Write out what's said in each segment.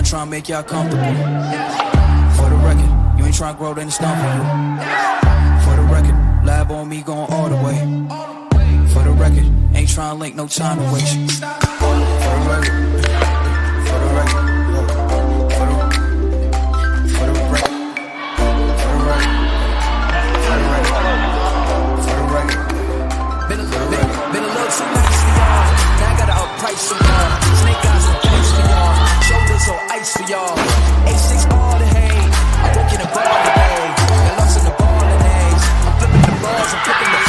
trying to make y'all comfortable. For the record, you ain't trying to grow, then it's done for you. For the record, lab on me going all the way. For the record, ain't trying to link, no time to waste. For the record, for the record, for the record, for the record, for the record. Been a little too nice for y'all. Now I gotta outprice for y'all. Snake eyes and dice for y'all. Shoulders on ice for y'all. A6 all the hay. I'm working the ball today. And lost in the ball and A's. I'm flipping the balls, I'm flipping the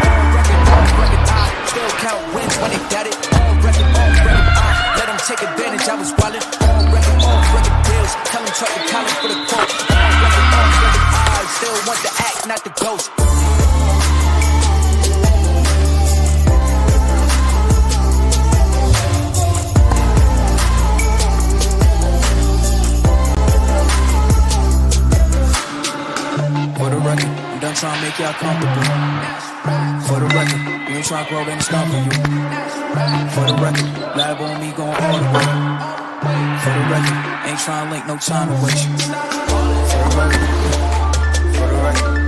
all record, I still count wins when they got it. All record, I let them take advantage. I was wildin'. All record deals. Tell them talk to college for the quote. All record, I still want the act, not the ghost. I'm done trying to make y'all comfortable. For the record, you ain't trying to grow, then it's done for you. For the record, lab on me going all the way. For the record, ain't trying to link, no time to waste. For the record, for the record.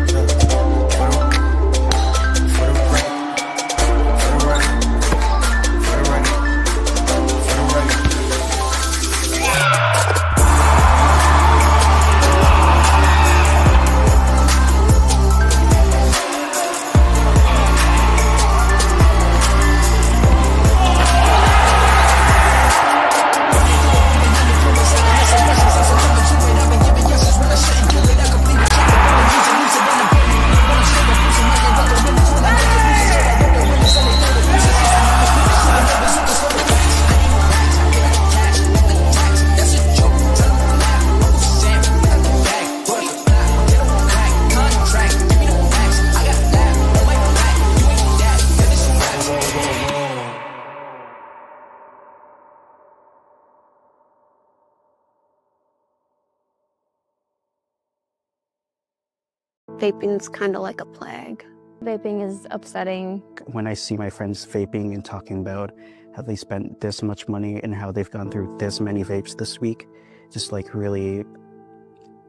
Vaping's kind of like a plague. Vaping is upsetting. When I see my friends vaping and talking about how they spent this much money and how they've gone through this many vapes this week, just like really,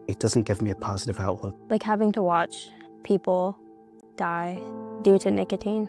it doesn't give me a positive outlook. Like having to watch people die due to nicotine.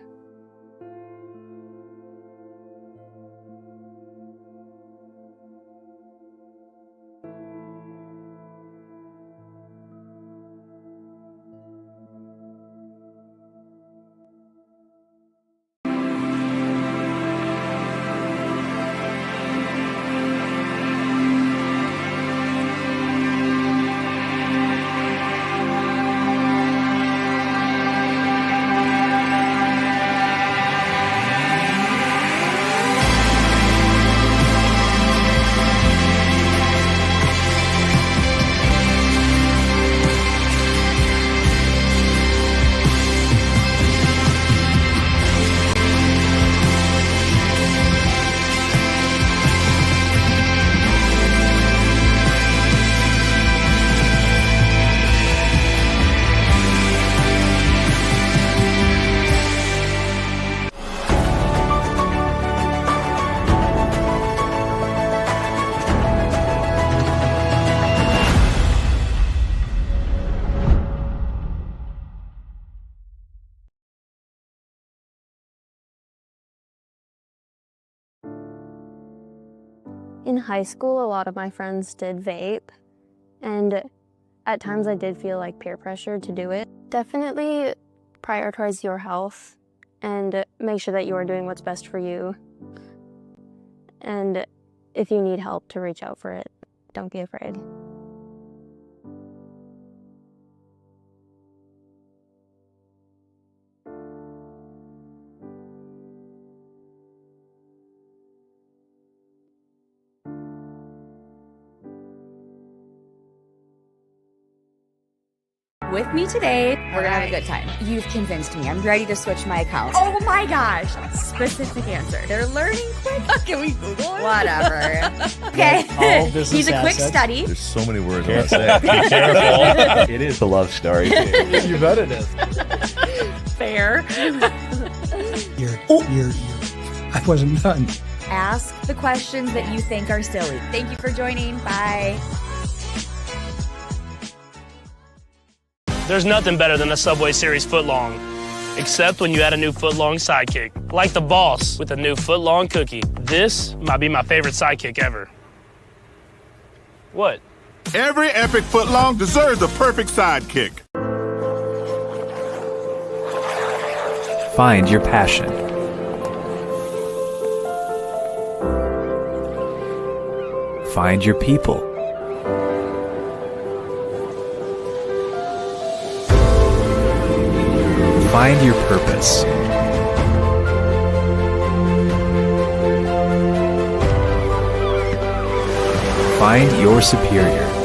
In high school, a lot of my friends did vape, and at times I did feel like peer pressure to do it. Definitely prioritize your health and make sure that you are doing what's best for you. And if you need help, to reach out for it. Don't be afraid. With me today, we're gonna have a good time. You've convinced me. I'm ready to switch my account. Oh my gosh. Specific answer. They're learning quick. Can we Google it? Whatever. Okay. He's a quick study. There's so many words I want to say. Be careful. It is a love story. You bet it is. Fair. I wasn't done. Ask the questions that you think are silly. Thank you for joining. Bye. There's nothing better than a Subway Series footlong, except when you add a new footlong sidekick, like the boss with a new footlong cookie. This might be my favorite sidekick ever. What? Every epic footlong deserves a perfect sidekick. Find your passion. Find your people. Find your purpose. Find your superior.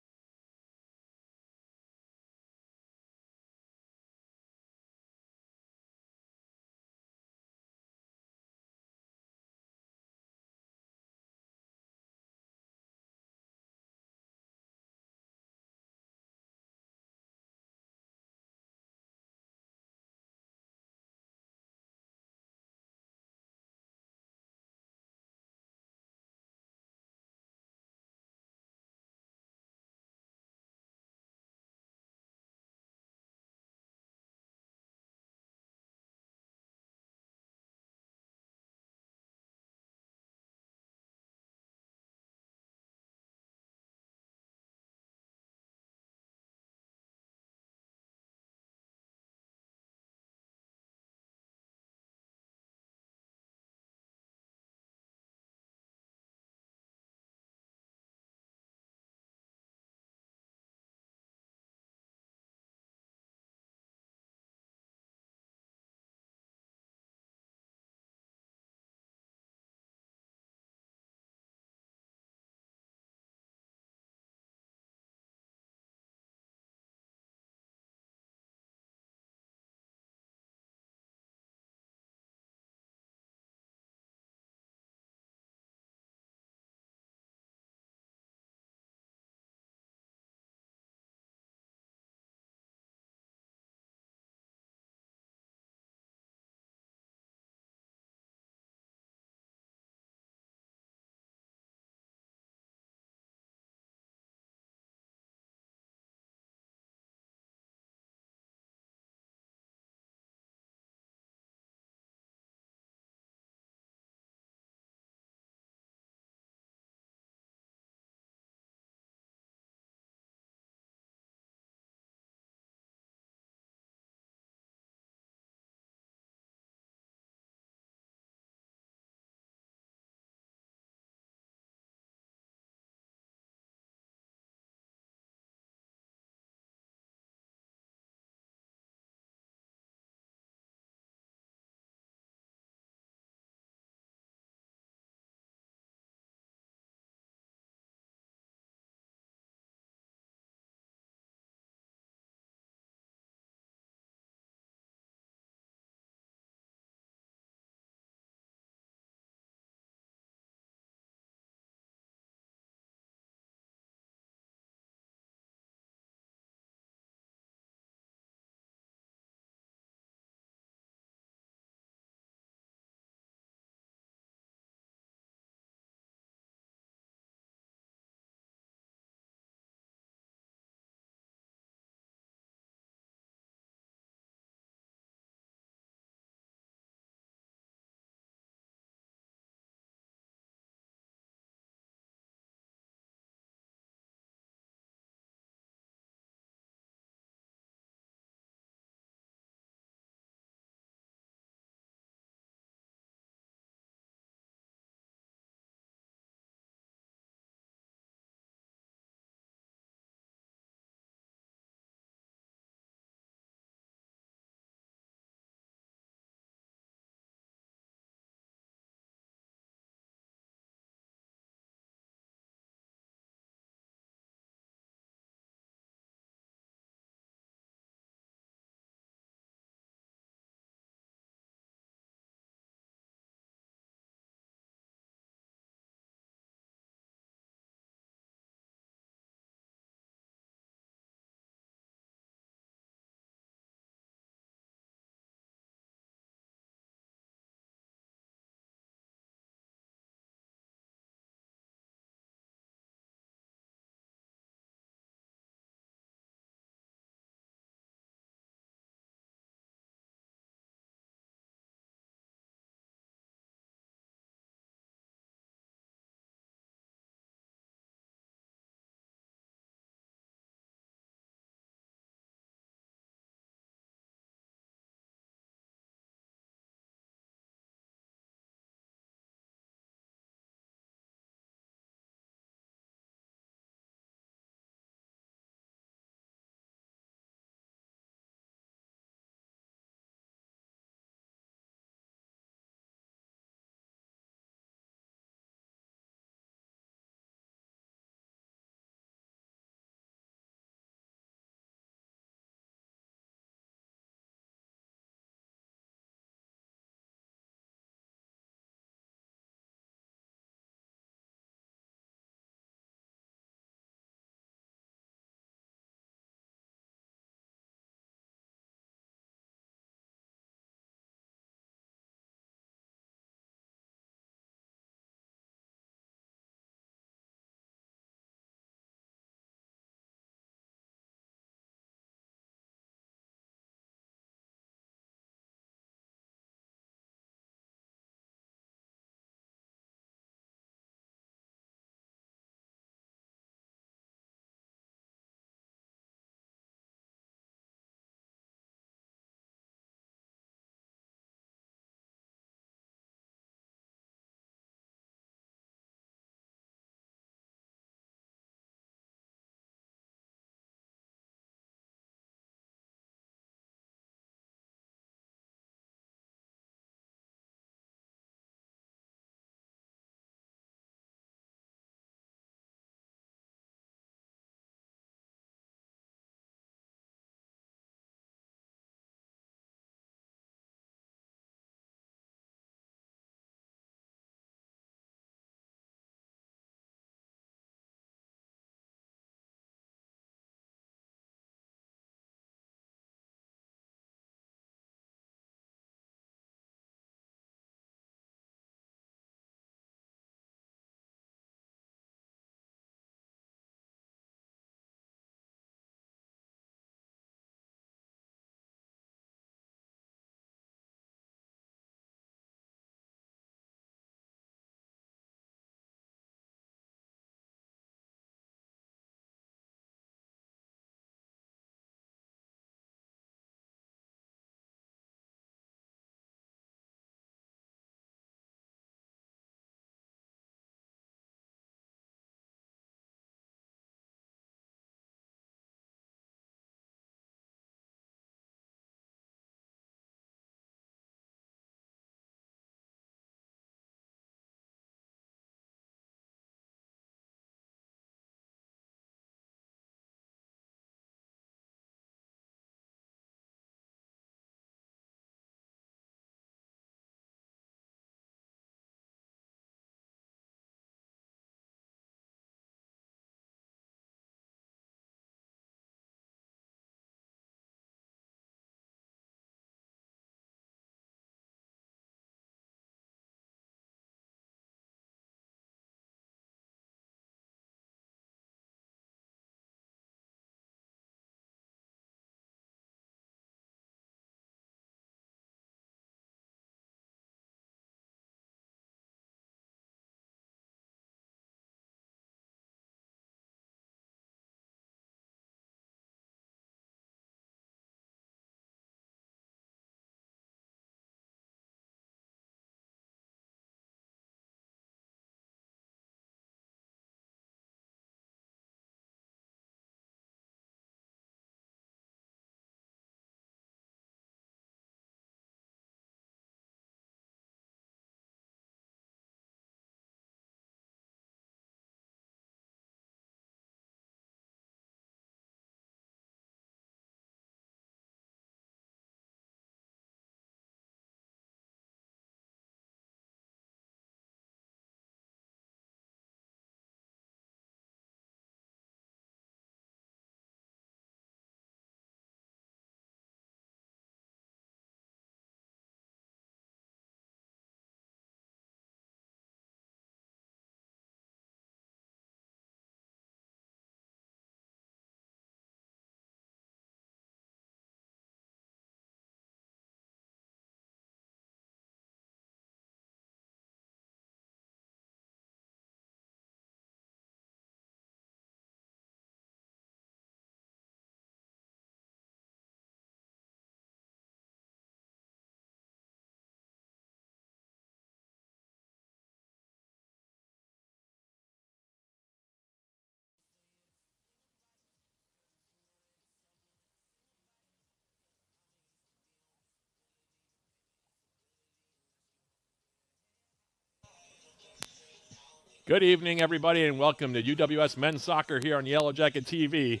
Good evening, everybody, and welcome to UWS Men's Soccer here on Yellow Jacket TV.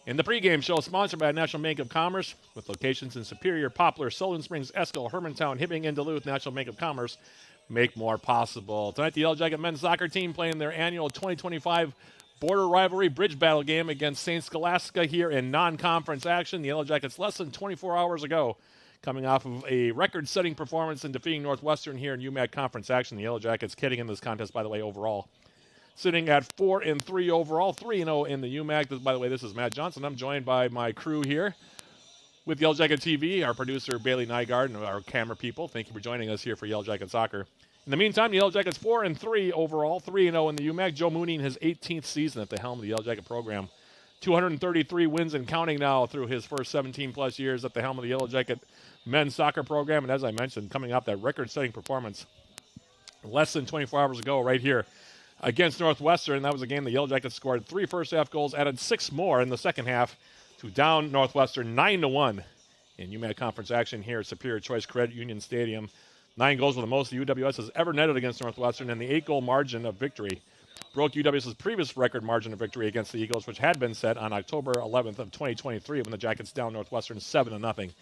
In the pregame show, sponsored by National Bank of Commerce, with locations in Superior, Poplar, Sullivan Springs, Estill, Hermantown, Hibbing, and Duluth, National Bank of Commerce make more possible. Tonight, the Yellow Jacket men's soccer team playing their annual 2025 border rivalry bridge battle game against St. Scholastica here in non-conference action. The Yellow Jackets less than 24 hours ago, coming off of a record-setting performance in defeating Northwestern here in UMAC conference action. The Yellow Jackets kidding in this contest, by the way, overall. Sitting at 4-3 overall, 3-0 in the UMAC. By the way, this is Matt Johnson. I'm joined by my crew here with Yellow Jacket TV, our producer Bailey Nygaard, and our camera people. Thank you for joining us here for Yellow Jacket Soccer. In the meantime, the Yellow Jackets 4-3 overall, 3-0 in the UMAC. Joe Mooney in his 18th season at the helm of the Yellow Jacket program. 233 wins and counting now through his first 17-plus years at the helm of the Yellow Jacket men's soccer program. And as I mentioned, coming off that record-setting performance less than 24 hours ago right here against Northwestern. That was a game the Yellow Jackets scored 3 first-half goals, added 6 more in the second half to down Northwestern 9-1 in UMAC conference action here at Superior Choice Credit Union Stadium. 9 goals were the most the UWS has ever netted against Northwestern, and the 8-goal margin of victory broke UWS's previous record margin of victory against the Eagles, which had been set on October 11th of 2023 when the Jackets downed Northwestern 7-0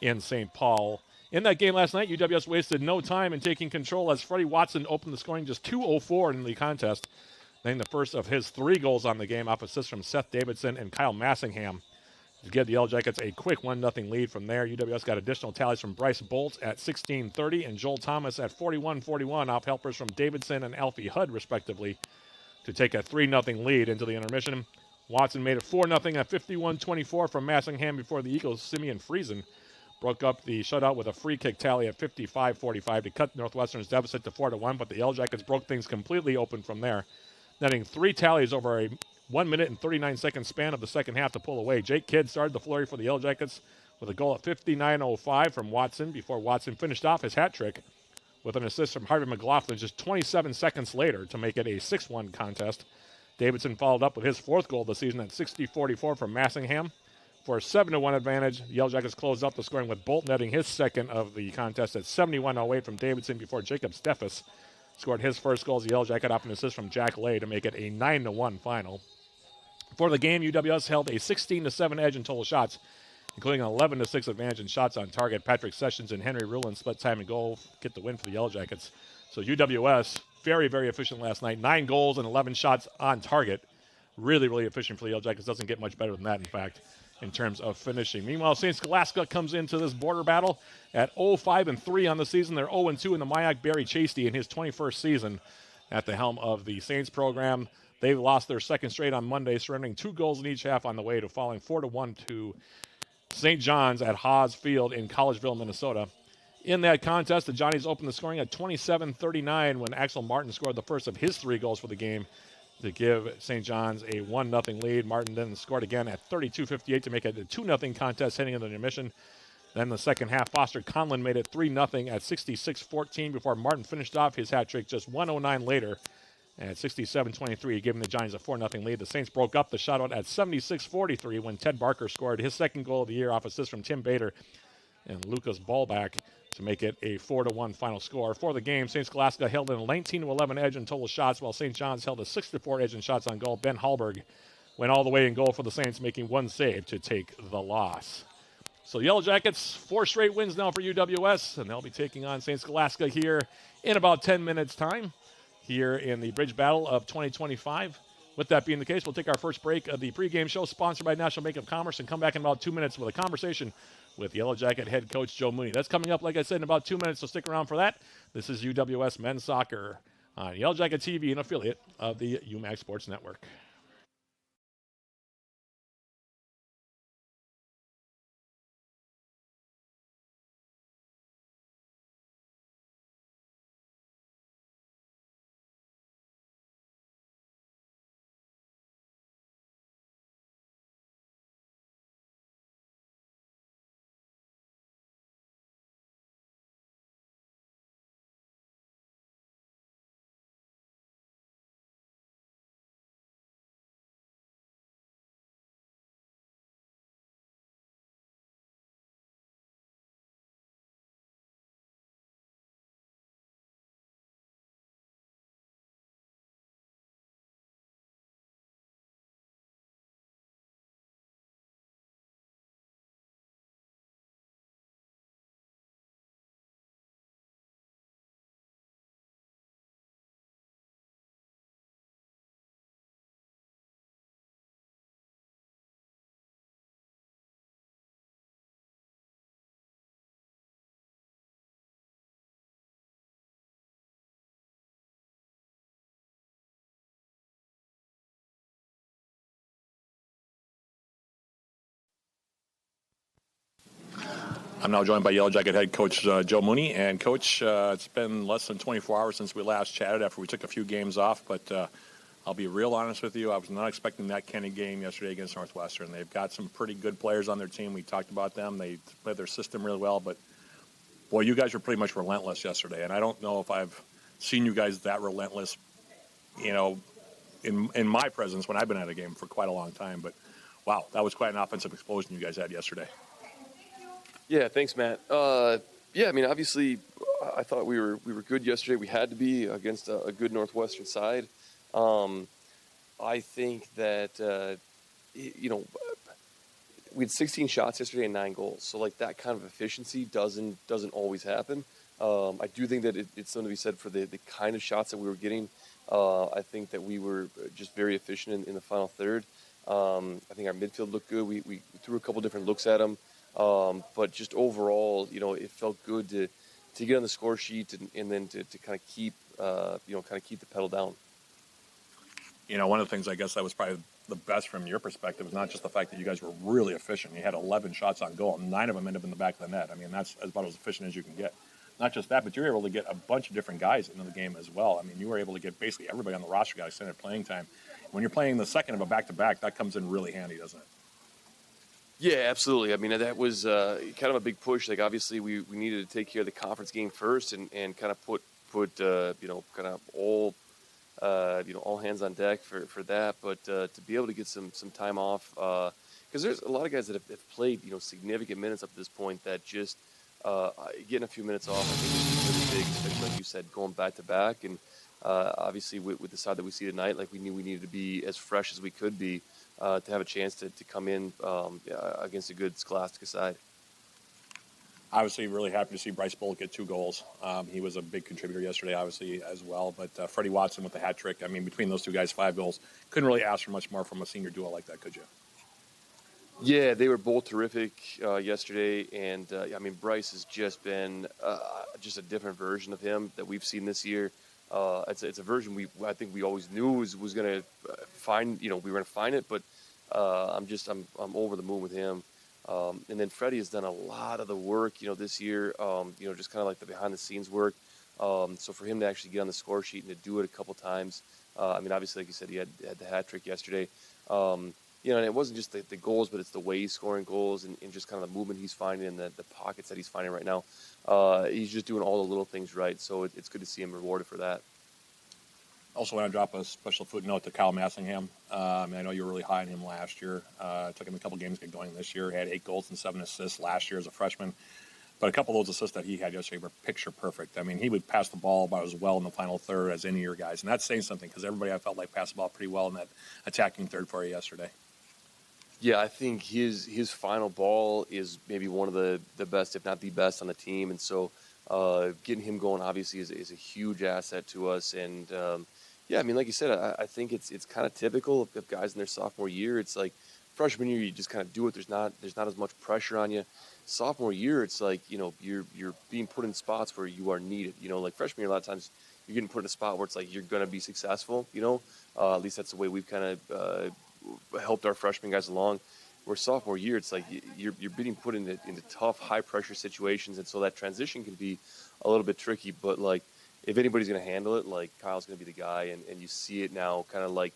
in St. Paul. In that game last night, UWS wasted no time in taking control as Freddie Watson opened the scoring just 2:04 in the contest, laying the first of his 3 goals on the game off assists from Seth Davidson and Kyle Massingham to give the Yellow Jackets a quick 1-0 lead from there. UWS got additional tallies from Bryce Bolt at 16:30 and Joel Thomas at 41:41 off helpers from Davidson and Alfie Hudd, respectively, to take a 3-0 lead into the intermission. Watson made it 4-0 at 51:24 from Massingham before the Eagles' Simeon Friesen broke up the shutout with a free kick tally at 55:45 to cut Northwestern's deficit to 4-1, but the Yellow Jackets broke things completely open from there, netting 3 tallies over a 1 minute and 39-second span of the second half to pull away. Jake Kidd started the flurry for the Yellow Jackets with a goal at 59:05 from Watson before Watson finished off his hat trick with an assist from Harvey McLaughlin just 27 seconds later to make it a 6-1 contest. Davidson followed up with his 4th goal of the season at 60:44 from Massingham for a 7-1 advantage. The Yellow Jackets closed up the scoring with Bolt netting his second of the contest at 71:08 from Davidson before Jacob Steffes scored his first goal as the Yellow Jacket off an assist from Jack Lay to make it a 9-1 final. For the game, UWS held a 16-7 edge in total shots, including an 11-6 advantage in shots on target. Patrick Sessions and Henry Rulin split time and goal, get the win for the Yellow Jackets. So UWS, very, very efficient last night. 9 goals and 11 shots on target. Really, really efficient for the Yellow Jackets. Doesn't get much better than that, in fact, in terms of finishing. Meanwhile, St. Scholastica comes into this border battle at 0-5-3 on the season. They're 0-2 in the Mayak Barry Chasty in his 21st season at the helm of the Saints program. They lost their second straight on Monday, surrendering 2 goals in each half on the way to falling 4-1 to St. John's at Haas Field in Collegeville, Minnesota. In that contest, the Johnnies opened the scoring at 27:39 when Axel Martin scored the first of his 3 goals for the game to give St. John's a 1-0 lead. Martin then scored again at 32:58 to make it a 2-0 contest heading into the intermission. Then the second half, Foster Conlon made it 3-0 at 66:14 before Martin finished off his hat trick just 1:09 later at 67:23, giving the Giants a 4-0 lead. The Saints broke up the shutout at 76:43 when Ted Barker scored his 2nd goal of the year off assist from Tim Bader and Lucas Ballback to make it a 4-1 final score. For the game, St. Scholastica held an 19-11 edge in total shots, while St. John's held a 6-4 edge in shots on goal. Ben Hallberg went all the way in goal for the Saints, making 1 save to take the loss. So Yellow Jackets, 4 straight wins now for UWS, and they'll be taking on St. Scholastica here in about 10 minutes' time here in the Bridge Battle of 2025. With that being the case, we'll take our first break of the pregame show sponsored by National Bank of Commerce and come back in about 2 minutes with a conversation with Yellow Jacket head coach Joe Mooney. That's coming up, like I said, in about 2 minutes, so stick around for that. This is UWS Men's Soccer on Yellow Jacket TV, an affiliate of the UMAC Sports Network. I'm now joined by Yellow Jacket head coach Joe Mooney. And, Coach, it's been less than 24 hours since we last chatted after we took a few games off. But I'll be real honest with you. I was not expecting that kind of game yesterday against Northwestern. They've got some pretty good players on their team. We talked about them. They play their system really well. But, boy, you guys were pretty much relentless yesterday. And I don't know if I've seen you guys that relentless, you know, in my presence when I've been at a game for quite a long time. But, wow, that was quite an offensive explosion you guys had yesterday. Yeah, thanks, Matt. Yeah, I mean, obviously, I thought we were good yesterday. We had to be against a good Northwestern side. I think that you know, we had 16 shots yesterday and 9 goals. So like that kind of efficiency doesn't always happen. I do think that it's something to be said for the kind of shots that we were getting. I think that we were just very efficient in the final third. I think our midfield looked good. We threw a couple different looks at them. But just overall, you know, it felt good to get on the score sheet and then to kind of keep, keep the pedal down. You know, one of the things I guess that was probably the best from your perspective is not just the fact that you guys were really efficient. You had 11 shots on goal, and 9 of them ended up in the back of the net. I mean, that's about as efficient as you can get. Not just that, but you were able to get a bunch of different guys into the game as well. I mean, you were able to get basically everybody on the roster got extended playing time. When you're playing the second of a back-to-back, that comes in really handy, doesn't it? Yeah, absolutely. I mean, that was kind of a big push. Like, obviously, we needed to take care of the conference game first and kind of put kind of all all hands on deck for that. But to be able to get some time off, because there's a lot of guys that have played significant minutes up to this point that just getting a few minutes off, I think, is really big, especially like you said, going back to back. And obviously, with the side that we see tonight, like we knew we needed to be as fresh as we could be. To have a chance to come in against a good Scholastica side. Obviously, really happy to see Bryce Bullock get 2 goals. He was a big contributor yesterday, obviously, as well. But Freddie Watson with the hat trick. I mean, between those two guys, 5 goals. Couldn't really ask for much more from a senior duo like that, could you? Yeah, they were both terrific yesterday. And, I mean, Bryce has just been just a different version of him that we've seen this year. It's a version I think we always knew was going to find, we were going to find it, but I'm over the moon with him. And then Freddie has done a lot of the work, this year, just kind of like the behind the scenes work. So for him to actually get on the score sheet and to do it a couple times, I mean, obviously, like you said, he had the hat trick yesterday. And it wasn't just the goals, but it's the way he's scoring goals and just kind of the movement he's finding and the pockets that he's finding right now. He's just doing all the little things right, so it's good to see him rewarded for that. Also want to drop a special footnote to Kyle Massingham. I know you were really high on him last year. Took him a couple games to get going this year. He had 8 goals and 7 assists last year as a freshman. But a couple of those assists that he had yesterday were picture perfect. I mean, he would pass the ball about as well in the final third as any of your guys. And that's saying something because everybody I felt like passed the ball pretty well in that attacking third for you yesterday. Yeah, I think his final ball is maybe one of the best, if not the best, on the team. And so getting him going obviously is a huge asset to us. And I mean, like you said, I think it's kind of typical of guys in their sophomore year. It's like freshman year, you just kind of do it. There's not as much pressure on you. Sophomore year, it's like you're being put in spots where you are needed. Like freshman year, a lot of times you're getting put in a spot where it's like you're going to be successful. At least that's the way we've kind of helped our freshman guys along. Where sophomore year, it's like you're being put into tough, high pressure situations, and so that transition can be a little bit tricky. But like, if anybody's going to handle it, like Kyle's going to be the guy, and you see it now, kind of like,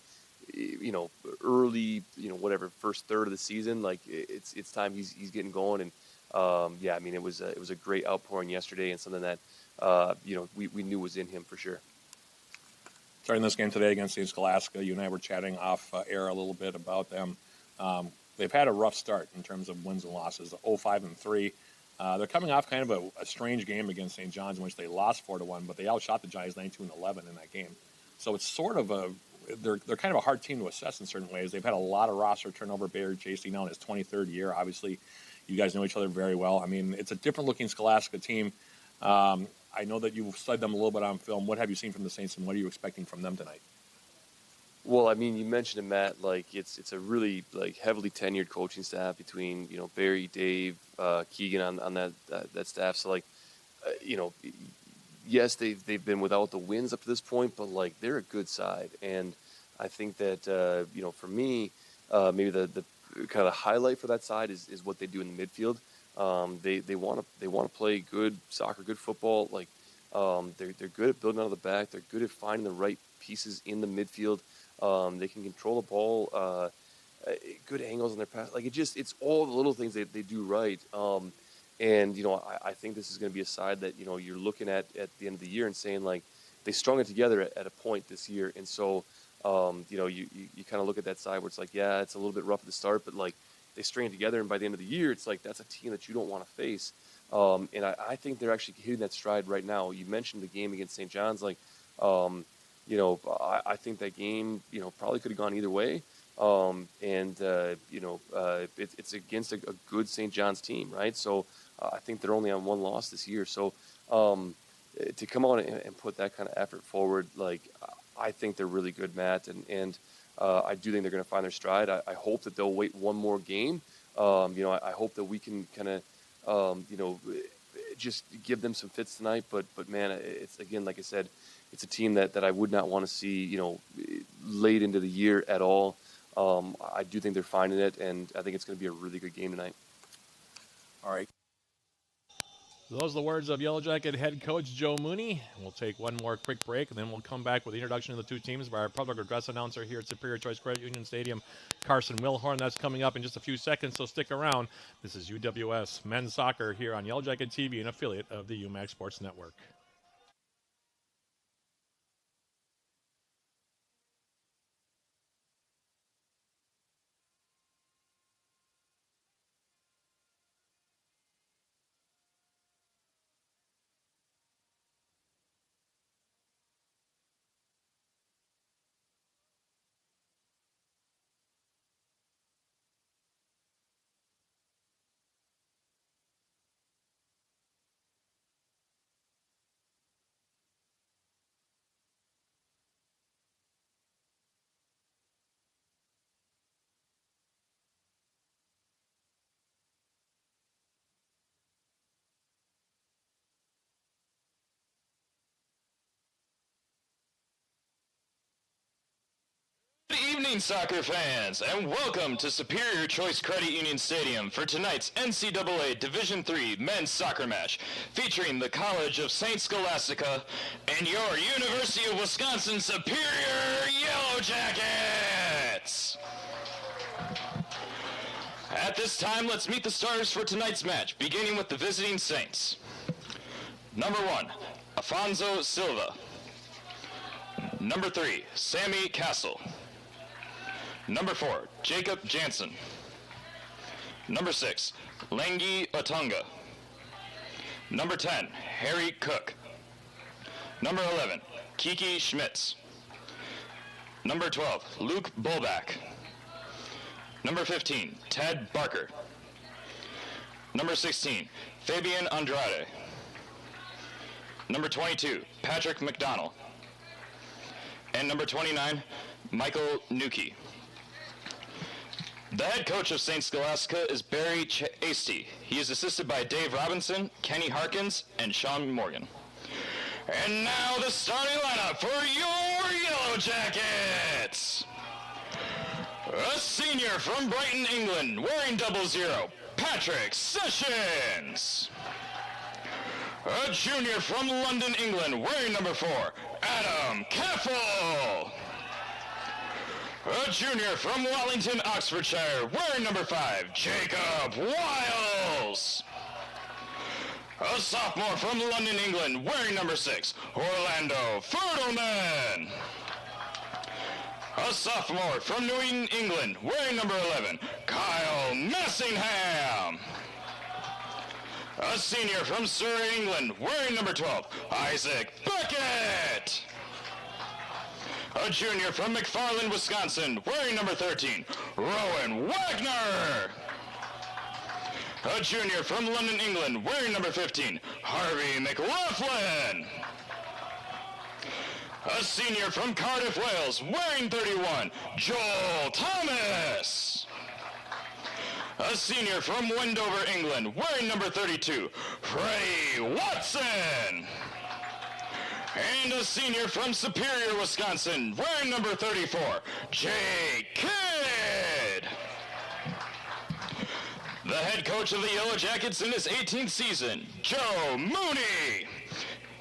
early, whatever, first third of the season, like it's time he's getting going, and I mean, it was a great outpouring yesterday, and something that we knew was in him for sure. Starting this game today against the Scholastica, you and I were chatting off air a little bit about them. They've had a rough start in terms of wins and losses, 0-5-3. They're coming off kind of a strange game against St. John's in which they lost 4-1, but they outshot the Giants 92-11 in that game. So it's sort of they're kind of a hard team to assess in certain ways. They've had a lot of roster turnover. Baird J.C. now in his 23rd year. Obviously, you guys know each other very well. I mean, it's a different looking Scholastica team. I know that you've studied them a little bit on film. What have you seen from the Saints, and what are you expecting from them tonight? Well, I mean, you mentioned it, Matt. Like it's a really heavily tenured coaching staff between Barry, Dave, Keegan on that staff. So yes, they've been without the wins up to this point, but they're a good side, and I think that for me, maybe the kind of the highlight for that side is what they do in the midfield. They want to play good soccer, good football. Like they're good at building out of the back. They're good at finding the right pieces in the midfield. They can control the ball. Good angles on their pass. Like it's all the little things they do right. And I think this is going to be a side that you're looking at the end of the year and saying like they strung it together at a point this year. And so you kind of look at that side where it's like, yeah, it's a little bit rough at the start, but like they string it together, and by the end of the year, it's like that's a team that you don't want to face. And I think they're actually hitting that stride right now. You mentioned the game against St. John's, like I think that game probably could have gone either way. It's against a good St. John's team, right? So I think they're only on one loss this year. So to come out and put that kind of effort forward, like I think they're really good, Matt, and I do think they're going to find their stride. I hope that they'll wait one more game. I hope that we can kind of just give them some fits tonight. But man, it's again, like I said, it's a team that I would not want to see late into the year at all. I do think they're finding it, and I think it's going to be a really good game tonight. All right. Those are the words of Yellow Jacket head coach Joe Mooney. We'll take one more quick break, and then we'll come back with the introduction of the two teams by our public address announcer here at Superior Choice Credit Union Stadium, Carson Wilhorn. That's coming up in just a few seconds, so stick around. This is UWS Men's Soccer here on Yellow Jacket TV, an affiliate of the UMAC Sports Network. Good evening, soccer fans, and welcome to Superior Choice Credit Union Stadium for tonight's NCAA Division III men's soccer match, featuring the College of St. Scholastica and your University of Wisconsin Superior Yellow Jackets. At this time, let's meet the starters for tonight's match, beginning with the visiting Saints. Number 1, Afonso Silva. Number 3, Sammy Castle. Number 4, Jacob Jansen. Number 6, Lengi Otunga. Number 10, Harry Cook. Number 11, Kiki Schmitz. Number 12, Luke Bolback. Number 15, Ted Barker. Number 16, Fabian Andrade. Number 22, Patrick McDonnell. And number 29, Michael Nuki. The head coach of St. Scholastica is Barry Hasty. He is assisted by Dave Robinson, Kenny Harkins, and Sean Morgan. And now the starting lineup for your Yellow Jackets. A senior from Brighton, England, wearing 00, Patrick Sessions. A junior from London, England, wearing number 4, Adam Caffel. A junior from Wellington, Oxfordshire, wearing number 5, Jacob Wiles. A sophomore from London, England, wearing number 6, Orlando Fertelman. A sophomore from New Eden, England, wearing number 11, Kyle Messingham. A senior from Surrey, England, wearing number 12, Isaac Beckett. A junior from McFarland, Wisconsin, wearing number 13, Rowan Wagner. A junior from London, England, wearing number 15, Harvey McLaughlin. A senior from Cardiff, Wales, wearing 31, Joel Thomas. A senior from Wendover, England, wearing number 32, Freddie Watson. And a senior from Superior, Wisconsin, wearing number 34, Jay Kidd. The head coach of the Yellow Jackets in his 18th season, Joe Mooney.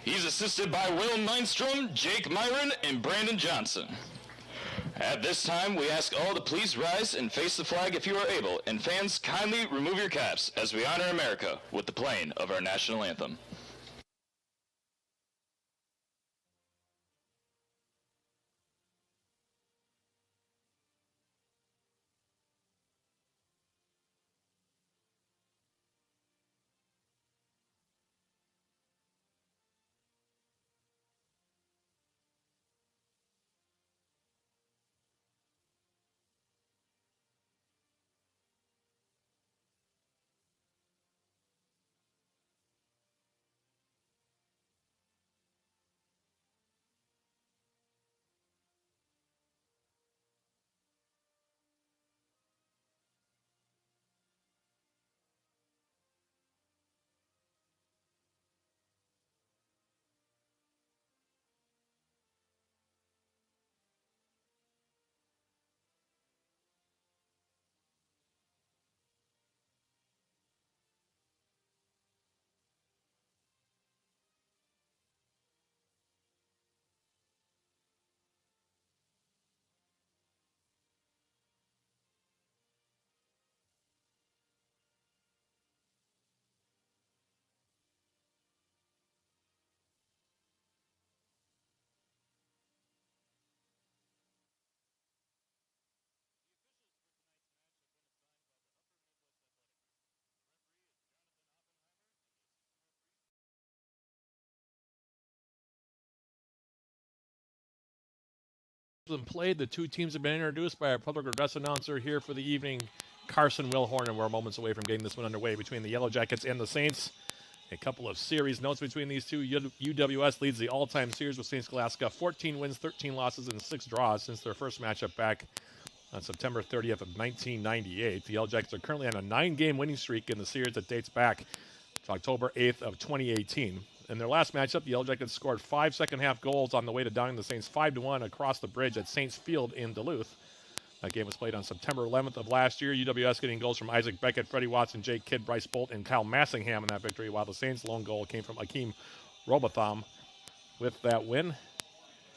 He's assisted by Will Nystrom, Jake Myron, and Brandon Johnson. At this time, we ask all to please rise and face the flag if you are able, and fans, kindly remove your caps as we honor America with the playing of our national anthem. Been played. The two teams have been introduced by our public address announcer here for the evening, Carson Wilhorn, and we're moments away from getting this one underway between the Yellow Jackets and the Saints. A couple of series notes between these two. UWS leads the all-time series with St. Scholastica, 14 wins, 13 losses, and 6 draws since their first matchup back on September 30th of 1998. The Yellow Jackets are currently on a 9-game winning streak in the series that dates back to October 8th of 2018. In their last matchup, the Yellow Jackets scored 5 second-half goals on the way to downing the Saints 5-1 across the bridge at Saints Field in Duluth. That game was played on September 11th of last year. UWS getting goals from Isaac Beckett, Freddie Watson, Jake Kidd, Bryce Bolt, and Kyle Massingham in that victory, while the Saints' lone goal came from Akeem Robotham. With that win,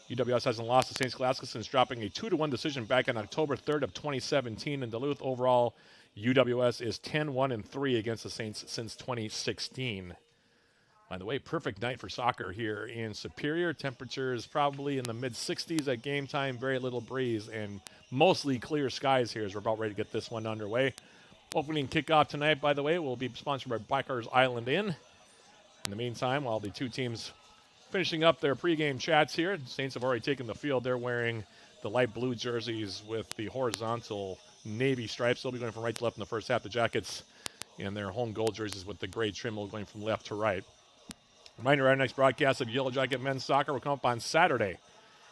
UWS hasn't lost to St. Scholastica since dropping a 2-1 decision back on October 3rd of 2017 in Duluth. Overall, UWS is 10-1-3 against the Saints since 2016. By the way, perfect night for soccer here in Superior. Temperatures probably in the mid-60s at game time. Very little breeze and mostly clear skies here as we're about ready to get this one underway. Opening kickoff tonight, by the way, will be sponsored by Bikers Island Inn. In the meantime, while the two teams finishing up their pregame chats here, the Saints have already taken the field. They're wearing the light blue jerseys with the horizontal navy stripes. They'll be going from right to left in the first half. The Jackets in their home gold jerseys with the gray trim will going from left to right. Reminder, our next broadcast of Yellow Jacket men's soccer will come up on Saturday.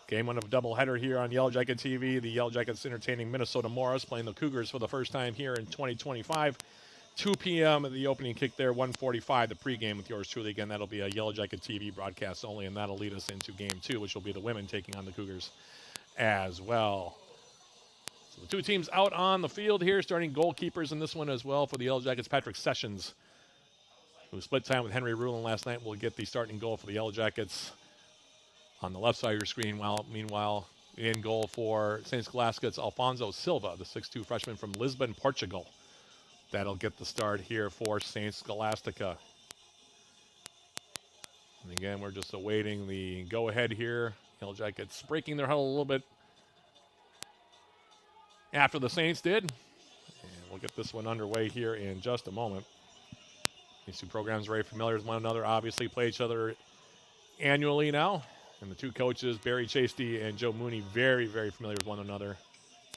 Game one of a doubleheader here on Yellow Jacket TV. The Yellow Jackets entertaining Minnesota Morris, playing the Cougars for the first time here in 2025. 2 p.m. the opening kick there, 1:45 the pregame with yours truly. Again, that'll be a Yellow Jacket TV broadcast only, and that'll lead us into game 2, which will be the women taking on the Cougars as well. So the two teams out on the field here, starting goalkeepers in this one as well for the Yellow Jackets. Patrick Sessions, who split time with Henry Rulin last night, will get the starting goal for the Yellow Jackets on the left side of your screen. Meanwhile, in goal for St. Scholastica, it's Alfonso Silva, the 6'2 freshman from Lisbon, Portugal. That'll get the start here for St. Scholastica. And again, we're just awaiting the go-ahead here. Yellow Jackets breaking their huddle a little bit after the Saints did. And we'll get this one underway here in just a moment. These two programs are very familiar with one another, obviously play each other annually now. And the two coaches, Barry Chasty and Joe Mooney, very, very familiar with one another,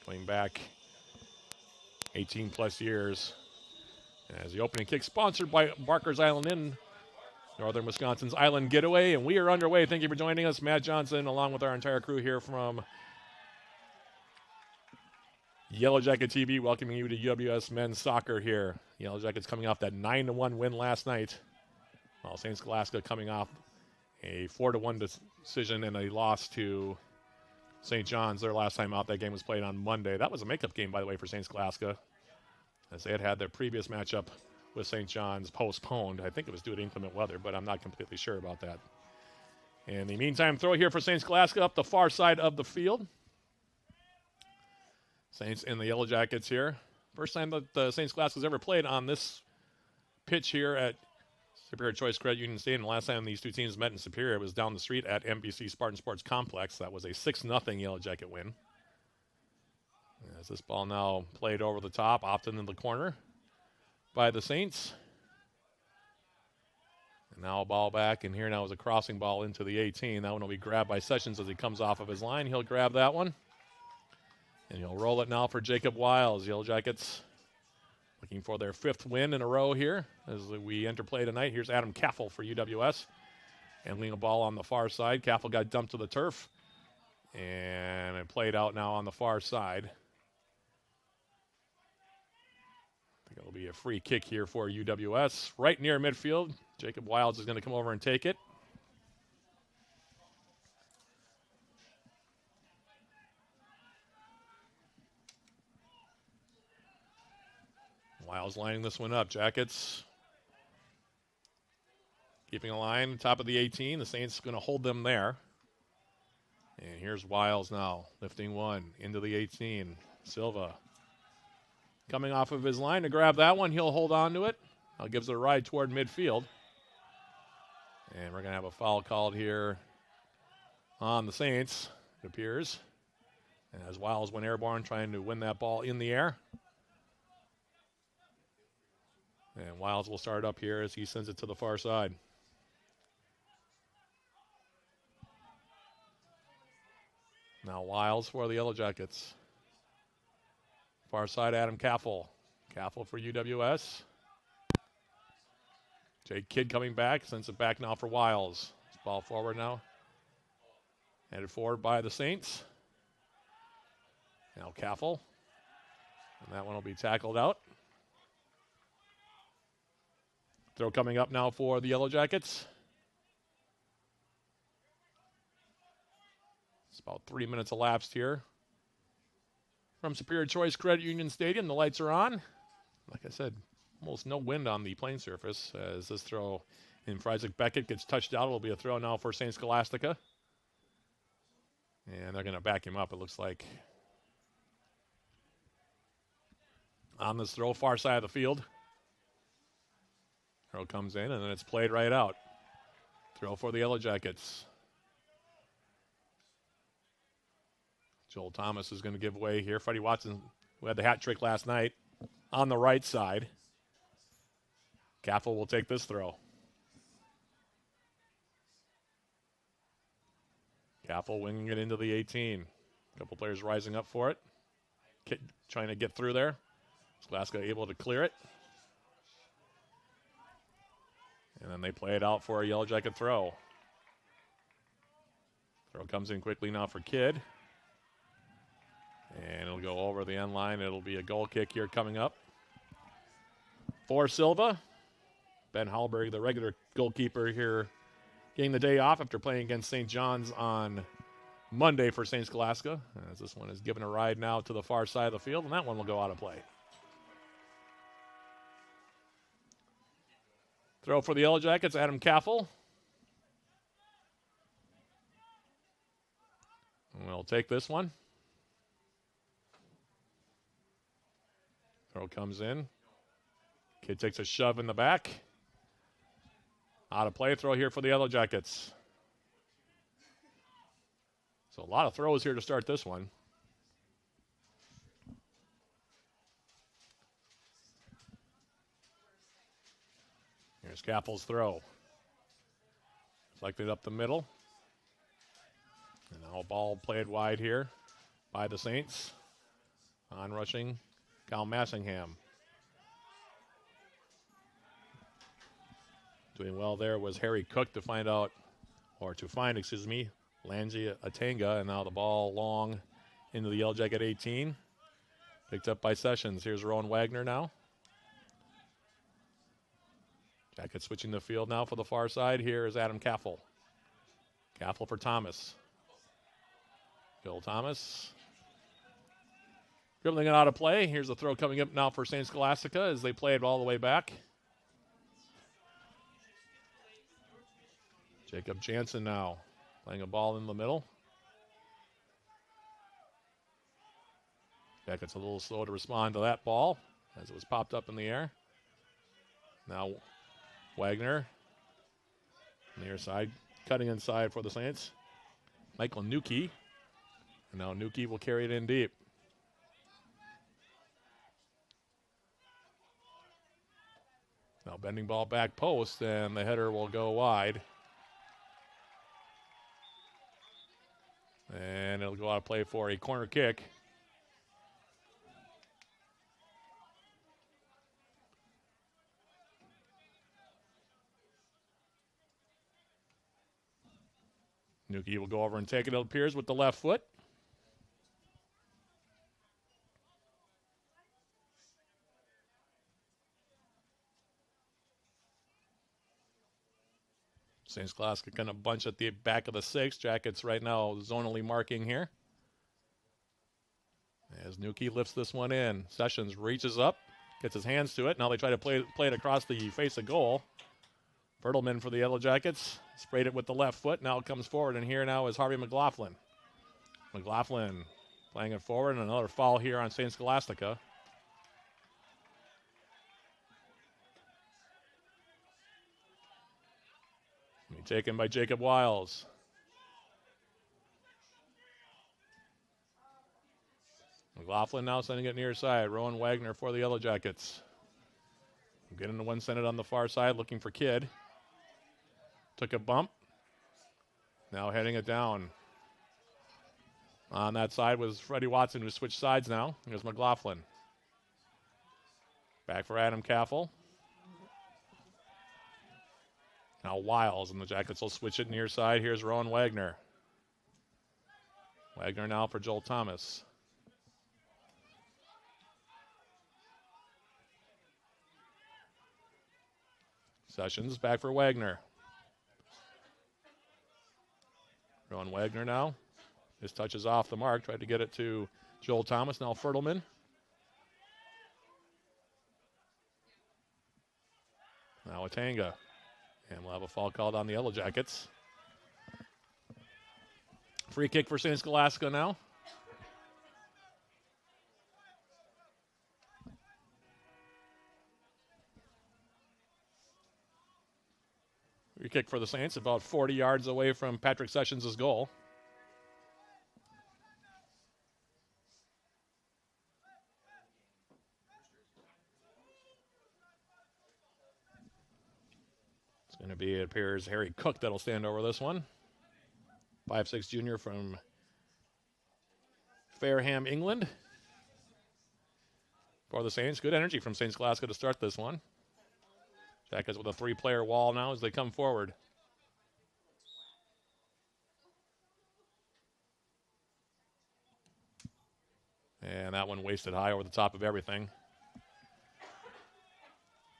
going back 18-plus years. As the opening kick sponsored by Barker's Island Inn, Northern Wisconsin's Island Getaway. And we are underway. Thank you for joining us. Matt Johnson, along with our entire crew here from Yellow Jacket TV, welcoming you to UWS men's soccer here. Yellow Jackets coming off that 9-1 win last night, while St. Scholastica coming off a 4-1 decision and a loss to St. John's their last time out. That game was played on Monday. That was a makeup game, by the way, for St. Scholastica. as they had their previous matchup with St. John's postponed. I think it was due to inclement weather, but I'm not completely sure about that. In the meantime, throw here for St. Scholastica up the far side of the field. Saints in the Yellow Jackets here. First time that St. Scholasticas ever played on this pitch here at Superior Choice Credit Union Stadium. The last time these two teams met in Superior was down the street at MBC Spartan Sports Complex. That was a 6-0 Yellow Jacket win. As this ball now played over the top, often in the corner by the Saints. And now a ball back, and here now is a crossing ball into the 18. That one will be grabbed by Sessions as he comes off of his line. He'll grab that one. And he'll roll it now for Jacob Wiles. Yellow Jackets looking for their 5th win in a row here as we enter play tonight. Here's Adam Caffel for UWS. Handling a ball on the far side. Caffel got dumped to the turf. And it played out now on the far side. I think it'll be a free kick here for UWS. Right near midfield. Jacob Wiles is going to come over and take it. Wiles lining this one up. Jackets keeping a line, top of the 18. The Saints going to hold them there. And here's Wiles now, lifting one into the 18. Silva coming off of his line to grab that one. He'll hold on to it. Now gives it a ride toward midfield. And we're going to have a foul called here on the Saints, it appears. And as Wiles went airborne, trying to win that ball in the air. And Wiles will start up here as he sends it to the far side. Now Wiles for the Yellow Jackets. Far side, Adam Caffel. Caffel for UWS. Jake Kidd coming back, sends it back now for Wiles. Ball forward now. Headed forward by the Saints. Now Caffel. And that one will be tackled out. Throw coming up now for the Yellow Jackets. It's about 3 minutes elapsed here. From Superior Choice Credit Union Stadium, the lights are on. Like I said, almost no wind on the playing surface as this throw in for Isaac Beckett gets touched out. It'll be a throw now for St. Scholastica. And they're going to back him up, it looks like. On this throw, far side of the field. Throw comes in, and then it's played right out. Throw for the Yellow Jackets. Joel Thomas is going to give way here. Freddie Watson, who had the hat trick last night, on the right side. Caffel will take this throw. Caffel winging it into the 18. A couple players rising up for it. Trying to get through there. Scholastica able to clear it. And then they play it out for a Yellow Jacket throw. Throw comes in quickly now for Kidd. And it'll go over the end line. It'll be a goal kick here coming up for Silva. Ben Hallberg, the regular goalkeeper here, getting the day off after playing against St. John's on Monday for St. Scholastica. As this one is given a ride now to the far side of the field, and that one will go out of play. Throw for the Yellow Jackets, Adam Caffel. We'll take this one. Throw comes in. Kid takes a shove in the back. Out of play, throw here for the Yellow Jackets. So a lot of throws here to start this one. Here's Caffel's throw. Deflected up the middle. And now a ball played wide here by the Saints. On rushing, Kyle Massingham. Doing well there was Harry Cook to find, Lanzi Atanga, and now the ball long into the Yellow Jacket 18. Picked up by Sessions. Here's Rowan Wagner now. Jacket switching the field now for the far side. Here is Adam Caffel. Caffel for Thomas. Bill Thomas. Dribbling it out of play. Here's the throw coming up now for St. Scholastica as they play it all the way back. Jacob Jansen now playing a ball in the middle. Beckett's a little slow to respond to that ball as it was popped up in the air. Now Wagner near side, cutting inside for the Saints. Michael Nuki. And now Nuki will carry it in deep. Now bending ball back post, and the header will go wide. And it'll go out of play for a corner kick. Nuki will go over and take it, it appears, with the left foot. St. Scholastica kind of bunch at the back of the 6. Jackets right now zonally marking here. As Nuki lifts this one in. Sessions reaches up, gets his hands to it. Now they try to play it across the face of goal. Bertelman for the Yellow Jackets. Sprayed it with the left foot. Now it comes forward, and here now is Harvey McLaughlin. McLaughlin playing it forward, and another foul here on St. Scholastica. Taken by Jacob Wiles. McLaughlin now sending it near side. Rowan Wagner for the Yellow Jackets. Getting the one sent it on the far side, looking for Kidd. Took a bump. Now heading it down. On that side was Freddie Watson, who switched sides now. Here's McLaughlin. Back for Adam Caffel. Now Wiles, and the Jackets will switch it near side. Here's Rowan Wagner. Wagner now for Joel Thomas. Sessions back for Wagner. Rowan Wagner now. His touch is off the mark. Tried to get it to Joel Thomas. Now Fertelman. Now Atanga. And we'll have a foul called on the Yellow Jackets. Free kick for St. Scholastica now. Free kick for the Saints, about 40 yards away from Patrick Sessions' goal. Going to be, it appears, Harry Cook that'll stand over this one. 5'6" junior from Fareham, England. For the Saints, good energy from St. Scholastica to start this one. Jackets with a 3-player wall now as they come forward. And that one wasted high over the top of everything.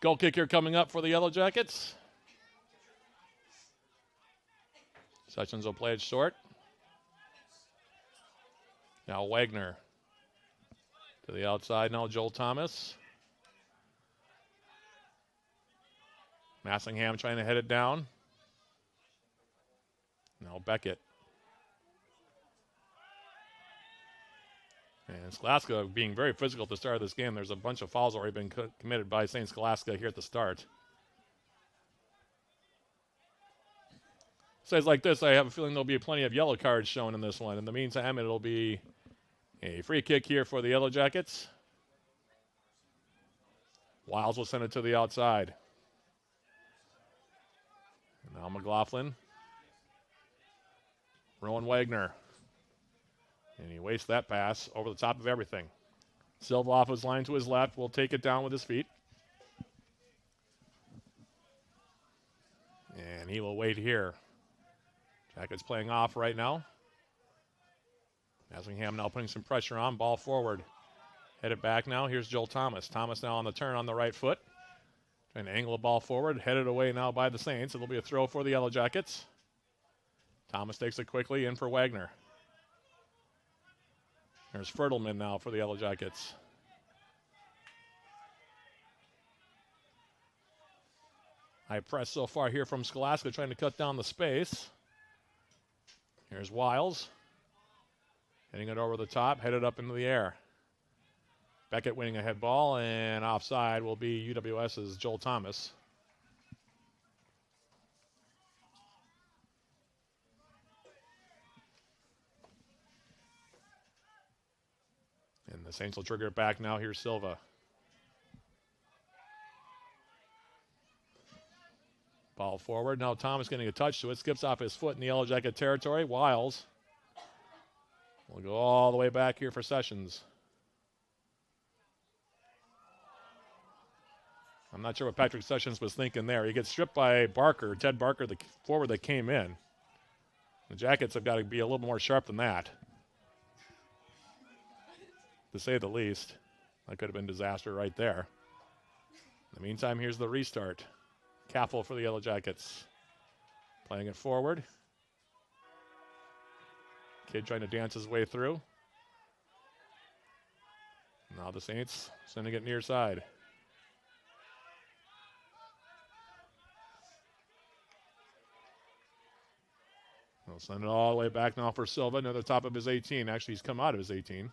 Goal kick here coming up for the Yellow Jackets. Sessions will play it short. Now Wagner to the outside. Now Joel Thomas. Massingham trying to head it down. Now Beckett. And Scholastica being very physical at the start of this game. There's a bunch of fouls already been committed by St. Scholastica here at the start. Says like this, I have a feeling there'll be plenty of yellow cards shown in this one. In the meantime, it'll be a free kick here for the Yellow Jackets. Wiles will send it to the outside. And now McLaughlin. Rowan Wagner. And he wastes that pass over the top of everything. Silva off his line to his left. Will take it down with his feet. And he will wait here. Jackets playing off right now. Massingham now putting some pressure on. Ball forward. Headed back now. Here's Joel Thomas. Thomas now on the turn on the right foot. Trying to angle the ball forward. Headed away now by the Saints. It'll be a throw for the Yellow Jackets. Thomas takes it quickly in for Wagner. There's Fertelman now for the Yellow Jackets. High press so far here from Scholastica, trying to cut down the space. Here's Wiles. Hitting it over the top, headed up into the air. Beckett winning a head ball, and offside will be UWS's Joel Thomas. And the Saints will trigger it back now. Here's Silva. Ball forward. Now Thomas getting a touch to it. Skips off his foot in the Yellow Jacket territory. Wiles will go all the way back here for Sessions. I'm not sure what Patrick Sessions was thinking there. He gets stripped by Barker, Ted Barker, the forward that came in. The Jackets have got to be a little more sharp than that, to say the least. That could have been disaster right there. In the meantime, here's the restart. Caffel for the Yellow Jackets. Playing it forward. Kid trying to dance his way through. Now the Saints sending it near side. They'll send it all the way back now for Silva, near the top of his 18. Actually, he's come out of his 18.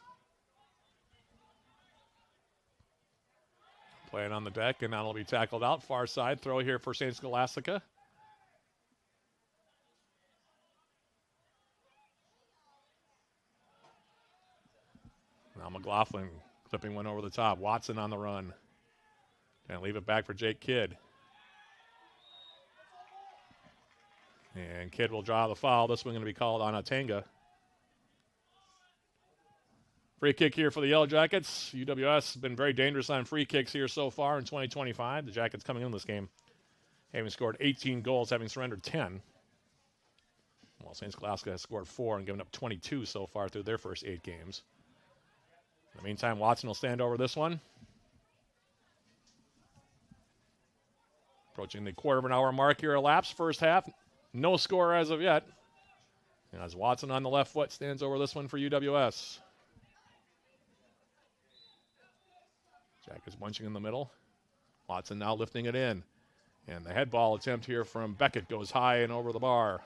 Playing on the deck, and that'll be tackled out. Far side throw here for St. Scholastica. Now McLaughlin clipping one over the top. Watson on the run. And leave it back for Jake Kidd. And Kidd will draw the foul. This one going to be called on Atanga. Free kick here for the Yellow Jackets. UWS has been very dangerous on free kicks here so far in 2025. The Jackets coming in this game having scored 18 goals, having surrendered 10. While St. Scholastica has scored 4 and given up 22 so far through their first 8 games. In the meantime, Watson will stand over this one. Approaching the quarter of an hour mark here elapsed. First half, no score as of yet. And as Watson on the left foot stands over this one for UWS. Jackets bunching in the middle. Watson now lifting it in. And the head ball attempt here from Beckett goes high and over the bar.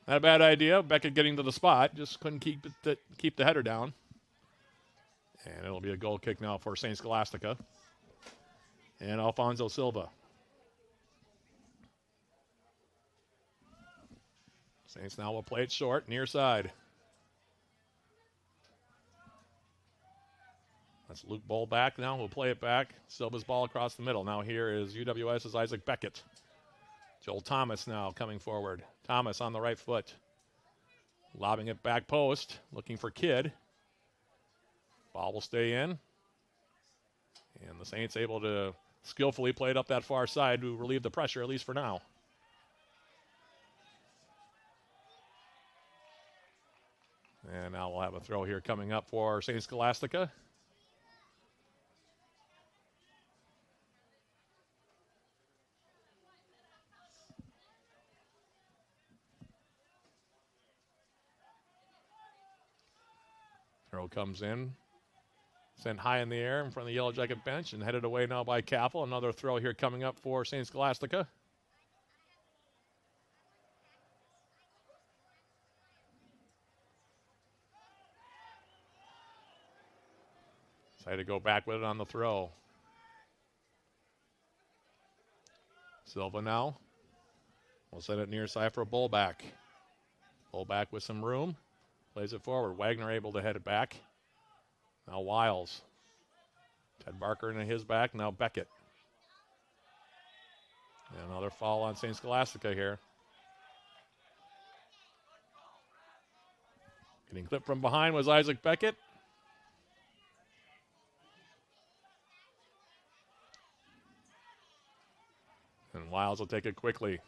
Not a bad idea. Beckett getting to the spot. Just couldn't keep the header down. And it'll be a goal kick now for St. Scholastica. And Alfonso Silva. Saints now will play it short, near side. That's Luke Bull back now. We'll play it back. Silva's ball across the middle. Now here is UWS's Isaac Beckett. Joel Thomas now coming forward. Thomas on the right foot. Lobbing it back post. Looking for Kidd. Ball will stay in. And the Saints able to skillfully play it up that far side to relieve the pressure, at least for now. And now we'll have a throw here coming up for St. Scholastica. Throw comes in. Sent high in the air in front of the Yellow Jacket bench and headed away now by Caffel. Another throw here coming up for St. Scholastica. Decided to go back with it on the throw. Silva now. We'll send it near side for a Bullback. Bullback with some room. Plays it forward. Wagner able to head it back. Now Wiles. Ted Barker into his back. Now Beckett. And another foul on St. Scholastica here. Getting clipped from behind was Isaac Beckett. And Wiles will take it quickly.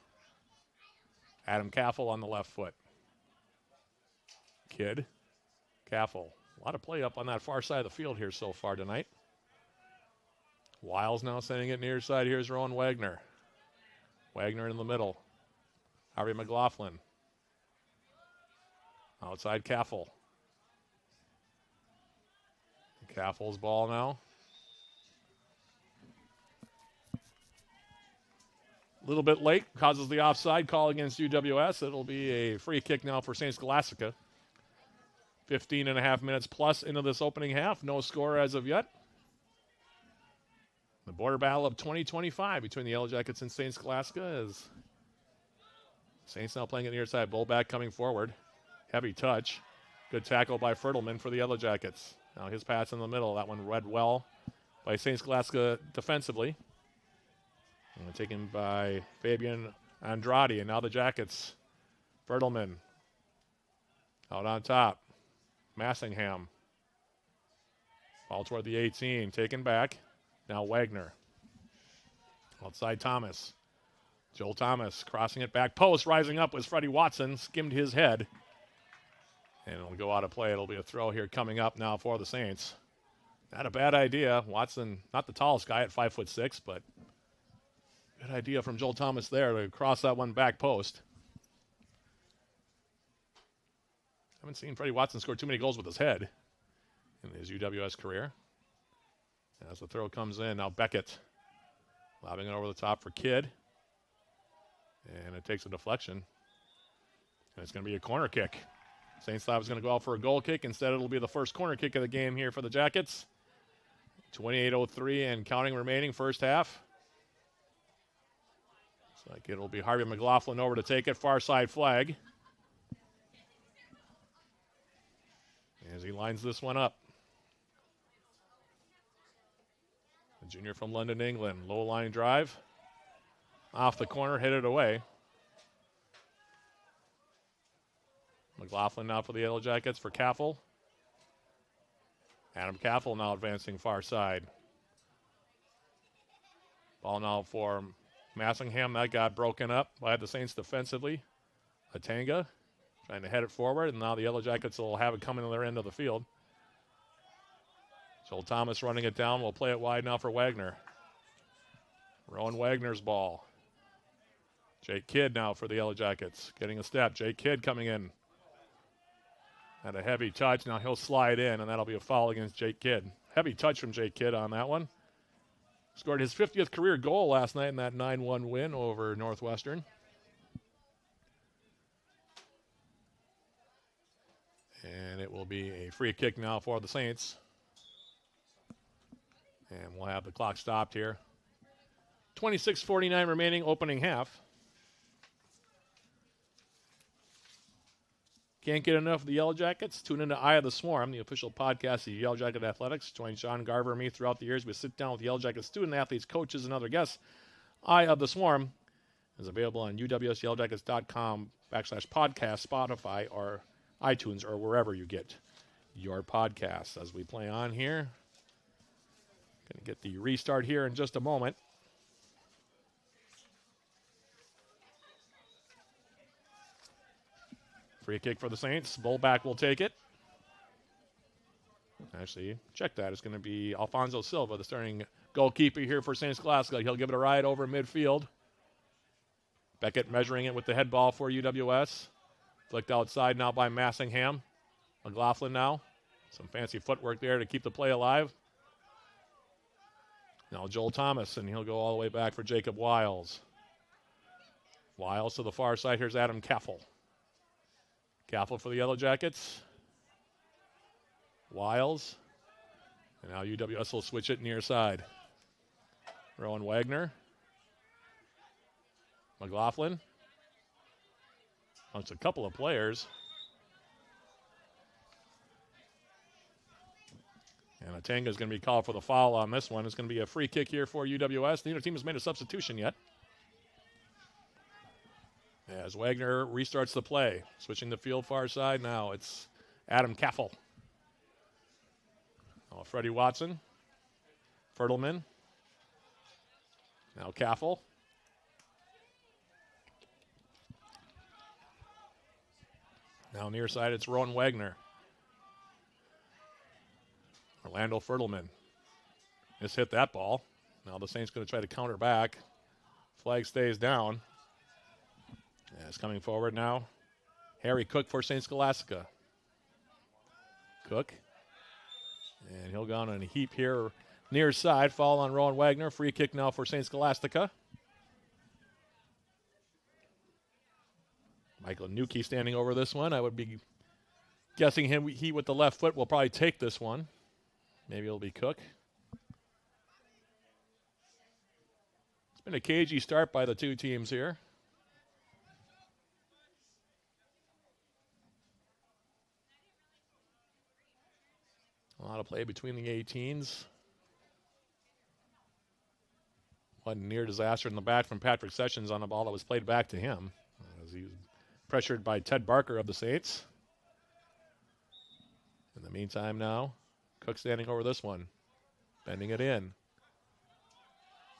Adam Caffel on the left foot. Kidd. Caffel. A lot of play up on that far side of the field here so far tonight. Wiles now sending it near side. Here's Rowan Wagner. Wagner in the middle. Harvey McLaughlin. Outside Caffel. Caffel's ball now. A little bit late, causes the offside call against UWS. It'll be a free kick now for St. Scholastica. 15 and a half minutes plus into this opening half. No score as of yet. The border battle of 2025 between the Yellow Jackets and St. Scholastica as Saints now playing at the near side. Bullback coming forward. Heavy touch. Good tackle by Fertelman for the Yellow Jackets. Now his pass in the middle. That one read well by St. Scholastica defensively. And taken by Fabian Andrade. And now the Jackets. Fertelman out on top. Massingham. Ball toward the 18. Taken back. Now Wagner. Outside Thomas. Joel Thomas crossing it back post. Rising up was Freddie Watson. Skimmed his head. And it'll go out of play. It'll be a throw here coming up now for the Saints. Not a bad idea. Watson, not the tallest guy at 5'6", but good idea from Joel Thomas there to cross that one back post. Haven't seen Freddie Watson score too many goals with his head in his UWS career. As the throw comes in, now Beckett lobbing it over the top for Kidd. And it takes a deflection. And it's going to be a corner kick. Saints thought it was going to go out for a goal kick. Instead, it'll be the first corner kick of the game here for the Jackets. 28:03 and counting remaining first half. Looks like it'll be Harvey McLaughlin over to take it. Far side flag. As he lines this one up. The junior from London, England. Low line drive. Off the corner, hit it away. McLaughlin now for the Yellow Jackets for Caffel. Adam Caffel now advancing far side. Ball now for Massingham. That got broken up by the Saints defensively. Atanga trying to head it forward, and now the Yellow Jackets will have it coming to their end of the field. Joel Thomas running it down. We'll play it wide now for Wagner. Rowan Wagner's ball. Jake Kidd now for the Yellow Jackets. Getting a step. Jake Kidd coming in. Had a heavy touch. Now he'll slide in, and that'll be a foul against Jake Kidd. Heavy touch from Jake Kidd on that one. Scored his 50th career goal last night in that 9-1 win over Northwestern. And it will be a free kick now for the Saints. And we'll have the clock stopped here. 26:49 remaining opening half. Can't get enough of the Yellow Jackets? Tune into Eye of the Swarm, the official podcast of Yellow Jacket Athletics. Join Sean Garver and me throughout the years. We sit down with Yellow Jacket student athletes, coaches, and other guests. Eye of the Swarm is available on uwsyellowjackets.com/podcast, Spotify, or iTunes, or wherever you get your podcasts. As we play on here, going to get the restart here in just a moment. Free kick for the Saints. Bullback will take it. Actually, check that. It's going to be Alfonso Silva, the starting goalkeeper here for St. Scholastica. He'll give it a ride over midfield. Beckett measuring it with the head ball for UWS. Flicked outside now by Massingham. McLaughlin now. Some fancy footwork there to keep the play alive. Now Joel Thomas, and he'll go all the way back for Jacob Wiles. Wiles to the far side. Here's Adam Caffel. Caffel for the Yellow Jackets. Wiles. And now UWS will switch it near side. Rowan Wagner. McLaughlin. It's a couple of players. And Atanga is going to be called for the foul on this one. It's going to be a free kick here for UWS. Neither team has made a substitution yet. As Wagner restarts the play. Switching the field far side now. It's Adam Caffel. Oh, Freddie Watson. Fertelman. Now Caffel. Now near side, it's Rowan Wagner. Orlando Fertelman. Just hit that ball. Now the Saints going to try to counter back. Flag stays down. It's coming forward now. Harry Cook for St. Scholastica. Cook. And he'll go on a heap here near side. Foul on Rowan Wagner. Free kick now for St. Scholastica. Michael Nuki standing over this one. I would be guessing he with the left foot will probably take this one. Maybe it'll be Cook. It's been a cagey start by the two teams here. A lot of play between the 18s. One near disaster in the back from Patrick Sessions on a ball that was played back to him, as he was pressured by Ted Barker of the Saints. In the meantime now, Cook standing over this one, bending it in.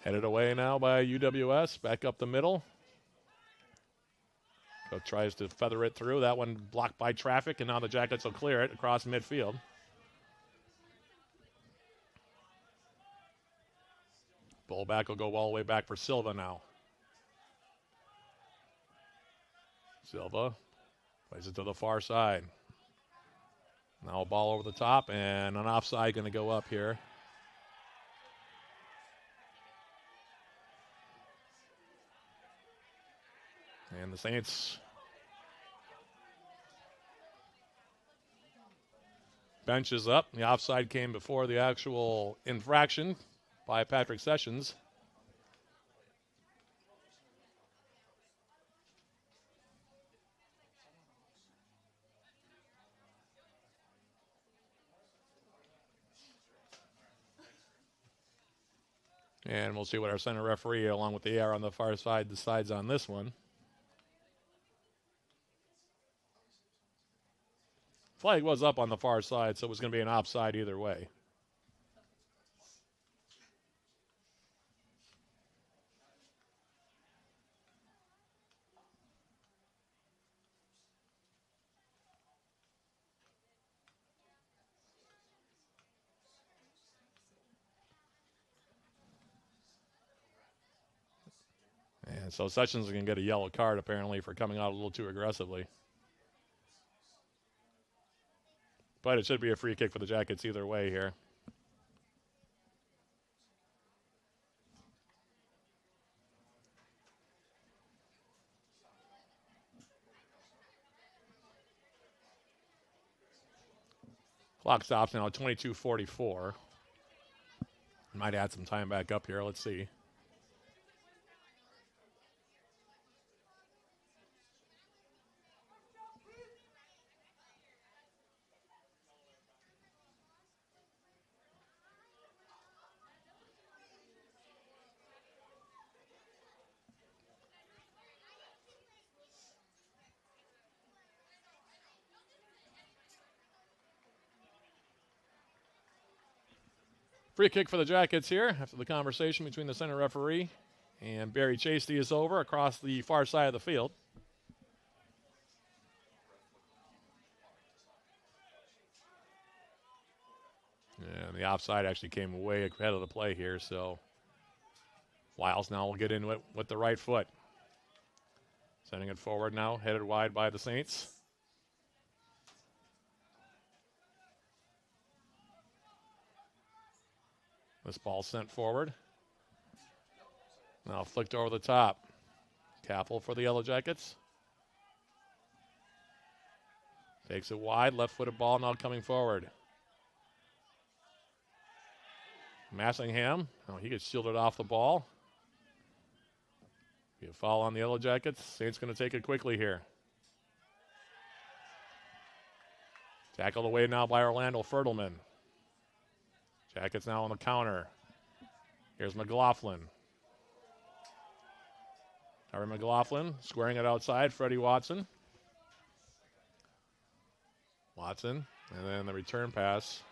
Headed away now by UWS, back up the middle. Cook tries to feather it through. That one blocked by traffic, and now the Jackets will clear it across midfield. Ball back will go all the way back for Silva now. Silva plays it to the far side. Now a ball over the top, and an offside going to go up here. And the Saints bench is up. The offside came before the actual infraction by Patrick Sessions. And we'll see what our center referee, along with the AR on the far side, decides on this one. Flag was up on the far side, so it was going to be an offside either way. And so Sessions is going to get a yellow card, apparently, for coming out a little too aggressively. But it should be a free kick for the Jackets either way here. Clock stops now at 22:44. Might add some time back up here. Let's see. Free kick for the Jackets here after the conversation between the center referee and Barry Chasty is over across the far side of the field. And the offside actually came way ahead of the play here, so Wiles now will get into it with the right foot. Sending it forward now, headed wide by the Saints. This ball sent forward. Now flicked over the top. Capel for the Yellow Jackets. Takes it wide, left-footed ball now coming forward. Massingham, oh, he gets shielded off the ball. Be a foul on the Yellow Jackets. Saints going to take it quickly here. Tackled away now by Orlando Fertelman. Jackets now on the counter. Here's McLaughlin. Harry McLaughlin squaring it outside. Freddie Watson. Watson. And then the return pass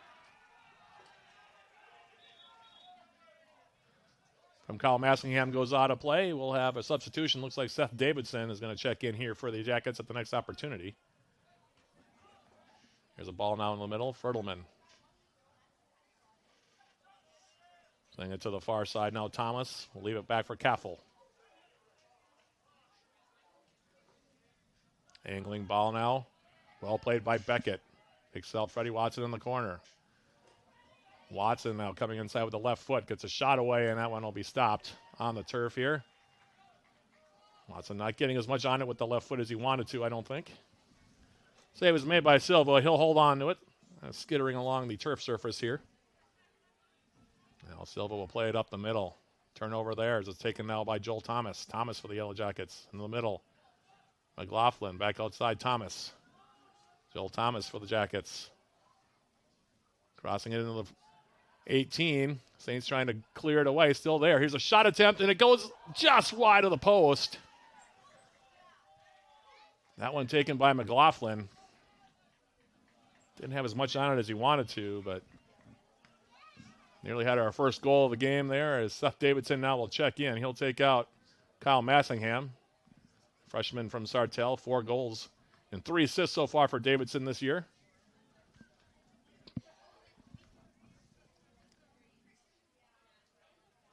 from Kyle Massingham goes out of play. We'll have a substitution. Looks like Seth Davidson is going to check in here for the Jackets at the next opportunity. Here's a ball now in the middle. Fertelman. Sending it to the far side now. Thomas will leave it back for Caffel. Angling ball now. Well played by Beckett. Picks out Freddie Watson in the corner. Watson now coming inside with the left foot. Gets a shot away, and that one will be stopped on the turf here. Watson not getting as much on it with the left foot as he wanted to, I don't think. Save was made by Silva. He'll hold on to it. Skittering along the turf surface here. Now Silva will play it up the middle. Turnover there as it's taken now by Joel Thomas. Thomas for the Yellow Jackets in the middle. McLaughlin back outside Thomas. Joel Thomas for the Jackets. Crossing it into the 18. Saints trying to clear it away. Still there. Here's a shot attempt, and it goes just wide of the post. That one taken by McLaughlin. Didn't have as much on it as he wanted to, but nearly had our first goal of the game there as Seth Davidson now will check in. He'll take out Kyle Massingham, freshman from Sartell. 4 goals and 3 assists so far for Davidson this year.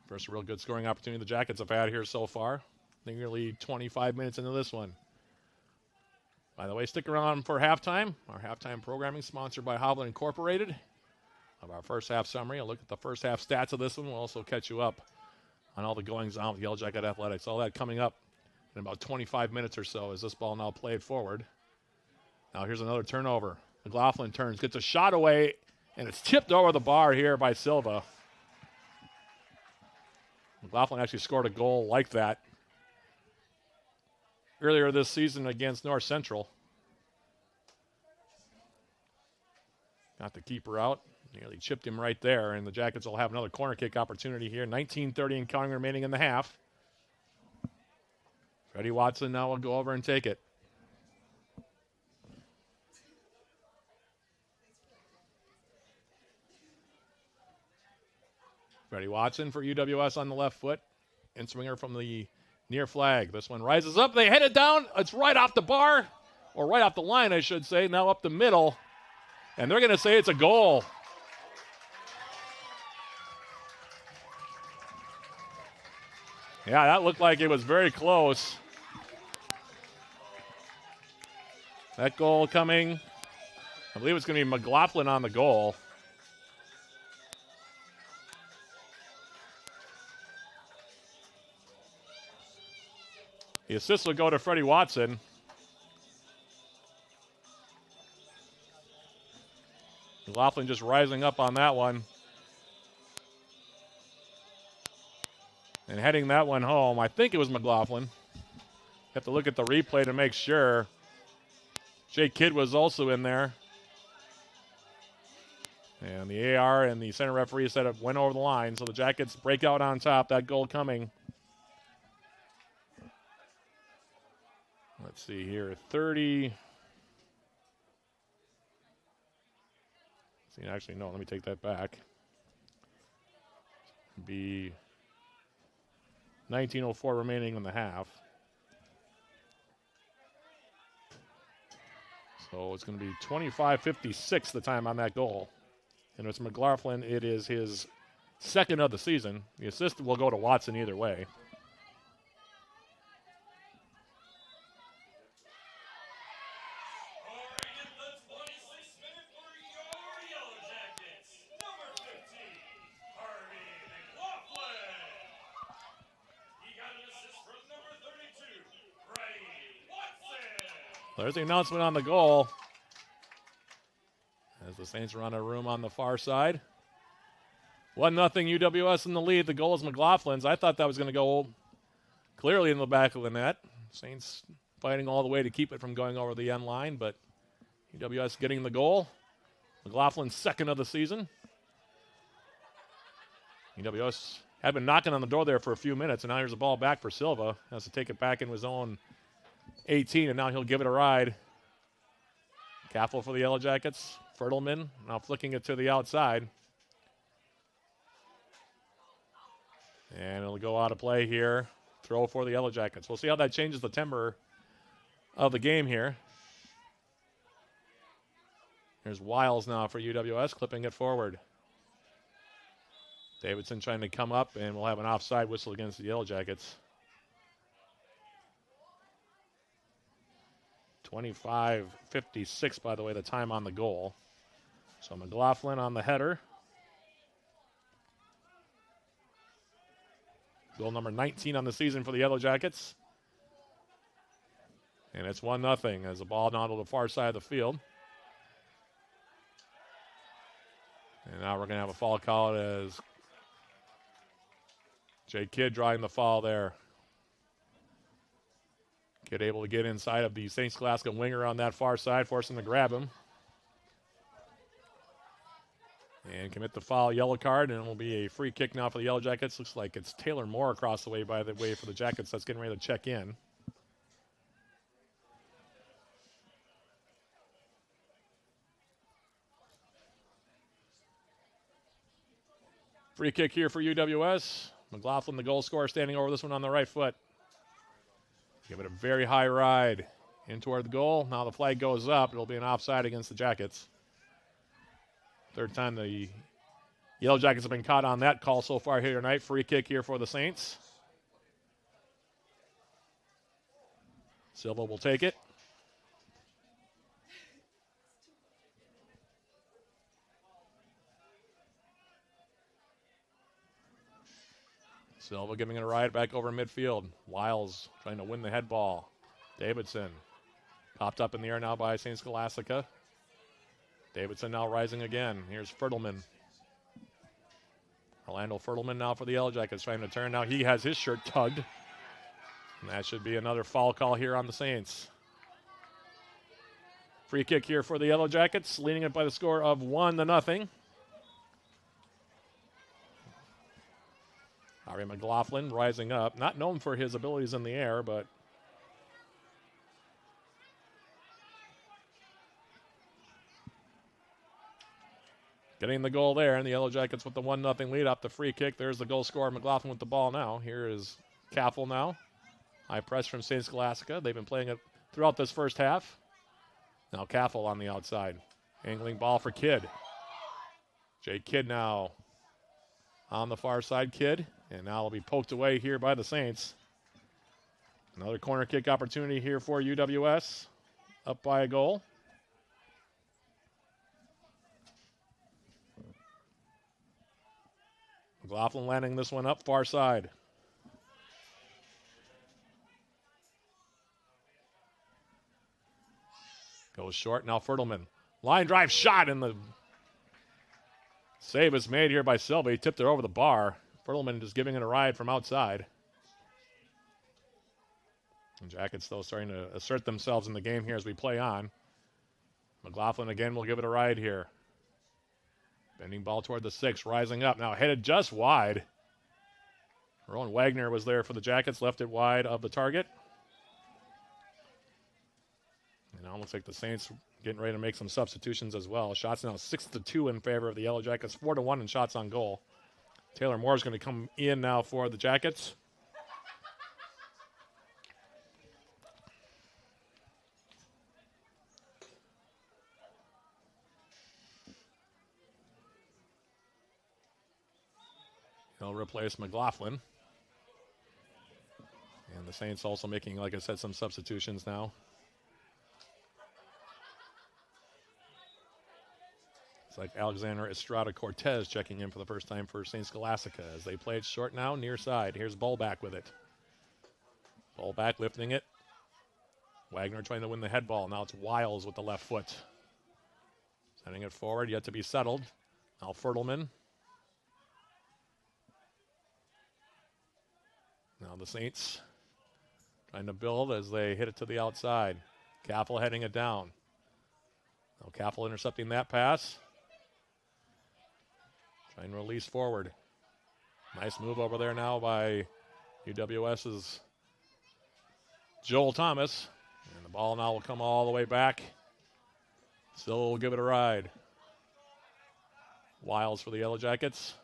First real good scoring opportunity the Jackets have had here so far. Nearly 25 minutes into this one. By the way, stick around for halftime. Our halftime programming sponsored by Hovland Incorporated. Of our first half summary, a look at the first half stats of this one. We'll also catch you up on all the goings on with Yellow Jacket Athletics. All that coming up in about 25 minutes or so as this ball now played forward. Now here's another turnover. McLaughlin turns, gets a shot away, and it's tipped over the bar here by Silva. McLaughlin actually scored a goal like that earlier this season against North Central. Got the keeper out. Nearly chipped him right there, and the Jackets will have another corner kick opportunity here. 19:30 and counting remaining in the half. Freddie Watson now will go over and take it. Freddie Watson for UWS on the left foot. In swinger from the near flag. This one rises up. They head it down. It's right off the bar, or right off the line, I should say. Now up the middle. And they're going to say it's a goal. Yeah, that looked like it was very close. That goal coming, I believe it's going to be McLaughlin on the goal. The assist will go to Freddie Watson. McLaughlin just rising up on that one. And heading that one home. I think it was McLaughlin. Have to look at the replay to make sure. Jay Kidd was also in there. And the AR and the center referee said it went over the line. So the Jackets break out on top. That goal coming. Let's see here. 30. See, actually, no, let me take that back. Be 19:04 remaining in the half. So it's going to be 25:56 the time on that goal. And it's McLaughlin. It is his second of the season. The assist will go to Watson either way. There's the announcement on the goal. As the Saints run a room on the far side. 1-0 UWS in the lead. The goal is McLaughlin's. I thought that was going to go clearly in the back of the net. Saints fighting all the way to keep it from going over the end line, but UWS getting the goal. McLaughlin's second of the season. UWS had been knocking on the door there for a few minutes, and now here's the ball back for Silva. Has to take it back into his own 18, and now he'll give it a ride. Caffel for the Yellow Jackets. Fertelman now flicking it to the outside. And it'll go out of play here. Throw for the Yellow Jackets. We'll see how that changes the temper of the game here. There's Wiles now for UWS, clipping it forward. Davidson trying to come up, and we'll have an offside whistle against the Yellow Jackets. 25:56, by the way, the time on the goal. So McLaughlin on the header. Goal number 19 on the season for the Yellow Jackets. And it's 1-0 as the ball down to the far side of the field. And now we're going to have a foul call as Jay Kidd drawing the foul there. Kidd able to get inside of the St. Scholastica winger on that far side, forcing to grab him. And commit the foul, yellow card, and it will be a free kick now for the Yellow Jackets. Looks like it's Taylor Moore across the way, by the way, for the Jackets. That's getting ready to check in. Free kick here for UWS. McLaughlin, the goal scorer, standing over this one on the right foot. Give it a very high ride in toward the goal. Now the flag goes up. It'll be an offside against the Jackets. Third time the Yellow Jackets have been caught on that call so far here tonight. Free kick here for the Saints. Silva will take it. Silva giving it a ride back over midfield. Wiles trying to win the head ball. Davidson popped up in the air now by St. Scholastica. Davidson now rising again. Here's Fertelman. Orlando Fertelman now for the Yellow Jackets trying to turn. Now he has his shirt tugged. And that should be another foul call here on the Saints. Free kick here for the Yellow Jackets, leading it by the score of 1-0. Ari McLaughlin rising up. Not known for his abilities in the air, but getting the goal there, and the Yellow Jackets with the 1-0 lead off the free kick. There's the goal scorer, McLaughlin, with the ball now. Here is Caffel now. High press from St. Scholastica. They've been playing it throughout this first half. Now Caffel on the outside. Angling ball for Kidd. Jay Kidd now on the far side. Kidd. And now it'll be poked away here by the Saints. Another corner kick opportunity here for UWS. Up by a goal. McLaughlin landing this one up far side. Goes short, now Fertelman. Line drive shot, and the save is made here by Silva. He tipped it over the bar. Fertelman just giving it a ride from outside. And Jackets still starting to assert themselves in the game here as we play on. McLaughlin again will give it a ride here. Bending ball toward the 6, rising up. Now headed just wide. Rowan Wagner was there for the Jackets, left it wide of the target. And now it looks like the Saints getting ready to make some substitutions as well. Shots now 6-2 in favor of the Yellow Jackets, 4-1 in shots on goal. Taylor Moore is going to come in now for the Jackets. He'll replace McLaughlin. And the Saints also making, like I said, some substitutions now. It's like Alexander Estrada Cortez checking in for the first time for St. Scholastica as they play it short now, near side. Here's Bullback with it. Bullback lifting it. Wagner trying to win the head ball. Now it's Wiles with the left foot. Sending it forward, yet to be settled. Now Fertelman. Now the Saints trying to build as they hit it to the outside. Caffel heading it down. Now Caffel intercepting that pass. Trying to release forward. Nice move over there now by UWS's Joel Thomas. And the ball now will come all the way back. Still will give it a ride. Wiles for the Yellow Jackets.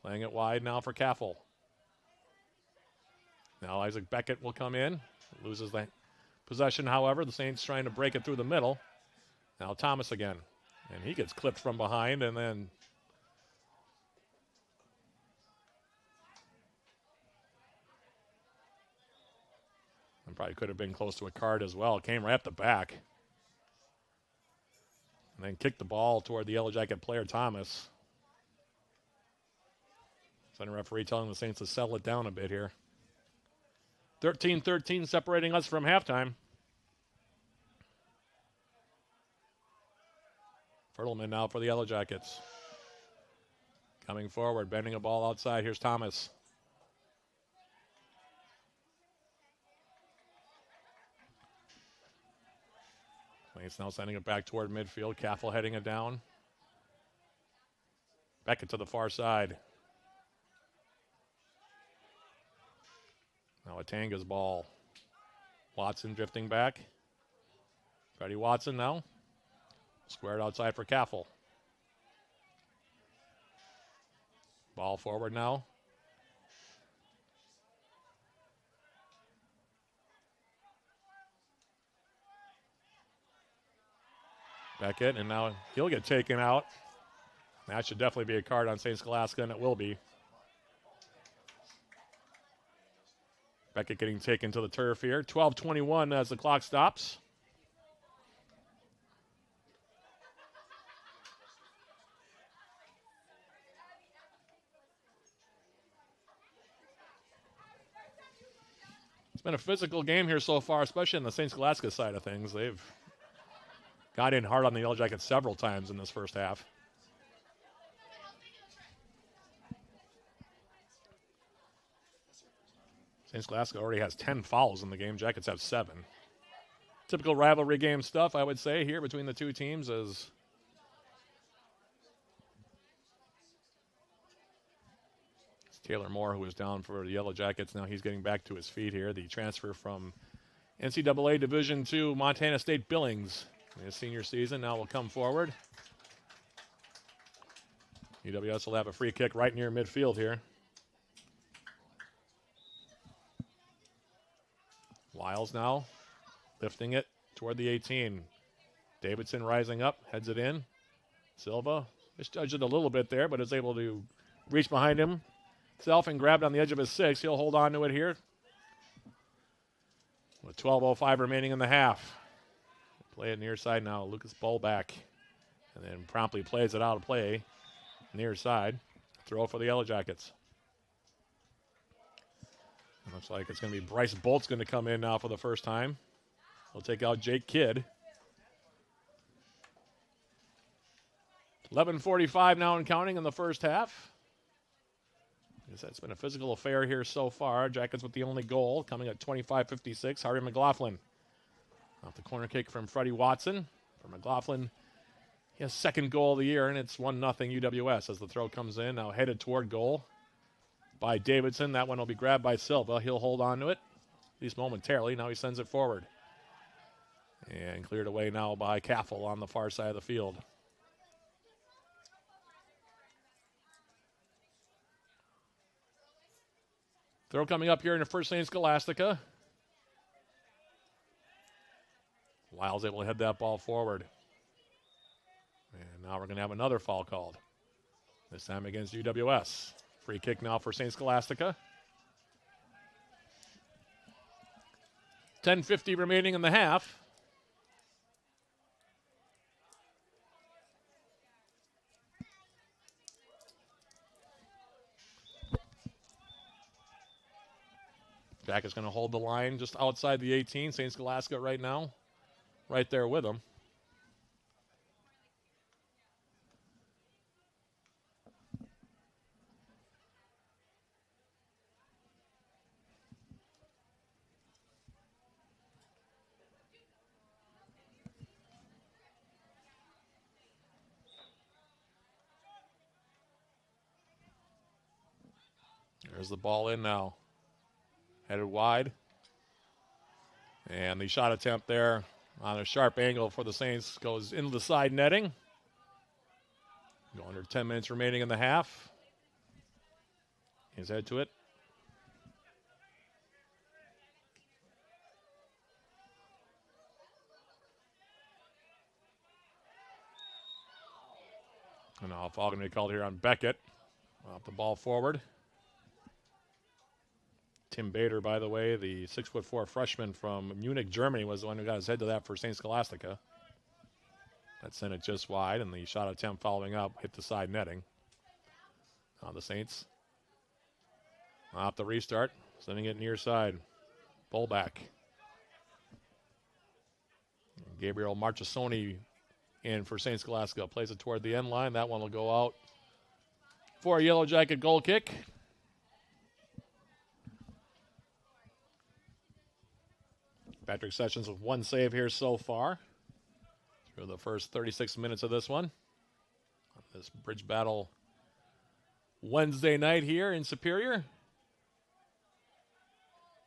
Playing it wide now for Caffel. Now Isaac Beckett will come in. Loses the possession, however. The Saints trying to break it through the middle. Now Thomas again. And he gets clipped from behind and then probably could have been close to a card as well. Came right at the back. And then kicked the ball toward the Yellow Jacket player, Thomas. Center referee telling the Saints to settle it down a bit here. 13-13 separating us from halftime. Fertelman now for the Yellow Jackets. Coming forward, bending a ball outside. Here's Thomas. Saints now sending it back toward midfield. Caffel heading it down. Beckett to the far side. Now a Tanga's ball. Watson drifting back. Freddie Watson now. Squared outside for Caffel. Ball forward now. Beckett, and now he'll get taken out. That should definitely be a card on St. Scholastica, and it will be. Beckett getting taken to the turf here. 12:21 as the clock stops. It's been a physical game here so far, especially on the St. Scholastica side of things. They've got in hard on the Yellow Jackets several times in this first half. St. Scholastica already has 10 fouls in the game. Jackets have 7. Typical rivalry game stuff, I would say, here between the two teams as it's Taylor Moore, who was down for the Yellow Jackets. Now he's getting back to his feet here. The transfer from NCAA Division II Montana State Billings in his senior season now will come forward. UWS will have a free kick right near midfield here. Wiles now lifting it toward the 18. Davidson rising up, heads it in. Silva misjudged it a little bit there, but is able to reach behind himself and grab it on the edge of his 6. He'll hold on to it here. With 12:05 remaining in the half. Play it near side now. Lucas Bolback. And then promptly plays it out of play. Near side. Throw for the Yellow Jackets. Looks like it's going to be Bryce Bolt's going to come in now for the first time. He'll take out Jake Kidd. 11:45 now and counting in the first half. I guess that's been a physical affair here so far. Jackets with the only goal coming at 25:56. Harvey McLaughlin. Off the corner kick from Freddie Watson. For McLaughlin, his second goal of the year, and it's 1-0 UWS as the throw comes in. Now headed toward goal by Davidson. That one will be grabbed by Silva. He'll hold on to it, at least momentarily. Now he sends it forward. And cleared away now by Caffel on the far side of the field. Throw coming up here in the first St. Scholastica. Lyle's able to head that ball forward. And now we're going to have another foul called. This time against UWS. Free kick now for St. Scholastica. 10:50 remaining in the half. Jack is going to hold the line just outside the 18. St. Scholastica right now, right there with him. There's the ball in now. Headed wide. And the shot attempt there on a sharp angle for the Saints goes into the side netting. Go under 10 minutes remaining in the half. His head to it. And now a foul going to be called here on Beckett. Off the ball forward. Tim Bader, by the way, the 6'4" freshman from Munich, Germany, was the one who got his head to that for St. Scholastica. That sent it just wide, and the shot attempt following up hit the side netting. Now the Saints Off the restart, sending it near side. Pullback. Gabriel Marchesoni in for St. Scholastica. Plays it toward the end line. That one will go out for a Yellow Jacket goal kick. Patrick Sessions with one save here so far through the first 36 minutes of this one. This bridge battle Wednesday night here in Superior.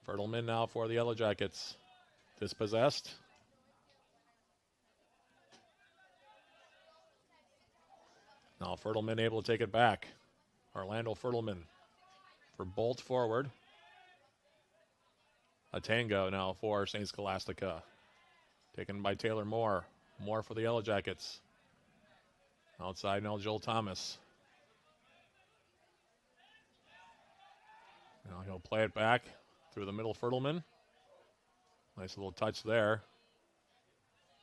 Fertleman now for the Yellow Jackets. Dispossessed. Now Fertleman able to take it back. Orlando Fertleman for Bolt forward. A tango now for St. Scholastica. Taken by Taylor Moore. Moore for the Yellow Jackets. Outside now Joel Thomas. Now he'll play it back through the middle. Fertleman. Nice little touch there.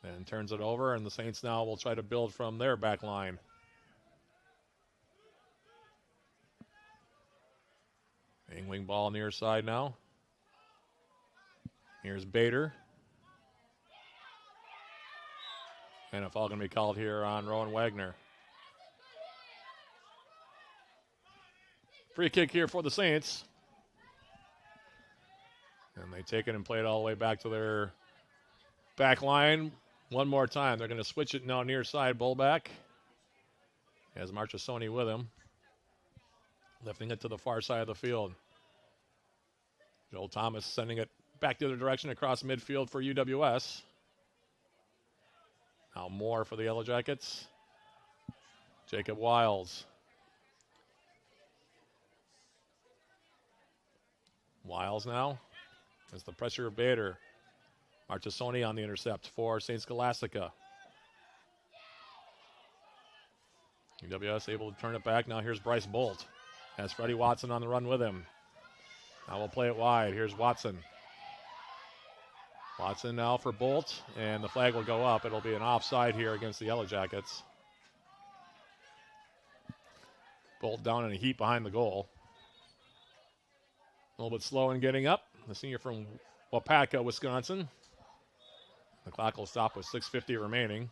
And turns it over, and the Saints now will try to build from their back line. Wing ball near side now. Here's Bader. And a foul going to be called here on Rowan Wagner. Free kick here for the Saints. And they take it and play it all the way back to their back line one more time. They're going to switch it now near side. Bullback. Has Marchesoni with him. Lifting it to the far side of the field. Joel Thomas sending it back the other direction across midfield for UWS. Now Moore for the Yellow Jackets. Jacob Wiles. Wiles now. As the pressure of Bader. Marchesoni on the intercept for St. Scholastica. UWS able to turn it back. Now here's Bryce Bolt. Has Freddie Watson on the run with him. Now we'll play it wide. Here's Watson. Watson now for Bolt, and the flag will go up. It'll be an offside here against the Yellow Jackets. Bolt down in a heap behind the goal. A little bit slow in getting up. The senior from Wapaka, Wisconsin. The clock will stop with 6:50 remaining.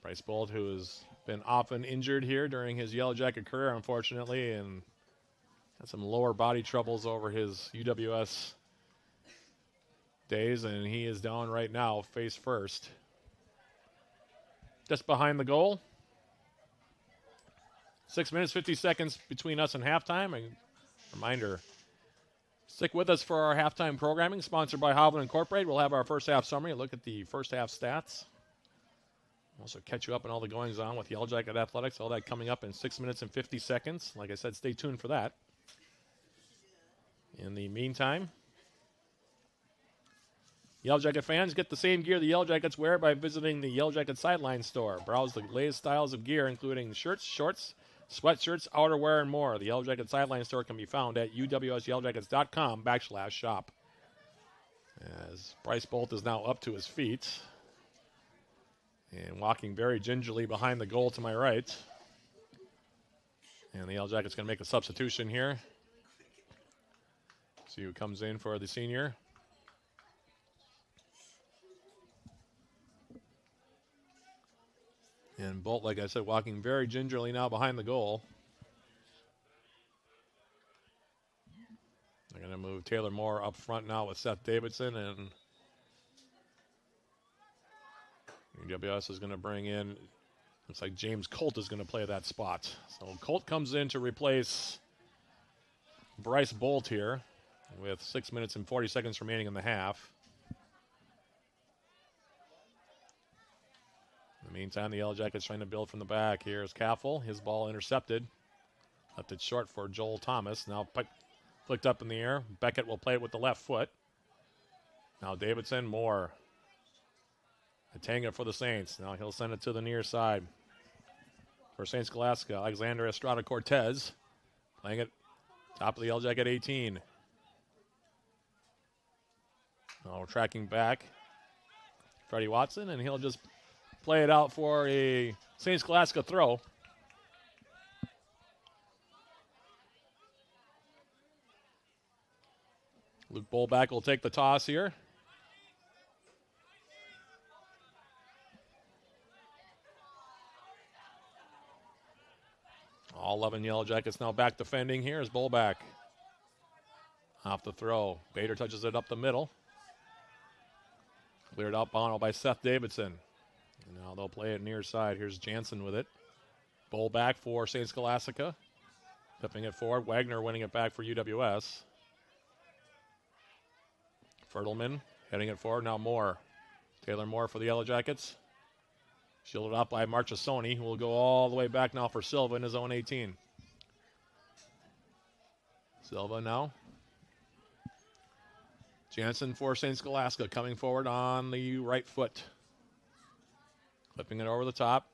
Bryce Bolt, who has been often injured here during his Yellow Jacket career, unfortunately, and had some lower body troubles over his UWS days, and he is down right now, face first. Just behind the goal. 6 minutes, 50 seconds between us and halftime. A reminder, stick with us for our halftime programming, sponsored by Hovland Incorporated. We'll have our first half summary, look at the first half stats. Also catch you up on all the goings on with Yellow Jacket Athletics. All that coming up in 6 minutes and 50 seconds. Like I said, stay tuned for that. In the meantime, Yellow Jacket fans, get the same gear the Yellow Jackets wear by visiting the Yellow Jacket Sideline store. Browse the latest styles of gear, including shirts, shorts, sweatshirts, outerwear, and more. The Yellow Jacket Sideline store can be found at uwsyellowjackets.com/shop. As Bryce Bolt is now up to his feet and walking very gingerly behind the goal to my right. And the Yellow Jackets going to make a substitution here. See who comes in for the senior. And Bolt, like I said, walking very gingerly now behind the goal. They're going to move Taylor Moore up front now with Seth Davidson, and UWS is going to bring in, looks like James Colt is going to play that spot. So Colt comes in to replace Bryce Bolt here with 6 minutes and 40 seconds remaining in the half. In the meantime, the Yellow Jackets trying to build from the back. Here's Caffel. His ball intercepted. Left it short for Joel Thomas. Now flicked up in the air. Beckett will play it with the left foot. Now Davidson, Moore. Atanga for the Saints. Now he'll send it to the near side. For St. Scholastica, Alexander Estrada Cortez. Playing it top of the Yellow Jacket 18. Now we're tracking back. Freddie Watson, and he'll just play it out for a St. Scholastica throw. Luke Bolback will take the toss here. All 11 Yellow Jackets now back defending here as Bolback off the throw. Bader touches it up the middle. Cleared out Bono by Seth Davidson. And now they'll play it near side. Here's Jansen with it. Bolback for St. Scholastica. Flipping it forward. Wagner winning it back for UWS. Fertelman heading it forward. Now Moore. Taylor Moore for the Yellow Jackets. Shielded up by Marchesoni, who will go all the way back now for Silva in his own 18. Silva now. Jansen for St. Scholastica coming forward on the right foot. Clipping it over the top.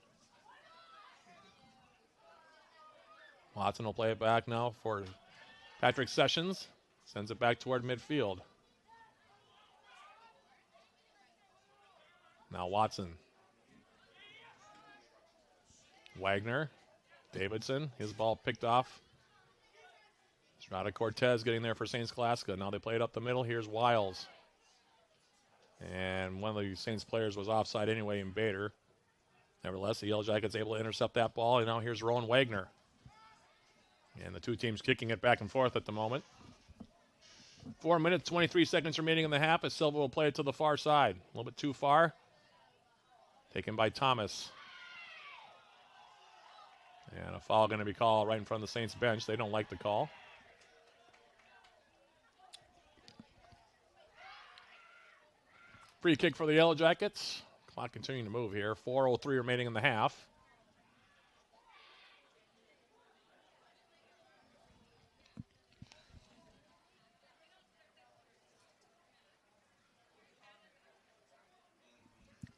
Watson will play it back now for Patrick Sessions. Sends it back toward midfield. Now Watson. Wagner, Davidson, his ball picked off. Estrada Cortez getting there for St. Scholastica. Now they play it up the middle. Here's Wiles. And one of the Saints players was offside anyway in Bader. Nevertheless, the Yellow Jackets able to intercept that ball. And now here's Rowan Wagner. And the two teams kicking it back and forth at the moment. 4 minutes, 23 seconds remaining in the half as Silva will play it to the far side. A little bit too far. Taken by Thomas. And a foul going to be called right in front of the Saints bench. They don't like the call. Free kick for the Yellow Jackets. Clock continuing to move here. 4:03 remaining in the half.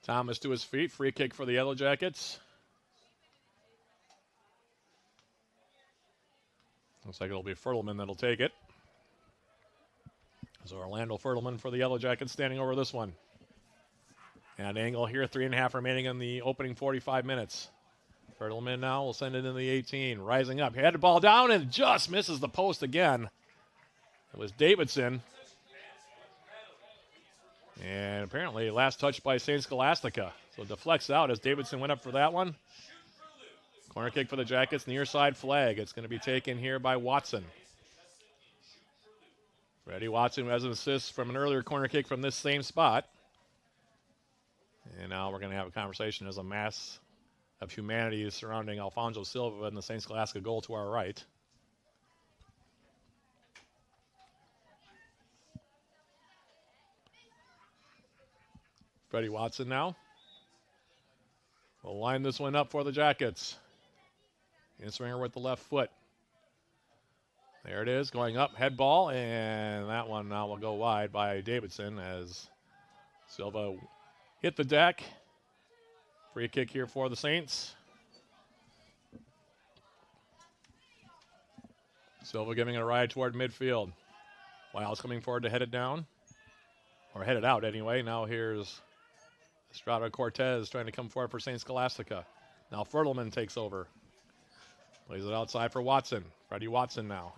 Thomas to his feet. Free kick for the Yellow Jackets. Looks like it'll be Fertelman that'll take it. So Orlando Fertelman for the Yellow Jackets standing over this one. And angle here, 3.5 remaining in the opening 45 minutes. Fertelman now will send it in the 18. Rising up, head the ball down and just misses the post again. It was Davidson. And apparently last touch by St. Scholastica. So it deflects out as Davidson went up for that one. Corner kick for the Jackets, near side flag. It's going to be taken here by Watson. Freddie Watson has an assist from an earlier corner kick from this same spot. And now we're going to have a conversation as a mass of humanity surrounding Alfonso Silva and the St. Scholastica goal to our right. Freddie Watson now. We'll line this one up for the Jackets. In-swinger with the left foot. There it is, going up, head ball, and that one now will go wide by Davidson as Silva hit the deck. Free kick here for the Saints. Silva giving it a ride toward midfield. Wiles coming forward to head it down, or head it out anyway. Now here's Estrada Cortez trying to come forward for St. Scholastica. Now Fertelman takes over. Plays it outside for Watson. Freddie Watson now.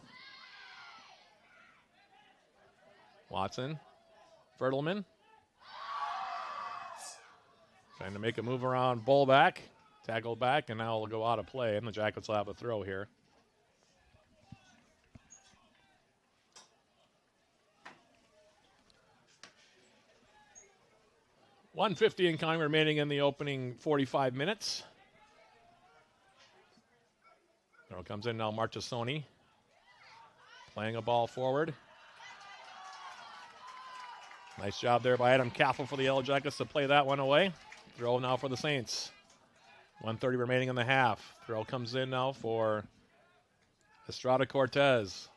Watson. Fertelman. Trying to make a move around Bolback. Tackled back, and now it'll go out of play, and the Jackets will have a throw here. .150 in time remaining in the opening 45 minutes. Throw comes in now, Marchesoni. Playing a ball forward. Nice job there by Adam Caffel for the Yellow Jackets to play that one away. Throw now for the Saints. 1:30 remaining in the half. Throw comes in now for Estrada Cortez.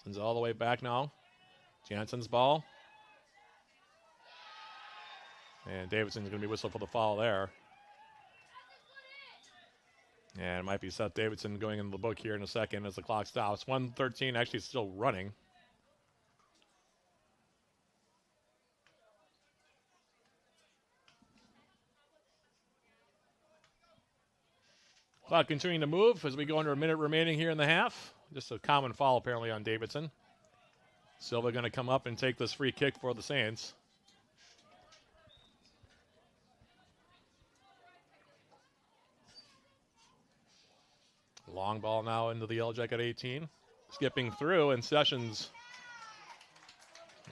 Sends it all the way back now. Jansen's ball. And Davidson's going to be whistled for the foul there. And it might be Seth Davidson going into the book here in a second as the clock stops. 1:13 actually still running. Clock continuing to move as we go under a minute remaining here in the half. Just a common foul apparently on Davidson. Silva going to come up and take this free kick for the Saints. Long ball now into the Yellow Jacket 18. Skipping through, and Sessions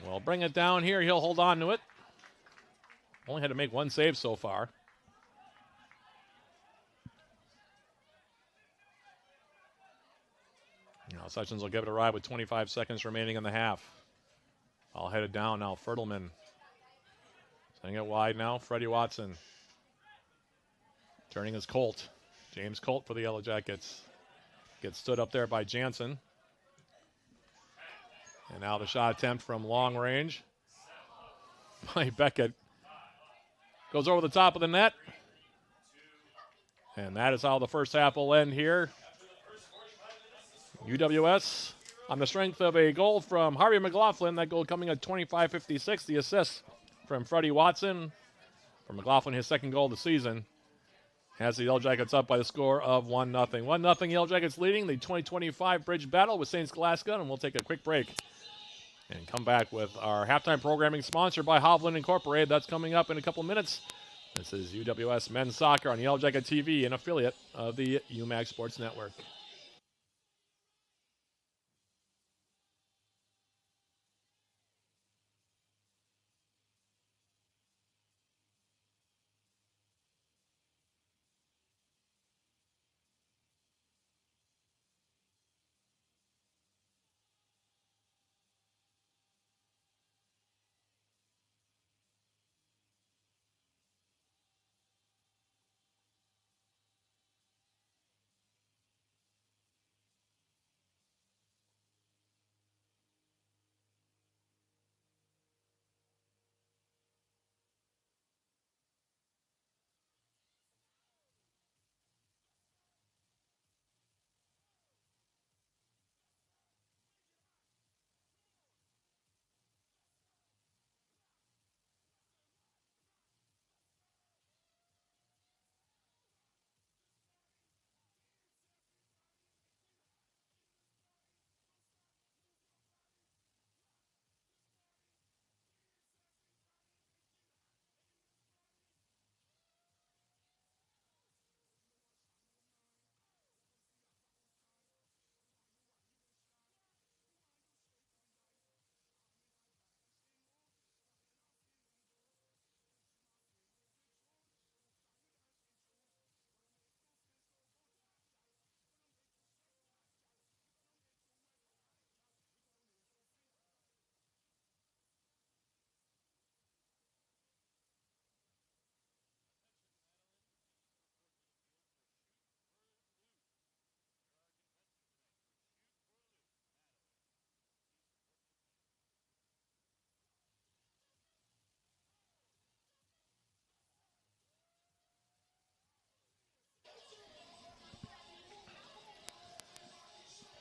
will bring it down here. He'll hold on to it. Only had to make one save so far. Now Sessions will give it a ride with 25 seconds remaining in the half. All headed down now. Fertelman sending it wide now. Freddie Watson turning his Colt. James Colt for the Yellow Jackets. Gets stood up there by Jansen. And now the shot attempt from long range by Beckett. Goes over the top of the net. And that is how the first half will end here. UWS on the strength of a goal from Harvey McLaughlin. That goal coming at 25:56. The assist from Freddie Watson. For McLaughlin, his second goal of the season. Has the Yellow Jackets up by the score of 1-0. 1-0 Yellow Jackets leading the 2025 bridge battle with St. Scholastica. And we'll take a quick break and come back with our halftime programming sponsored by Hovland Incorporated. That's coming up in a couple minutes. This is UWS Men's Soccer on Yellow Jacket TV, an affiliate of the UMAC Sports Network.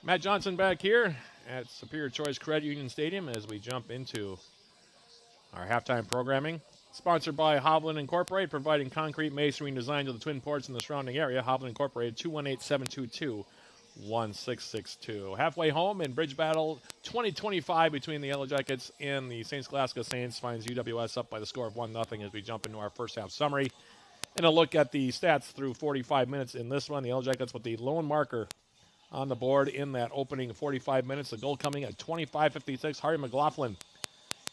Matt Johnson back here at Superior Choice Credit Union Stadium as we jump into our halftime programming. Sponsored by Hovland Incorporated, providing concrete masonry design to the Twin Ports and the surrounding area. Hovland Incorporated, 218-722-1662. Halfway home in Bridge Battle 2025 between the Yellow Jackets and the St. Scholastica Saints finds UWS up by the score of 1-0 as we jump into our first half summary. And a look at the stats through 45 minutes in this one. The Yellow Jackets with the lone marker on the board in that opening 45 minutes. The goal coming at 25:56. Harvey McLaughlin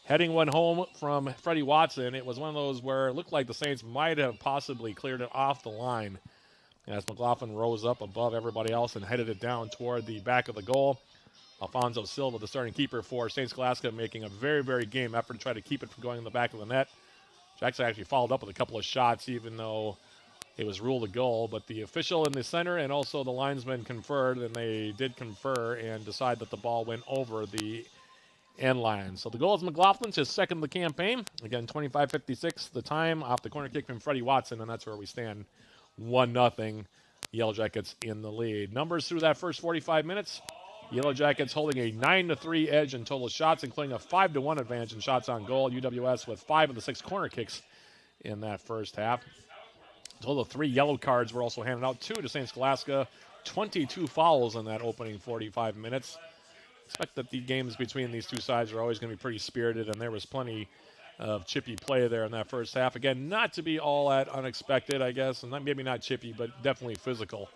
heading one home from Freddie Watson. It was one of those where it looked like the Saints might have possibly cleared it off the line as McLaughlin rose up above everybody else and headed it down toward the back of the goal. Alfonso Silva, the starting keeper for St. Scholastica, making a very, very game effort to try to keep it from going in the back of the net. Jackson actually followed up with a couple of shots, even though it was ruled a goal, but the official in the center and also the linesman conferred, and they did confer and decide that the ball went over the end line. So the goal is McLaughlin's, his second of the campaign. Again, 25:56, the time off the corner kick from Freddie Watson, and that's where we stand. 1-0, Yellow Jackets in the lead. Numbers through that first 45 minutes. Yellow Jackets holding a 9-3 edge in total shots, including a 5-1 advantage in shots on goal. UWS with 5 of the 6 corner kicks in that first half. Total of 3 yellow cards were also handed out, 2 to St. Scholastica. 22 fouls in that opening 45 minutes. expect that the games between these two sides are always going to be pretty spirited, and there was plenty of chippy play there in that first half. Again, not to be all that unexpected, I guess, and maybe not chippy, but definitely physical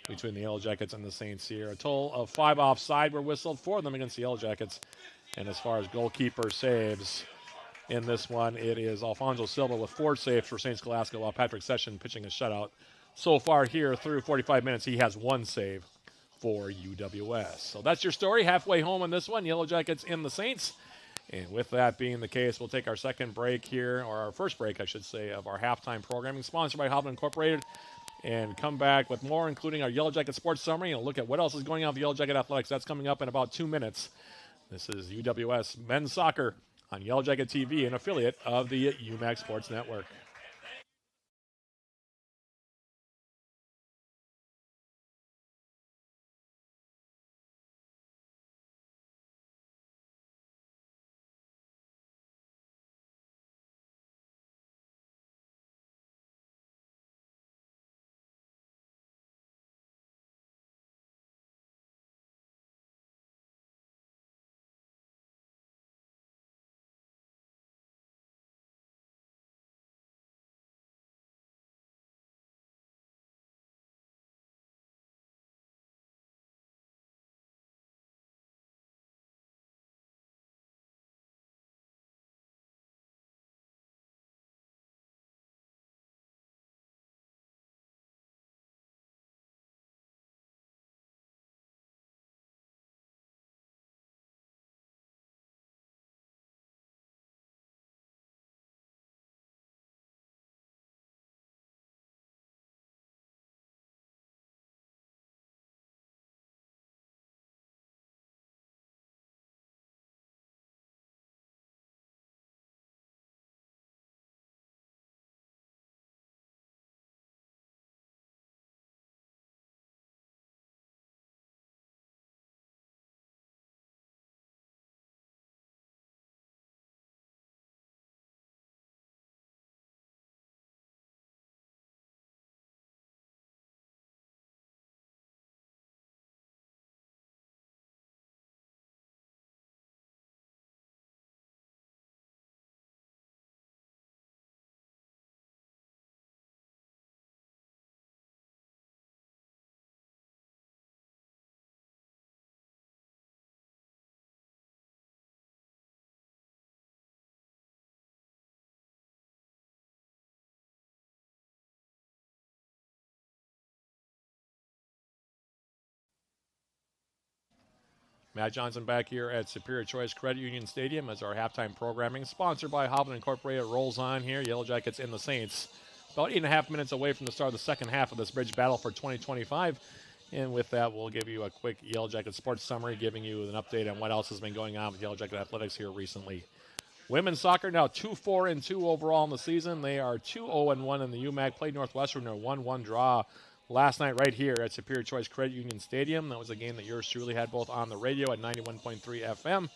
between the Yellow Jackets and the Saints here. A total of 5 offside were whistled, 4 of them against the Yellow Jackets. And as far as goalkeeper saves in this one, it is Alfonso Silva with 4 saves for St. Scholastica, while Patrick Session pitching a shutout. So far here through 45 minutes, he has 1 save for UWS. So that's your story. Halfway home on this one, Yellow Jackets and the Saints. And with that being the case, we'll take our second break here, or our first break, I should say, of our halftime programming, sponsored by Hovland Incorporated, and come back with more, including our Yellow Jacket sports summary, and look at what else is going on with Yellow Jacket Athletics. That's coming up in about 2 minutes. This is UWS Men's Soccer on Yellow Jacket TV, an affiliate of the UMAC Sports Network. Matt Johnson back here at Superior Choice Credit Union Stadium as our halftime programming, sponsored by Hovland Incorporated, rolls on here. Yellow Jackets and the Saints. About 8.5 minutes away from the start of the second half of this bridge battle for 2025. And with that, we'll give you a quick Yellow Jacket sports summary, giving you an update on what else has been going on with Yellow Jacket Athletics here recently. Women's soccer now 2-4-2 overall in the season. They are 2-0-1 in the UMAC. Played Northwestern, a 1-1 draw last night right here at Superior Choice Credit Union Stadium. That was a game that yours truly had both on the radio at 91.3 FM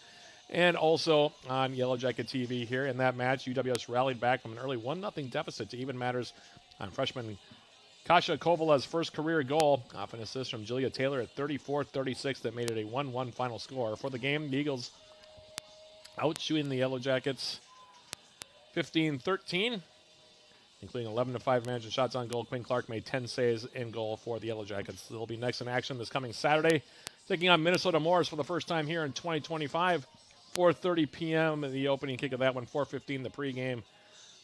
and also on Yellow Jacket TV here. In that match, UWS rallied back from an early 1-0 deficit to even matters on freshman Kasia Kovala's first career goal off an assist from Julia Taylor at 34-36 that made it a 1-1 final score. For the game, the Eagles out-shooting the Yellow Jackets 15-13. Including 11-5 managed shots on goal. Quinn Clark made 10 saves in goal for the Yellow Jackets. They'll be next in action this coming Saturday, taking on Minnesota Morris for the first time here in 2025. 4:30 p.m. the opening kick of that one. 4:15 the pregame.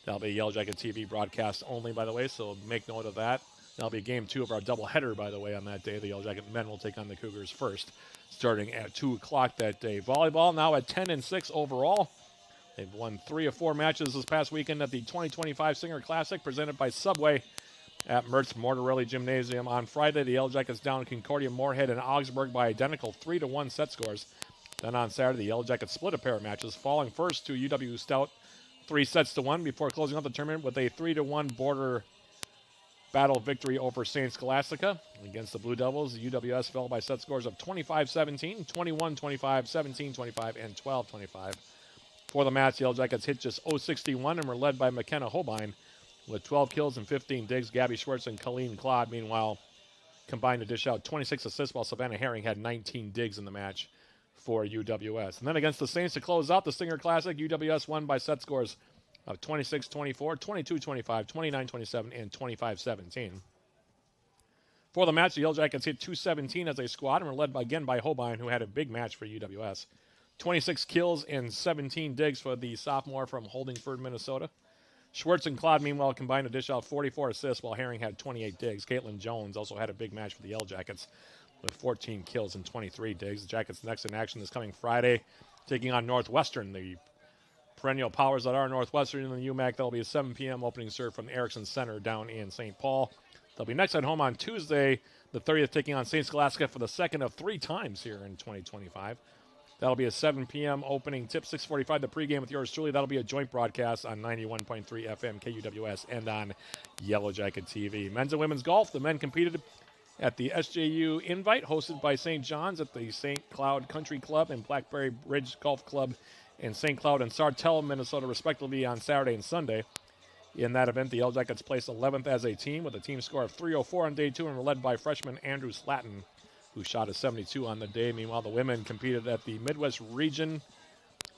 That'll be Yellow Jacket TV broadcast only, by the way, so make note of that. That'll be game 2 of our doubleheader, by the way, on that day. The Yellow Jacket men will take on the Cougars first, starting at 2 o'clock that day. Volleyball now at 10-6 overall. They've won 3 of 4 matches this past weekend at the 2025 Singer Classic presented by Subway at Mertz Mortarelli Gymnasium. On Friday, the Yellow Jackets down Concordia, Moorhead, and Augsburg by identical 3-1 set scores. Then on Saturday, the Yellow Jackets split a pair of matches, falling first to UW Stout 3-1 before closing out the tournament with a 3-1 border battle victory over St. Scholastica. Against the Blue Devils, the UWS fell by set scores of 25-17, 21-25, 17-25, and 12-25. For the match, the Yellow Jackets hit just 0-61 and were led by McKenna Holbein with 12 kills and 15 digs. Gabby Schwartz and Colleen Claude, meanwhile, combined to dish out 26 assists, while Savannah Herring had 19 digs in the match for UWS. And then against the Saints to close out the Singer Classic, UWS won by set scores of 26-24, 22-25, 29-27, and 25-17. For the match, the Yellow Jackets hit 217 as a squad and were led again by Hobein, who had a big match for UWS. 26 kills and 17 digs for the sophomore from Holdingford, Minnesota. Schwartz and Claude, meanwhile, combined to dish out 44 assists, while Herring had 28 digs. Caitlin Jones also had a big match for the Yellow Jackets with 14 kills and 23 digs. The Jackets next in action this coming Friday, taking on Northwestern, the perennial powers that are Northwestern in the UMAC. That'll be a 7 p.m. opening serve from the Erickson Center down in St. Paul. They'll be next at home on Tuesday, the 30th, taking on St. Scholastica for the second of 3 times here in 2025. That'll be a 7 p.m. opening tip, 6:45 the pregame with yours truly. That'll be a joint broadcast on 91.3 FM KUWS and on Yellow Jacket TV. Men's and women's golf. The men competed at the SJU Invite, hosted by St. John's at the St. Cloud Country Club and Blackberry Bridge Golf Club in St. Cloud and Sartell, Minnesota, respectively, on Saturday and Sunday. In that event, the Yellow Jackets placed 11th as a team with a team score of 304 on day 2 and were led by freshman Andrew Slatton, who shot a 72 on the day. Meanwhile, the women competed at the Midwest Region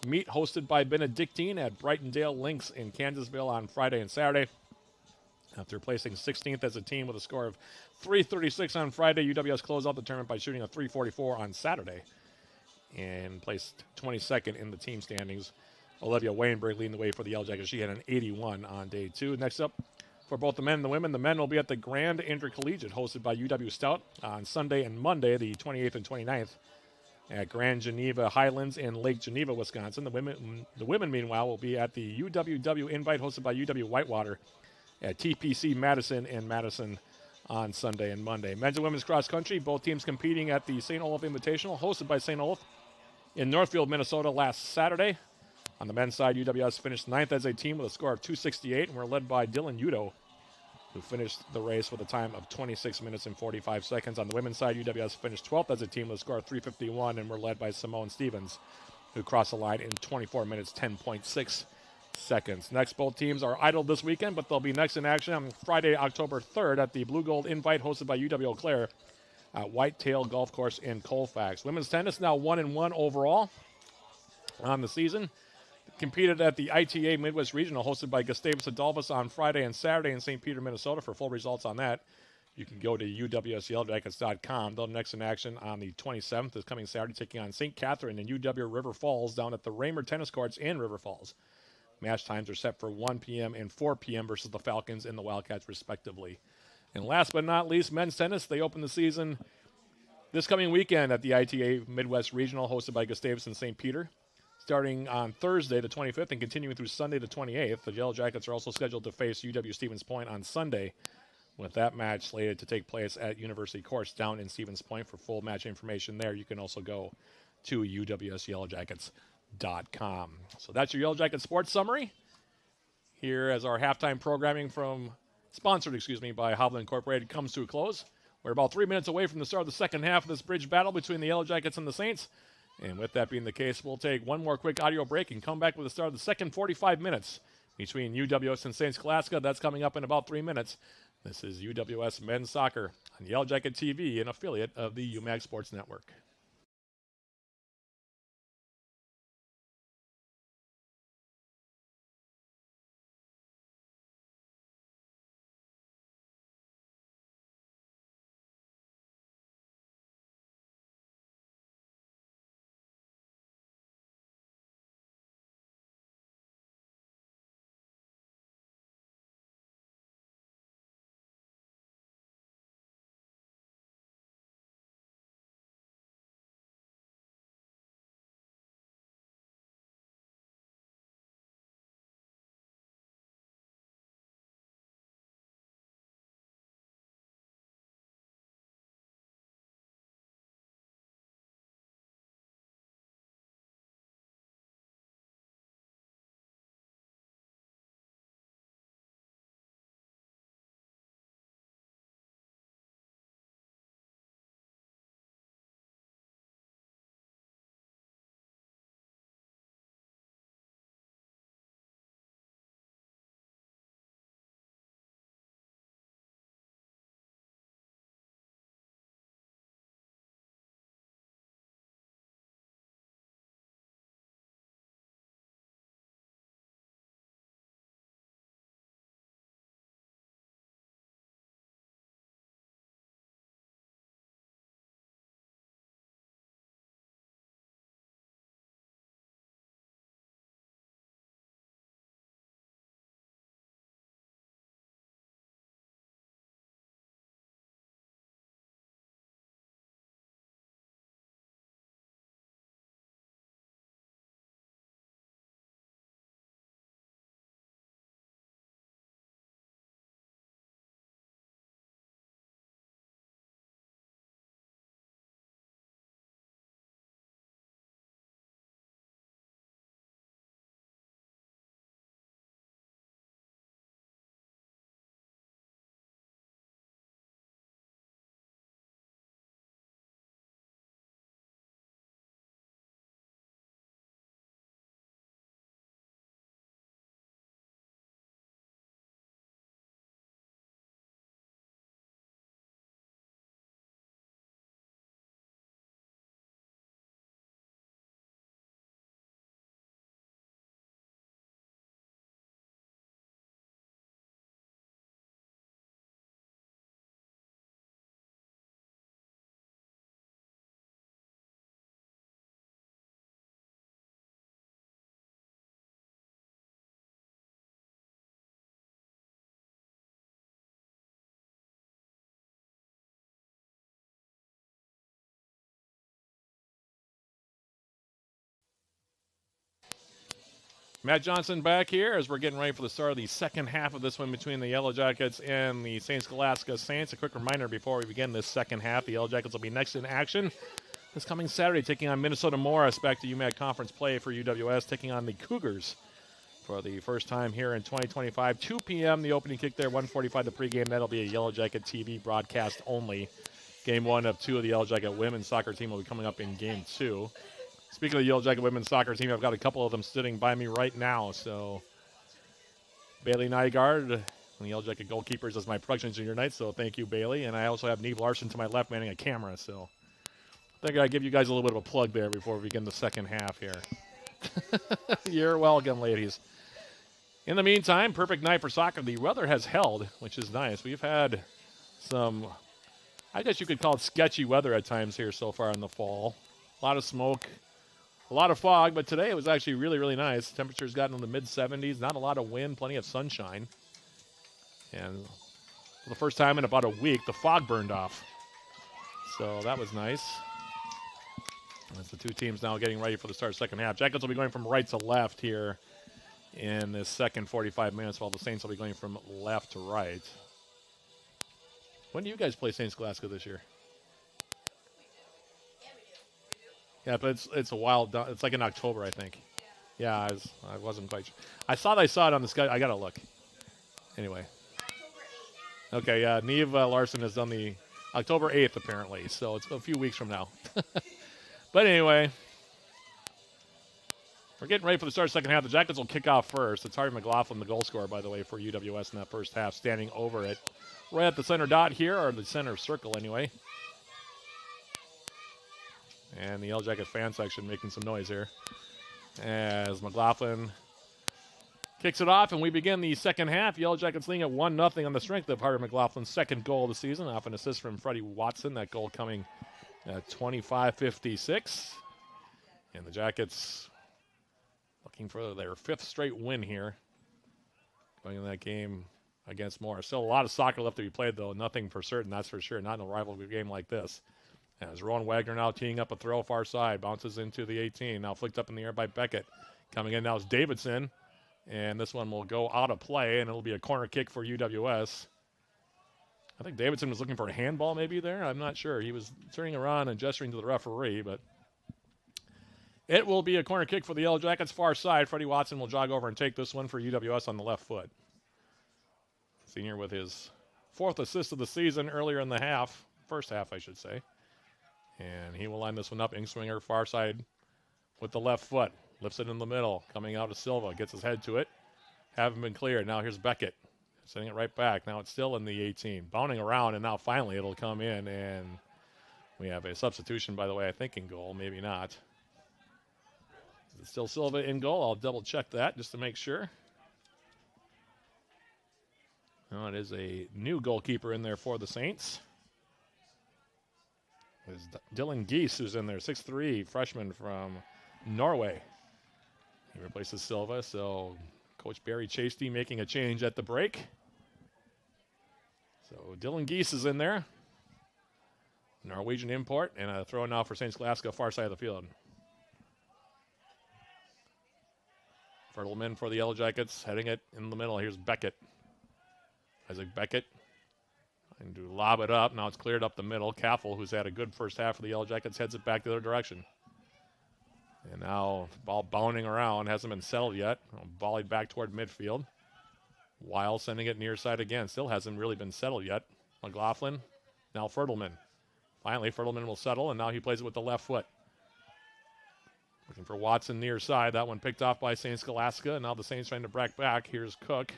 meet hosted by Benedictine at Brightondale Links in Kansasville on Friday and Saturday. After placing 16th as a team with a score of 336 on Friday, UWS closed out the tournament by shooting a 344 on Saturday and placed 22nd in the team standings. Olivia Wainberg leading the way for the Yellow Jackets. She had an 81 on day 2. Next up, for both the men and the women, the men will be at the Grand Intercollegiate, hosted by UW Stout on Sunday and Monday, the 28th and 29th, at Grand Geneva Highlands in Lake Geneva, Wisconsin. The women, meanwhile, will be at the UWW Invite, hosted by UW Whitewater, at TPC Madison in Madison on Sunday and Monday. Men's and women's cross country, both teams competing at the St. Olaf Invitational, hosted by St. Olaf in Northfield, Minnesota, last Saturday. On the men's side, UWS finished 9th as a team with a score of 268, and were led by Dylan Udo, who finished the race with a time of 26 minutes and 45 seconds. On the women's side, UWS finished 12th as a team with a score of 351, and were led by Simone Stevens, who crossed the line in 24 minutes, 10.6 seconds. Next, both teams are idle this weekend, but they'll be next in action on Friday, October 3rd at the Blue Gold Invite, hosted by UW Eau Claire at Whitetail Golf Course in Colfax. Women's tennis now 1-1 overall on the season. Competed at the ITA Midwest Regional, hosted by Gustavus Adolphus on Friday and Saturday in St. Peter, Minnesota. For full results on that, you can go to uwsyellowjackets.com. They'll next in action on the 27th, this coming Saturday, taking on St. Catherine and UW River Falls down at the Raymer Tennis Courts in River Falls. Match times are set for 1 p.m. and 4 p.m. versus the Falcons and the Wildcats, respectively. And last but not least, men's tennis. They open the season this coming weekend at the ITA Midwest Regional, hosted by Gustavus and St. Peter. Starting on Thursday, the 25th, and continuing through Sunday, the 28th. The Yellow Jackets are also scheduled to face UW Stevens Point on Sunday, with that match slated to take place at University Courts down in Stevens Point. For full match information there, you can also go to uwsyellowjackets.com. So that's your Yellow Jacket sports summary. Here as our halftime programming sponsored by Hovland Incorporated comes to a close. We're about 3 minutes away from the start of the second half of this bridge battle between the Yellow Jackets and the Saints. And with that being the case, we'll take one more quick audio break and come back with the start of the second 45 minutes between UWS and St. Scholastica. That's coming up in about 3 minutes. This is UWS Men's Soccer on Yellow Jacket TV, an affiliate of the UMAC Sports Network. Matt Johnson back here as we're getting ready for the start of the second half of this one between the Yellow Jackets and the St. Scholastica Saints. A quick reminder before we begin this second half, the Yellow Jackets will be next in action this coming Saturday, taking on Minnesota Morris back to UMAC Conference play for UWS, taking on the Cougars for the first time here in 2025. 2 p.m. the opening kick there, 1:45 the pregame. That'll be a Yellow Jacket TV broadcast only. Game 1 of 2 of the Yellow Jacket women's soccer team will be coming up in Game 2. Speaking of the Yellow Jacket women's soccer team, I've got a couple of them sitting by me right now. So Bailey Nygaard, one of the Yellow Jacket goalkeepers, is my production engineer tonight, so thank you, Bailey. And I also have Neve Larson to my left manning a camera, so I think I'd give you guys a little bit of a plug there before we begin the second half here. You're welcome, ladies. In the meantime, perfect night for soccer. The weather has held, which is nice. We've had some, I guess you could call it sketchy weather at times here so far in the fall. A lot of smoke, a lot of fog, but today it was actually really, really nice. Temperatures gotten in the mid-70s, not a lot of wind, plenty of sunshine. And for the first time in about a week, the fog burned off. So that was nice. That's the two teams now getting ready for the start of the second half. Jackets will be going from right to left here in this second 45 minutes, while the Saints will be going from left to right. When do you guys play St. Scholastica this year? Yeah, but it's a while. It's like in October, I think. Yeah, I wasn't quite sure. I thought I saw it on the schedule. I got to look. Anyway. Okay, yeah, Neve Larson has done the October 8th, apparently, so it's a few weeks from now. But anyway, we're getting ready for the start of the second half. The Jackets will kick off first. It's Harvey McLaughlin, the goal scorer, by the way, for UWS in that first half, standing over it. Right at the center dot here, or the center circle anyway. And the Yellow Jacket fan section making some noise here as McLaughlin kicks it off, and we begin the second half. Yellow Jackets leading at 1-0 on the strength of Harvey McLaughlin's second goal of the season, off an assist from Freddie Watson. That goal coming at 25-56. And the Jackets looking for their 5th straight win here, going in that game against Morris. Still a lot of soccer left to be played, though. Nothing for certain, that's for sure. Not in a rivalry game like this. As Rowan Wagner now teeing up a throw far side, bounces into the 18. Now flicked up in the air by Beckett. Coming in now is Davidson. And this one will go out of play, and it'll be a corner kick for UWS. I think Davidson was looking for a handball maybe there. I'm not sure. He was turning around and gesturing to the referee, but it will be a corner kick for the Yellow Jackets far side. Freddie Watson will jog over and take this one for UWS on the left foot. Senior with his 4th assist of the season earlier in the half, first half I should say. And he will line this one up, in-swinger far side with the left foot. Lifts it in the middle, coming out to Silva, gets his head to it. Haven't been cleared. Now here's Beckett, sending it right back. Now it's still in the 18, bounding around, and now finally it'll come in, and we have a substitution, by the way, I think in goal, maybe not. Is it still Silva in goal? I'll double check that just to make sure. No, it is a new goalkeeper in there for the Saints. There's Dylan Geese, who's in there, 6'3", freshman from Norway. He replaces Silva, so Coach Barry Chasty making a change at the break. So Dylan Geese is in there. Norwegian import, and a throw now for St. Scholastica, far side of the field. Fertelman for the Yellow Jackets, heading it in the middle. Here's Beckett. Isaac Beckett. And to lob it up. Now it's cleared up the middle. Caffel, who's had a good first half for the Yellow Jackets, heads it back the other direction. And now ball bounding around. Hasn't been settled yet. Volleyed back toward midfield. Weil sending it near side again. Still hasn't really been settled yet. McLaughlin. Now Fertelman. Finally, Fertelman will settle, and now he plays it with the left foot. Looking for Watson near side. That one picked off by St. Scholastica. And now the Saints trying to break back. Here's Cook.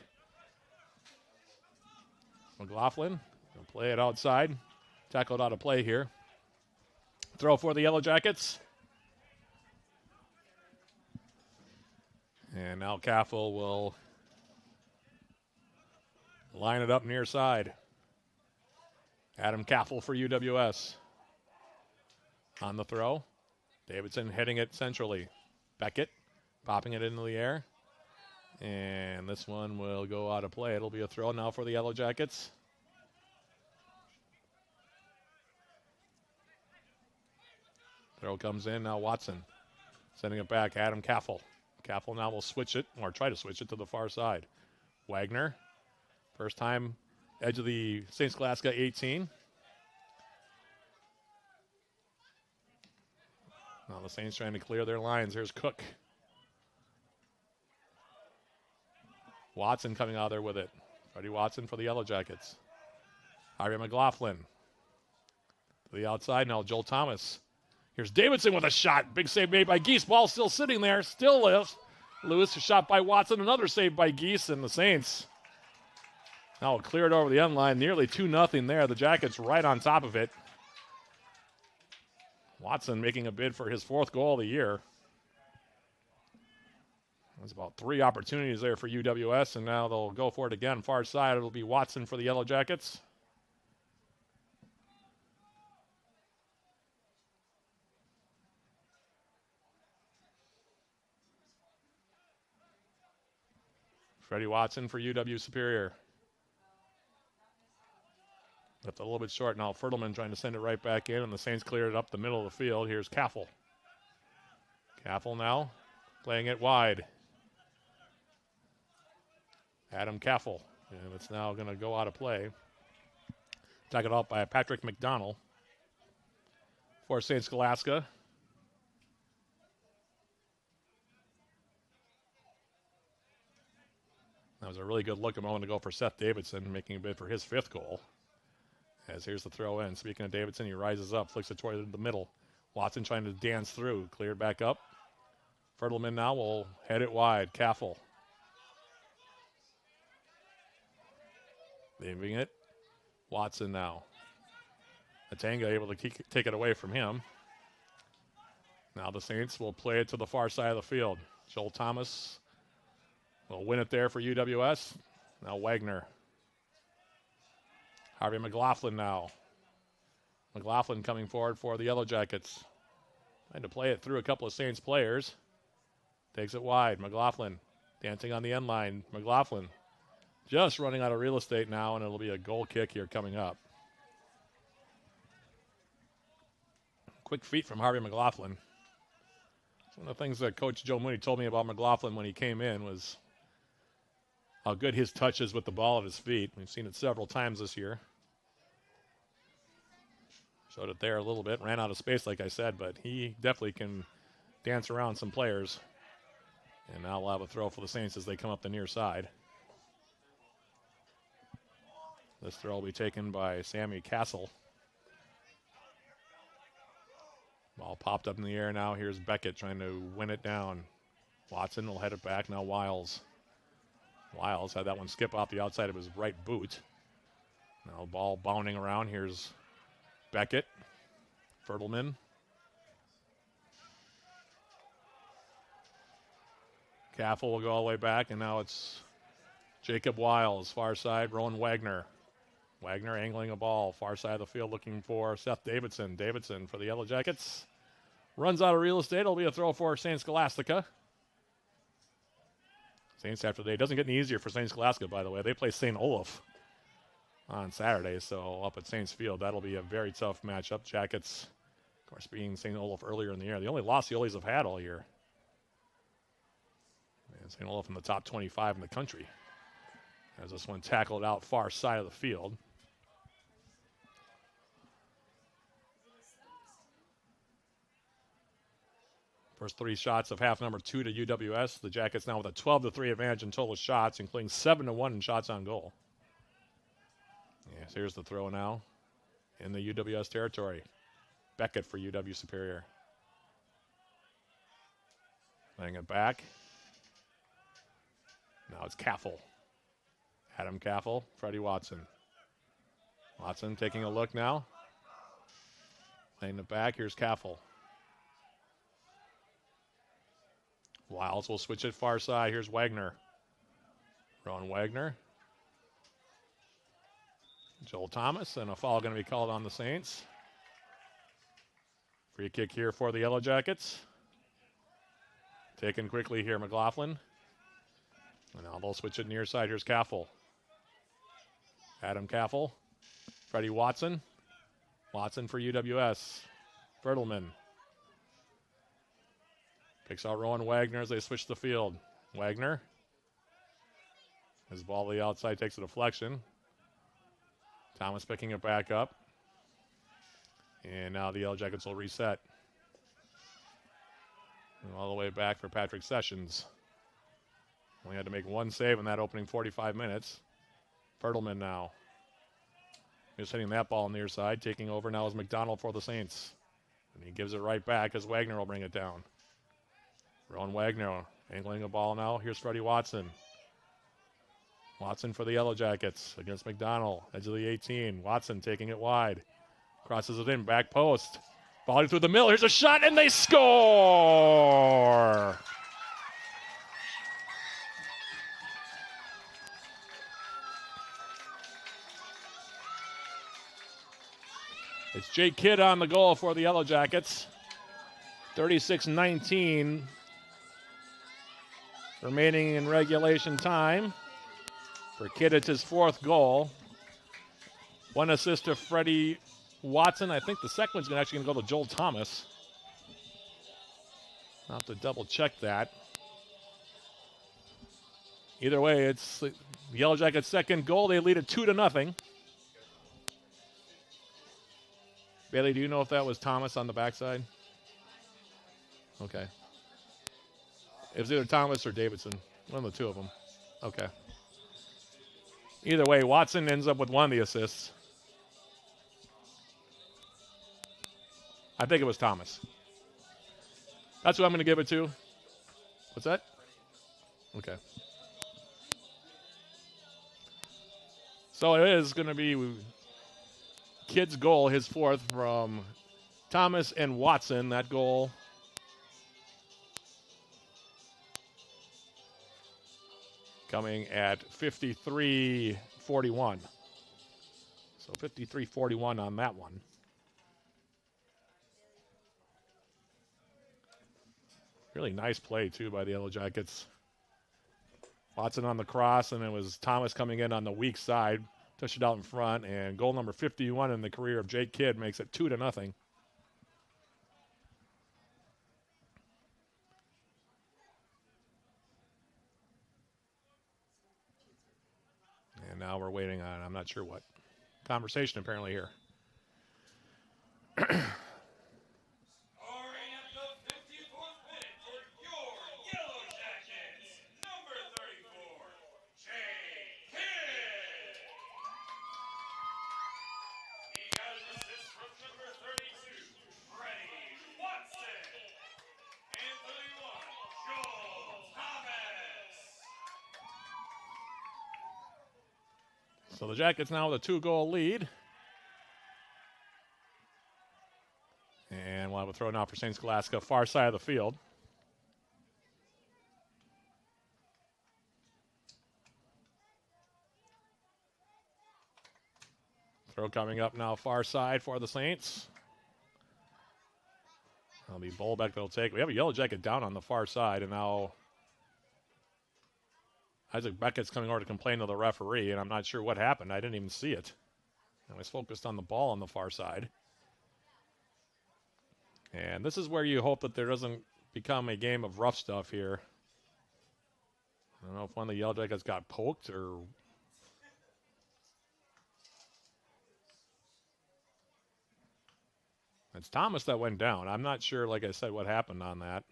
McLaughlin. Gonna play it outside. Tackled out of play here. Throw for the Yellow Jackets. And now Caffel will line it up near side. Adam Caffel for UWS. On the throw. Davidson hitting it centrally. Beckett popping it into the air. And this one will go out of play. It'll be a throw now for the Yellow Jackets. Throw comes in. Now Watson sending it back. Adam Caffel Caffel now will switch it, or try to switch it to the far side. Wagner, first time edge of the St. Scholastica 18. Now the Saints trying to clear their lines. Here's Cook. Watson coming out there with it. Freddie Watson for the Yellow Jackets. Harvey McLaughlin to the outside. Now Joel Thomas. Here's Davidson with a shot. Big save made by Geese. Ball still sitting there. Still lives. Lewis, a shot by Watson. Another save by Geese. And the Saints now clear it over the end line. Nearly 2-0 there. The Jackets right on top of it. Watson making a bid for his 4th goal of the year. There's about 3 opportunities there for UWS, and now they'll go for it again. Far side, it'll be Watson for the Yellow Jackets. Freddie Watson for UW Superior. Left a little bit short now. Fertelman trying to send it right back in, and the Saints cleared it up the middle of the field. Here's Caffel. Caffel now playing it wide. Adam Caffel, and it's now going to go out of play. Tackled out by Patrick McDonald for St. Scholastica. That was a really good look a moment ago for Seth Davidson, making a bid for his 5th goal. As here's the throw in. Speaking of Davidson, he rises up, flicks it toward the middle. Watson trying to dance through, cleared back up. Fertelman now will head it wide. Caffel. Leaving it. Watson now. Atanga able to take it away from him. Now the Saints will play it to the far side of the field. Joel Thomas will win it there for UWS. Now Wagner. Harvey McLaughlin now. McLaughlin coming forward for the Yellow Jackets. Trying to play it through a couple of Saints players. Takes it wide. McLaughlin dancing on the end line. McLaughlin just running out of real estate now, and it'll be a goal kick here coming up. Quick feet from Harvey McLaughlin. One of the things that Coach Joe Mooney told me about McLaughlin when he came in was how good his touch is with the ball at his feet. We've seen it several times this year. Showed it there a little bit. Ran out of space, like I said, but he definitely can dance around some players. And now we'll have a throw for the Saints as they come up the near side. This throw will be taken by Sammy Castle. Ball popped up in the air now. Here's Beckett trying to win it down. Watson will head it back. Now Wiles. Wiles had that one skip off the outside of his right boot. Now ball bounding around. Here's Beckett. Fertelman. Caffel will go all the way back, and now it's Jacob Wiles, far side. Rowan Wagner. Wagner angling a ball, far side of the field looking for Seth Davidson. Davidson for the Yellow Jackets. Runs out of real estate. It'll be a throw for St. Scholastica. Saints after the day. Doesn't get any easier for St. Scholastica, by the way. They play St. Olaf on Saturday, so up at Saints Field, that'll be a very tough matchup. Jackets, of course, being St. Olaf earlier in the year. The only loss the Oilies have had all year. And St. Olaf in the top 25 in the country. As this one tackled out far side of the field. First 3 shots of half number 2 to UWS. The Jackets now with a 12-3 advantage in total shots, including 7-1 in shots on goal. Yes, here's the throw now in the UWS territory. Beckett for UW Superior. Laying it back. Now it's Caffel. Adam Caffel, Freddie Watson. Watson taking a look now. Laying it back. Here's Caffel. Wiles will switch it far side. Here's Wagner. Rowan Wagner. Joel Thomas, and a foul going to be called on the Saints. Free kick here for the Yellow Jackets. Taken quickly here, McLaughlin. And now they'll switch it near side. Here's Caffel. Adam Caffel. Freddie Watson. Watson for UWS. Fertelman. Picks out Rowan Wagner as they switch the field. Wagner. His ball to the outside takes a deflection. Thomas picking it back up. And now the Yellow Jackets will reset. And all the way back for Patrick Sessions. Only had to make one save in that opening 45 minutes. Fertelman now. Just hitting that ball on the near side. Taking over now is McDonald for the Saints. And he gives it right back as Wagner will bring it down. Rowan Wagner angling a ball now. Here's Freddie Watson. Watson for the Yellow Jackets against McDonald. Edge of the 18. Watson taking it wide. Crosses it in. Back post. Volley through the middle. Here's a shot, and they score! It's Jake Kidd on the goal for the Yellow Jackets. 36-19 remaining in regulation time. For Kidd, it's his 4th goal. 1 assist to Freddie Watson. I think the second one's actually going to go to Joel Thomas. I'll have to double check that. Either way, it's the Yellow Jackets' second goal. They lead it 2-0. Bailey, do you know if that was Thomas on the backside? Okay. It was either Thomas or Davidson. One of the two of them. Okay. Either way, Watson ends up with 1 of the assists. I think it was Thomas. That's who I'm going to give it to. What's that? Okay. So it is going to be Kidd's goal, his 4th from Thomas and Watson. That goal coming at 53-41. So 53-41 on that one. Really nice play, too, by the Yellow Jackets. Watson on the cross, and it was Thomas coming in on the weak side. Touched it out in front, and goal number 51 in the career of Jake Kidd makes it 2-0. And now we're waiting on, I'm not sure what, conversation apparently here. So the Jackets now with a 2-goal lead. And we'll have a throw now for St. Scholastica, far side of the field. Throw coming up now, far side for the Saints. That'll be Bolbeck that'll take. We have a Yellow Jacket down on the far side, and now Isaac Beckett's coming over to complain to the referee, and I'm not sure what happened. I didn't even see it. I was focused on the ball on the far side. And this is where you hope that there doesn't become a game of rough stuff here. I don't know if one of the Yellow Jackets got poked or... It's Thomas that went down. I'm not sure, like I said, what happened on that.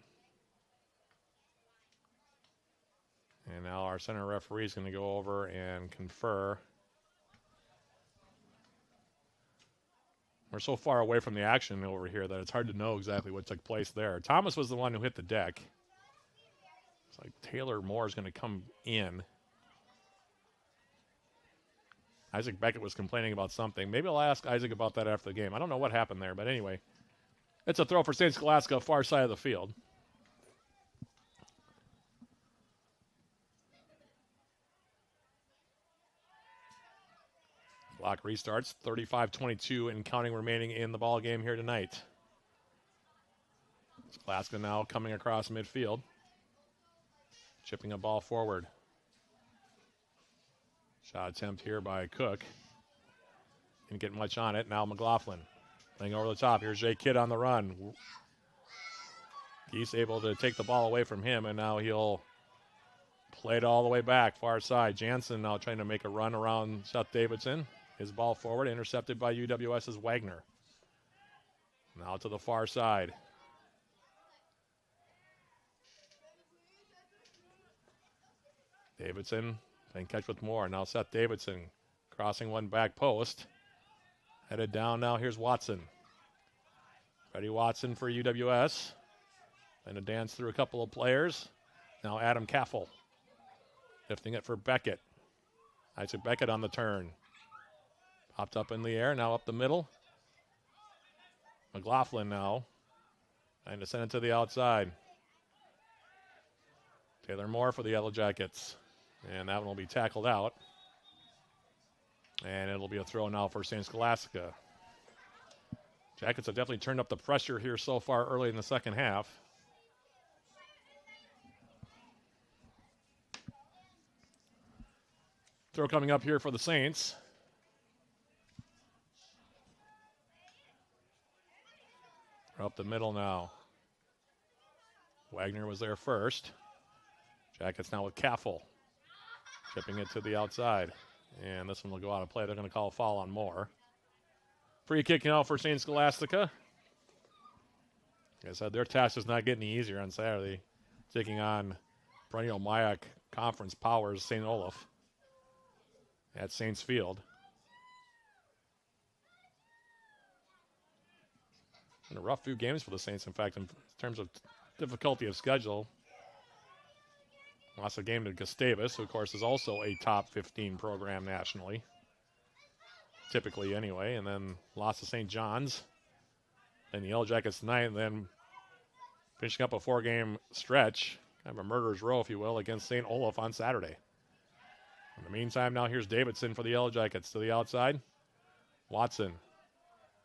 And now our center referee is going to go over and confer. We're so far away from the action over here that it's hard to know exactly what took place there. Thomas was the one who hit the deck. It's like Taylor Moore is going to come in. Isaac Beckett was complaining about something. Maybe I'll ask Isaac about that after the game. I don't know what happened there, but anyway. It's a throw for St. Scholastica, far side of the field. Clock restarts. 35-22 and counting remaining in the ball game here tonight. Scholastica now coming across midfield. Chipping a ball forward. Shot attempt here by Cook. Didn't get much on it. Now McLaughlin playing over the top. Here's Jay Kidd on the run. Geese able to take the ball away from him, and now he'll play it all the way back, far side. Jansen now trying to make a run around Seth Davidson. His ball forward, intercepted by UWS's Wagner. Now to the far side. Davidson playing catch with Moore. Now Seth Davidson crossing one back post. Headed down now. Here's Watson. Freddie Watson for UWS. And a dance through a couple of players. Now Adam Caffel lifting it for Beckett. Isaac Beckett on the turn. Popped up in the air. Now up the middle. McLaughlin now. Trying to send it to the outside. Taylor Moore for the Yellow Jackets. And that one will be tackled out. And it'll be a throw now for St. Scholastica. Jackets have definitely turned up the pressure here so far early in the second half. Throw coming up here for the Saints. They're up the middle now. Wagner was there first. Jackets now with Caffel. Chipping it to the outside. And this one will go out of play. They're going to call a foul on Moore. Free kick now for St. Scholastica. Like I said, their task is not getting any easier on Saturday. Taking on perennial MIAC Conference powers St. Olaf at Saints Field. And a rough few games for the Saints, in fact, in terms of difficulty of schedule. Lost a game to Gustavus, who, of course, is also a top 15 program nationally. Typically, anyway. And then lost to St. John's. Then the Yellow Jackets tonight, and then finishing up a 4-game stretch, kind of a murderer's row, if you will, against St. Olaf on Saturday. In the meantime, now here's Davidson for the Yellow Jackets to the outside. Watson.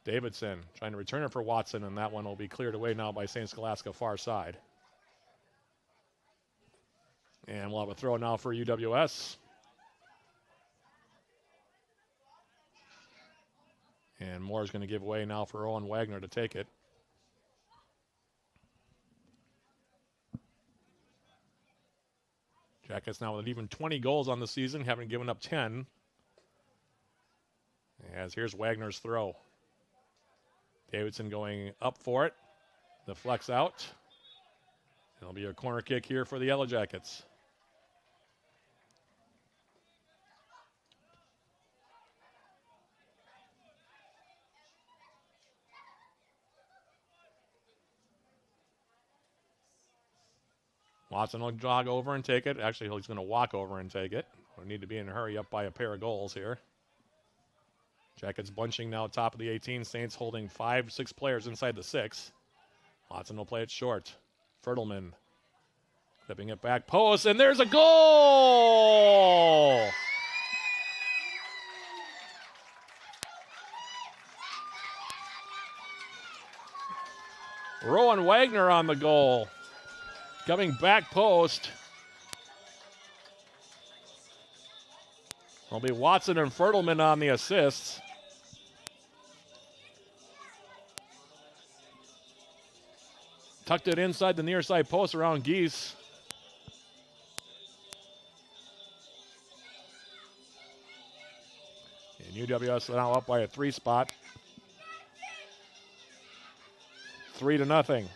Davidson trying to return it for Watson, and that one will be cleared away now by St. Scholastica far side. And we'll have a throw now for UWS. And Moore's going to give way now for Owen Wagner to take it. Jackets now with even 20 goals on the season, having given up 10. As here's Wagner's throw. Davidson going up for it. Deflects out. It'll be a corner kick here for the Yellow Jackets. Watson will jog over and take it. Actually, he's going to walk over and take it. We need to be in a hurry up by a pair of goals here. Jackets bunching now top of the 18. Saints holding 5-6 players inside the 6. Watson will play it short. Fertelman clipping it back post, and there's a goal! Rowan Wagner on the goal. Coming back post. It'll be Watson and Fertelman on the assists. Tucked it inside the near side post around Geese. And UWS now up by a 3 spot. 3-0.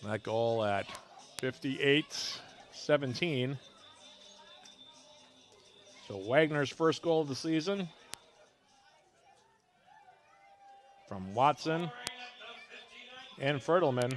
That goal at 58-17. So Wagner's first goal of the season from Watson and Fertelman.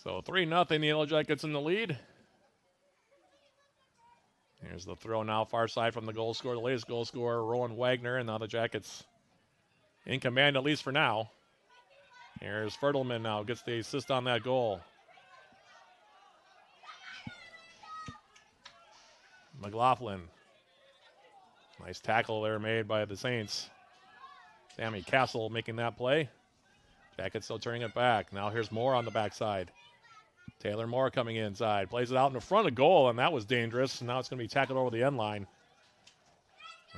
So 3-0, the Yellow Jackets in the lead. Here's the throw now, far side from the goal scorer, the latest goal scorer, Rowan Wagner, and now the Jackets in command, at least for now. Here's Fertelman now, gets the assist on that goal. McLaughlin. Nice tackle there made by the Saints. Sammy Castle making that play. Jackets still turning it back. Now here's Moore on the backside. Taylor Moore coming inside. Plays it out in the front of goal, and that was dangerous. Now it's going to be tackled over the end line.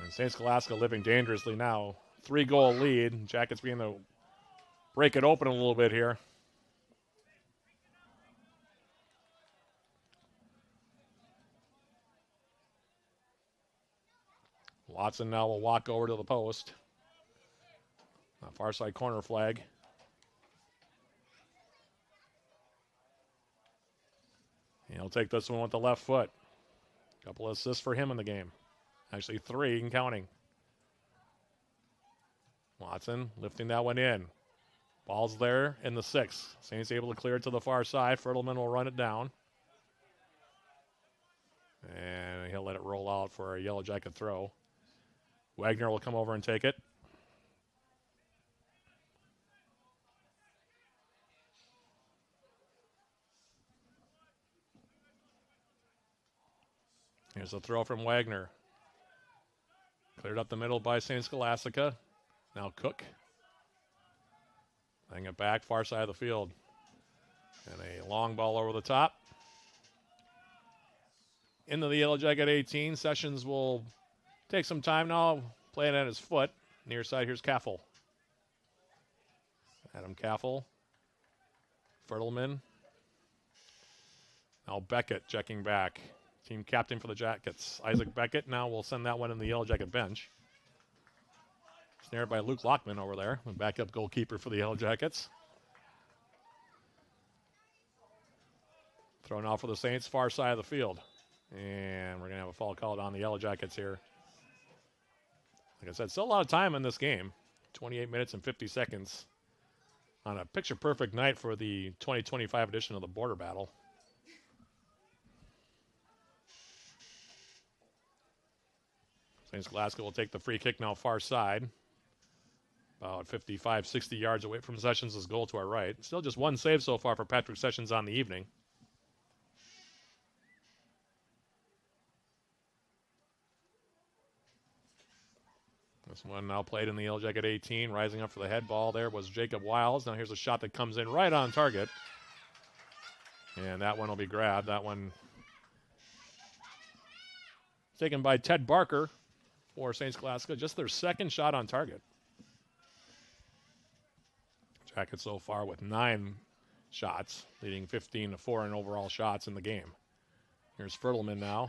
And St. Scholastica living dangerously now. 3-goal lead. Jackets being to break it open a little bit here. Watson now will walk over to the post. Far side corner flag. He'll take this one with the left foot. Couple of assists for him in the game. Actually 3 and counting. Watson lifting that one in. Ball's there in the 6. Saints able to clear it to the far side. Fertelman will run it down. And he'll let it roll out for a Yellow Jacket throw. Wagner will come over and take it. Here's a throw from Wagner. Cleared up the middle by St. Scholastica. Now Cook. Laying it back, far side of the field. And a long ball over the top. Into the Yellow Jacket 18. Sessions will take some time now. Play it at his foot. Near side, here's Caffel. Adam Caffel. Fertelman. Now Beckett checking back. Team captain for the Jackets. Isaac Beckett now will send that one in the Yellow Jacket bench. Snared by Luke Lockman over there, the backup goalkeeper for the Yellow Jackets. Thrown out for the Saints, far side of the field. And we're going to have a foul called on the Yellow Jackets here. Like I said, still a lot of time in this game. 28 minutes and 50 seconds on a picture-perfect night for the 2025 edition of the Border Battle. St. Scholastica will take the free kick now far side. About 55, 60 yards away from Sessions' goal to our right. Still just one save so far for Patrick Sessions on the evening. This one now played in the Yellow Jacket 18. Rising up for the head ball there was Jacob Wiles. Now here's a shot that comes in right on target. And that one will be grabbed. That one taken by Ted Barker for St. Scholastica. Just their second shot on target. Jackets so far with 9 shots, leading 15-4 in overall shots in the game. Here's Fertelman now.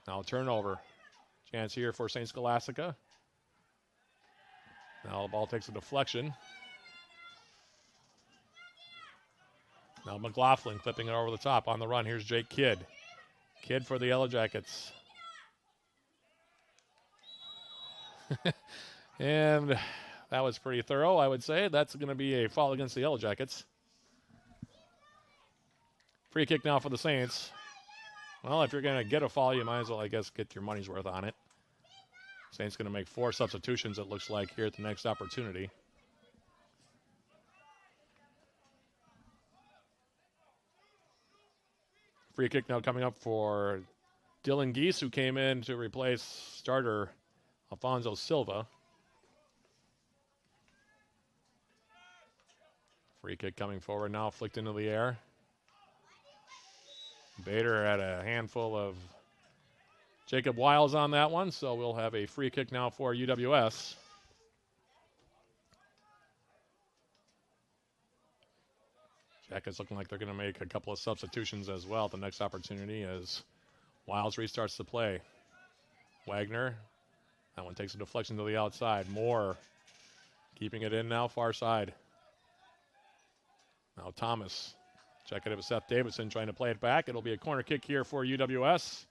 Now turnover. Chance here for St. Scholastica. Now the ball takes a deflection. Now McLaughlin clipping it over the top on the run. Here's Jake Kidd. Kidd for the Yellow Jackets. And that was pretty thorough, I would say. That's going to be a foul against the Yellow Jackets. Free kick now for the Saints. Well, if you're going to get a foul, you might as well, I guess, get your money's worth on it. Saints going to make 4 substitutions, it looks like, here at the next opportunity. Free kick now coming up for Dylan Geese, who came in to replace starter Alfonso Silva. Free kick coming forward now, flicked into the air. Bader had a handful of Jacob Wiles on that one, so we'll have a free kick now for UWS. Jackets looking like they're going to make a couple of substitutions as well at the next opportunity as Wiles restarts the play. Wagner, that one takes a deflection to the outside. Moore keeping it in now, far side. Now Thomas, check it out with Seth Davidson trying to play it back. It'll be a corner kick here for UWS.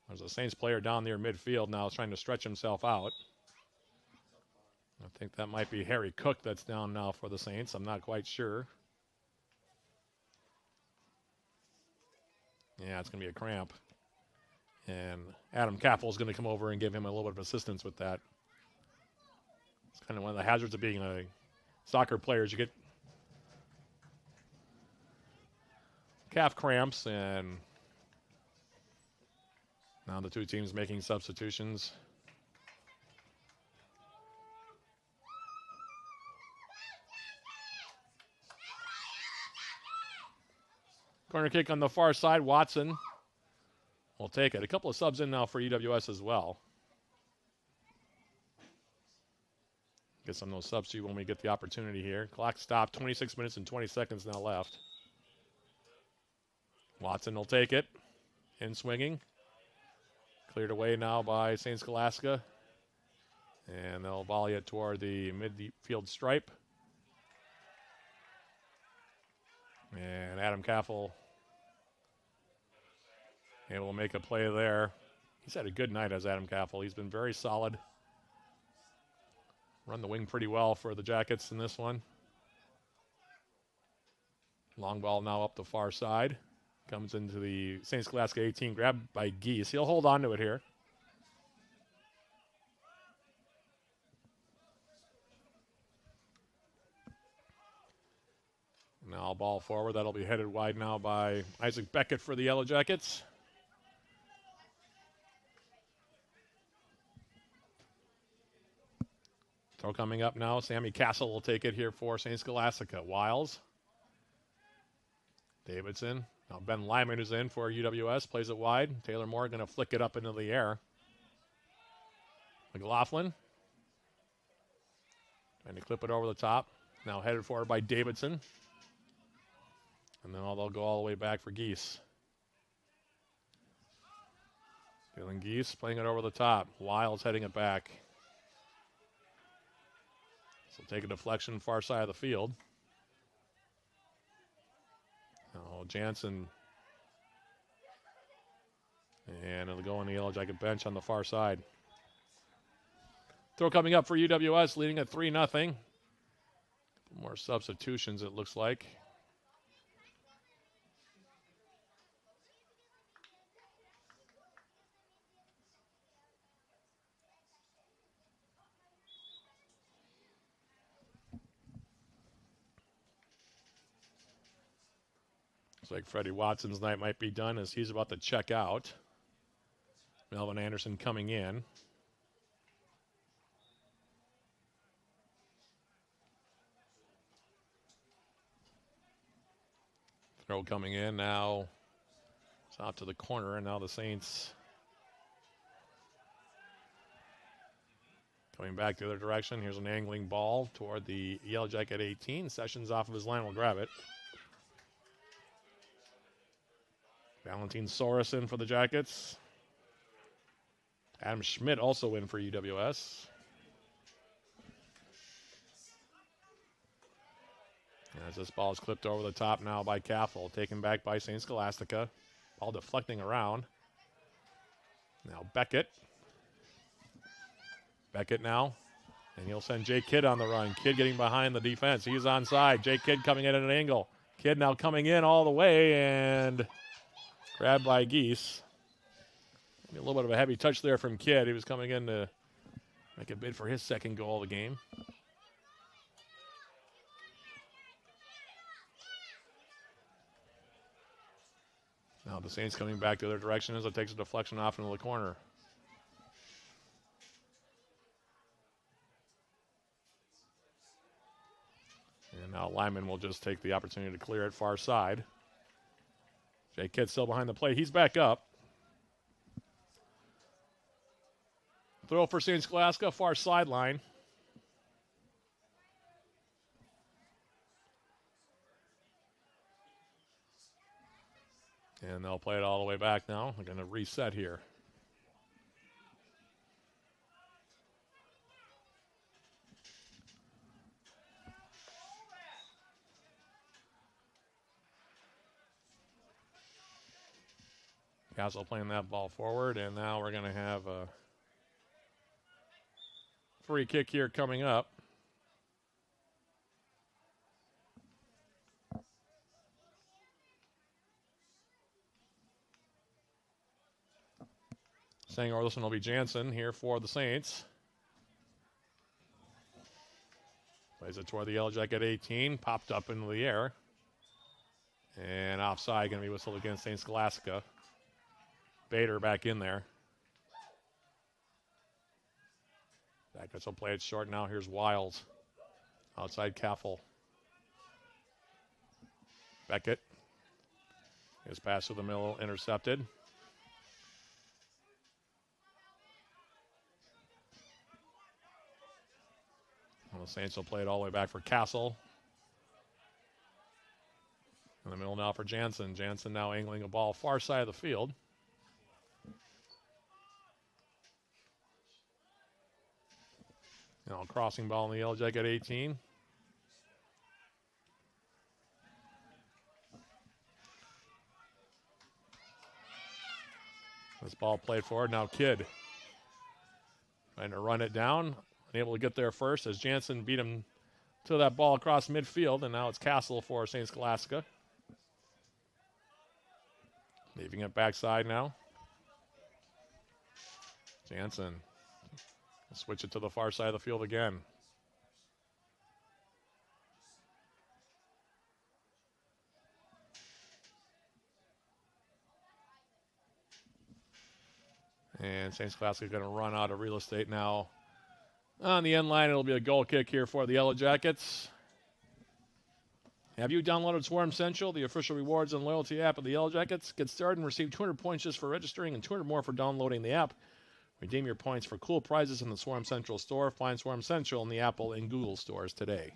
There's a Saints player down near midfield now trying to stretch himself out. I think that might be Harry Cook that's down now for the Saints. I'm not quite sure. Yeah, it's going to be a cramp. And Adam Caffel is going to come over and give him a little bit of assistance with that. It's kind of one of the hazards of being a soccer player is you get calf cramps, and now the two teams making substitutions. Corner kick on the far side. Watson will take it. A couple of subs in now for UWS as well. Get some of those subs to you when we get the opportunity here. Clock stopped. 26 minutes and 20 seconds now left. Watson will take it. In swinging. Cleared away now by St. Scholastica. And they'll volley it toward the midfield stripe. And Adam Caffel able to make a play there. He's had a good night as Adam Caffel. He's been very solid. Run the wing pretty well for the Jackets in this one. Long ball now up the far side. Comes into the St. Scholastica 18, grabbed by Geese. He'll hold on to it here. Now ball forward. That'll be headed wide now by Isaac Beckett for the Yellow Jackets. Throw coming up now. Sammy Castle will take it here for St. Scholastica. Wiles. Davidson. Now Ben Lyman is in for UWS. Plays it wide. Taylor Moore going to flick it up into the air. McLaughlin. Trying to clip it over the top. Now headed forward by Davidson. And then they'll go all the way back for Geese. Dylan Geese playing it over the top. Wiles heading it back. So take a deflection far side of the field. Now Jansen. And it'll go on the Yellow Jacket bench on the far side. Throw coming up for UWS, leading at 3-0. More substitutions, it looks like. Looks like Freddie Watson's night might be done as he's about to check out. Melvin Anderson coming in. Throw coming in now. It's out to the corner, and now the Saints coming back the other direction. Here's an angling ball toward the Yellow Jacket 18. Sessions off of his line will grab it. Valentin Sorensen for the Jackets. Adam Schmidt also in for UWS. As this ball is clipped over the top now by Caffel, taken back by St. Scholastica. Ball deflecting around. Now Beckett. Beckett now. And he'll send Jake Kidd on the run. Kidd getting behind the defense. He's onside. Jake Kidd coming in at an angle. Kidd now coming in all the way and grabbed by Geese. A little bit of a heavy touch there from Kidd. He was coming in to make a bid for his second goal of the game. Now the Saints coming back the other direction as it takes a deflection off into the corner. And now Lyman will just take the opportunity to clear it far side. Jake Kidd still behind the plate. He's back up. Throw for St. Scholastica, far sideline. And they'll play it all the way back now. They're going to reset here. Castle playing that ball forward, and now we're going to have a free kick here coming up. Saying Orlison will be Jansen here for the Saints. Plays it toward the Yellow Jacket 18. Popped up into the air. And offside, going to be whistled against St. Scholastica. Bader back in there. Jackets will play it short now. Here's Wiles. Outside Caffel. Beckett. His pass to the middle intercepted. Well, the Saints will play it all the way back for Castle. In the middle now for Jansen. Jansen now angling a ball far side of the field. Now crossing ball in the Yellow Jacket 18. This ball played forward. Now Kidd trying to run it down. Unable to get there first as Jansen beat him to that ball across midfield. And now it's Castle for St. Scholastica. Leaving it backside now. Jansen. Switch it to the far side of the field again. And St. Scholastica going to run out of real estate now. On the end line, it'll be a goal kick here for the Yellow Jackets. Have you downloaded Swarm Central, the official rewards and loyalty app of the Yellow Jackets? Get started and receive 200 points just for registering and 200 more for downloading the app. Redeem your points for cool prizes in the Swarm Central store. Find Swarm Central in the Apple and Google stores today.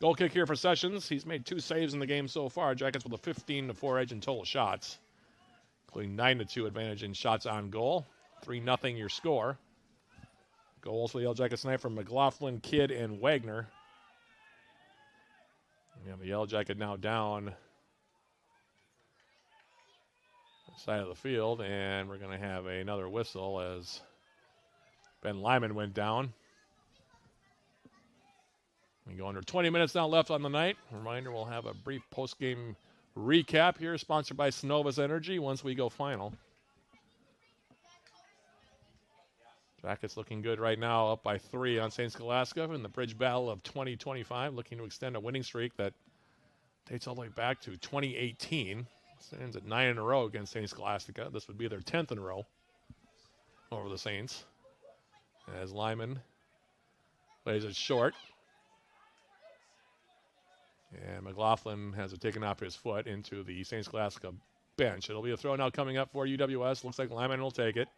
Goal kick here for Sessions. He's made 2 saves in the game so far. Jackets with a 15-4 edge in total shots, including 9-2 advantage in shots on goal. 3-0 your score. Goals for the Yellow Jackets tonight from McLaughlin, Kidd, and Wagner. We have the Yellow Jacket now down the side of the field, and we're going to have another whistle as Ben Lyman went down. We go under 20 minutes now left on the night. Reminder, we'll have a brief post-game recap here, sponsored by Synovus Energy once we go final. Jackets looking good right now, up by 3 on St. Scholastica in the bridge battle of 2025, looking to extend a winning streak that dates all the way back to 2018. Stands at 9 in a row against St. Scholastica. This would be their 10th in a row over the Saints. As Lyman plays it short. And McLaughlin has it taken off his foot into the St. Scholastica bench. It'll be a throw now coming up for UWS. Looks like Lyman will take it.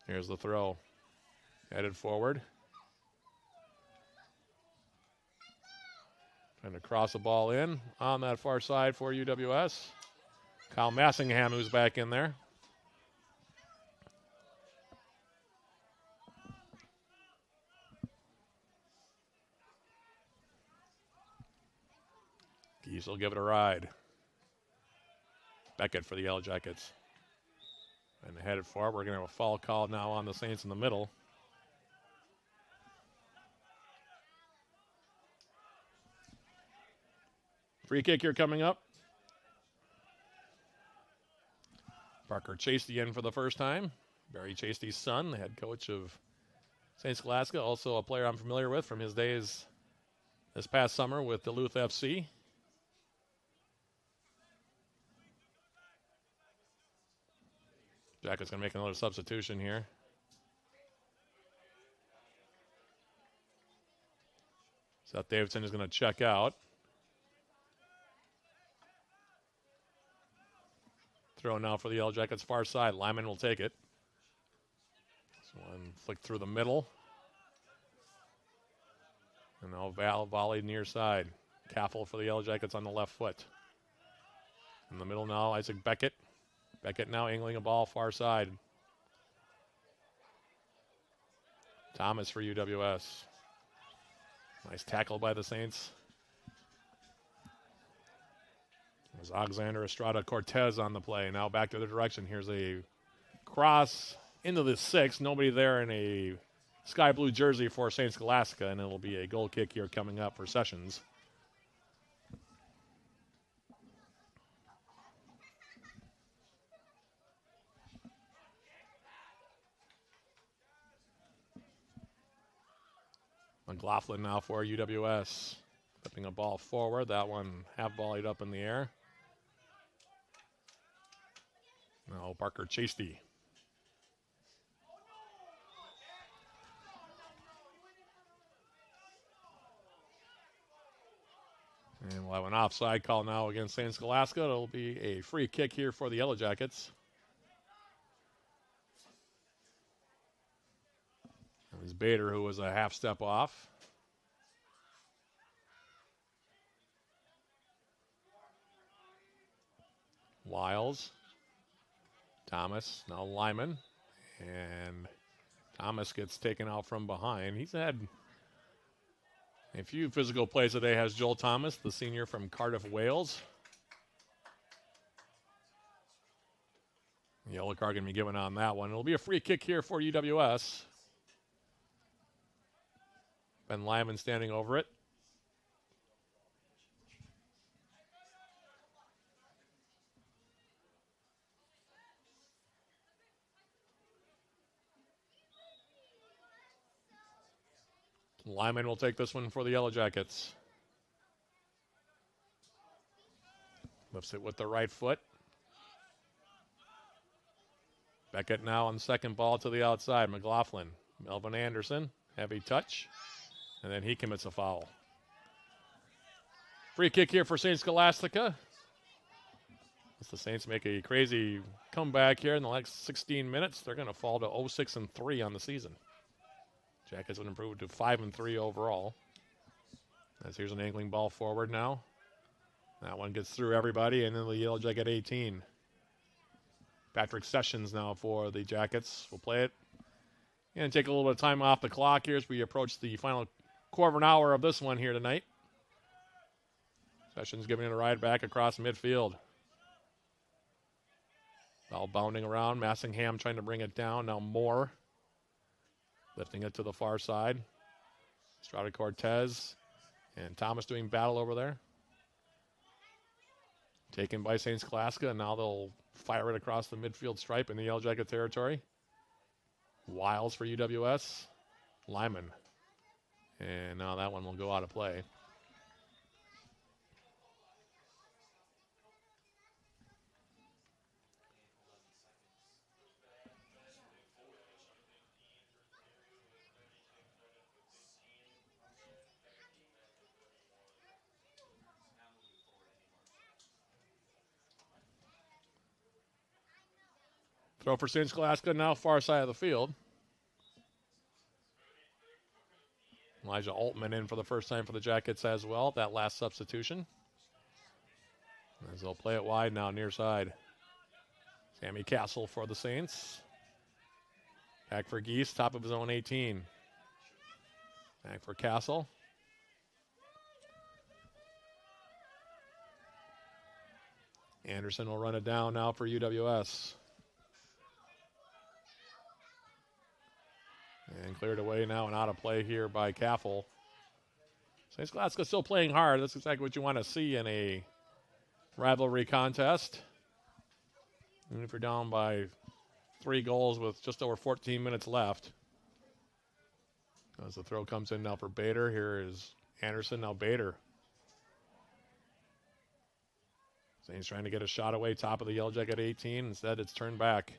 Here's the throw. Headed forward. Trying to cross the ball in on that far side for UWS. Kyle Massingham, who's back in there. Geese will give it a ride. Beckett for the Yellow Jackets. And headed forward. We're going to have a foul call now on the Saints in the middle. Free kick here coming up. Parker Chasty in for the first time. Barry Chasty's son, the head coach of St. Scholastica, also a player I'm familiar with from his days this past summer with Duluth FC. Jacket's going to make another substitution here. Seth Davidson is going to check out. Throw now for the Yellow Jackets far side. Lyman will take it. This one flicked through the middle. And now volleyed near side. Caffel for the Yellow Jackets on the left foot. In the middle now, Isaac Beckett. Beckett now angling a ball far side. Thomas for UWS. Nice tackle by the Saints. There's Alexander Estrada Cortez on the play. Now back to the direction. Here's a cross into the 6. Nobody there in a sky blue jersey for St. Scholastica, and it'll be a goal kick here coming up for Sessions. McLaughlin now for UWS. Flipping a ball forward. That one half volleyed up in the air. Now Parker Chasty. And we'll have an offside call now against St. Scholastica. It'll be a free kick here for the Yellow Jackets. It was Bader who was a half step off. Wiles. Thomas, now Lyman. And Thomas gets taken out from behind. He's had a few physical plays today. Has Joel Thomas, the senior from Cardiff, Wales. Yellow card going to be given on that one. It'll be a free kick here for UWS. Ben Lyman standing over it. Lyman will take this one for the Yellow Jackets. Lifts it with the right foot. Beckett now on the second ball to the outside. McLaughlin. Melvin Anderson. Heavy touch. And then he commits a foul. Free kick here for St. Scholastica. As the Saints make a crazy comeback here in the next 16 minutes, they're going to fall to 0-6-3 on the season. Jackets would improve to 5-3 overall. As here's an angling ball forward now. That one gets through everybody, and then the Yellow Jacket 18. Patrick Sessions now for the Jackets. We'll play it. And take a little bit of time off the clock here as we approach the final quarter of an hour of this one here tonight. Sessions giving it a ride back across midfield. Ball bounding around. Massingham trying to bring it down. Now Moore lifting it to the far side. Estrada Cortez and Thomas doing battle over there. Taken by St. Scholastica, and now they'll fire it across the midfield stripe in the Yellow Jacket territory. Wiles for UWS. Lyman. And now that one will go out of play. Throw for St. Scholastica now, far side of the field. Elijah Altman in for the first time for the Jackets as well, that last substitution. As they'll play it wide now, near side. Sammy Castle for the Saints. Back for Geese, top of his own 18. Back for Castle. Anderson will run it down now for UWS. And cleared away now and out of play here by Caffel. St. Scholastica still playing hard. That's exactly what you want to see in a rivalry contest. Even if you're down by 3 goals with just over 14 minutes left. As the throw comes in now for Bader. Here is Anderson, now Bader. Saints trying to get a shot away, top of the Yellow Jacket 18. Instead, it's turned back.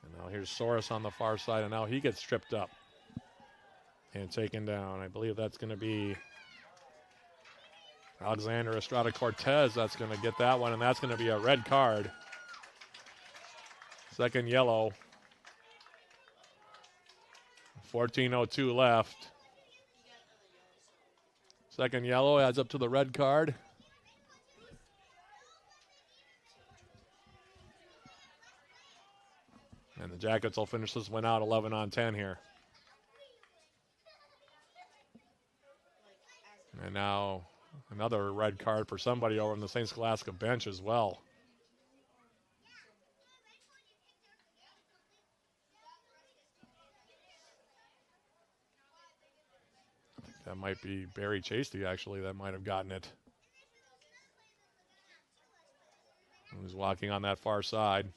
And now here's Soros on the far side, and now he gets tripped up and taken down. I believe that's going to be Alexander Estrada Cortez. That's going to get that one, and that's going to be a red card. Second yellow. 14:02 left. Second yellow adds up to the red card. And the Jackets will finish this one out 11-10 here. And now another red card for somebody over on the St. Scholastica bench as well. I think that might be Barry Chasty, actually, that might have gotten it. He was walking on that far side.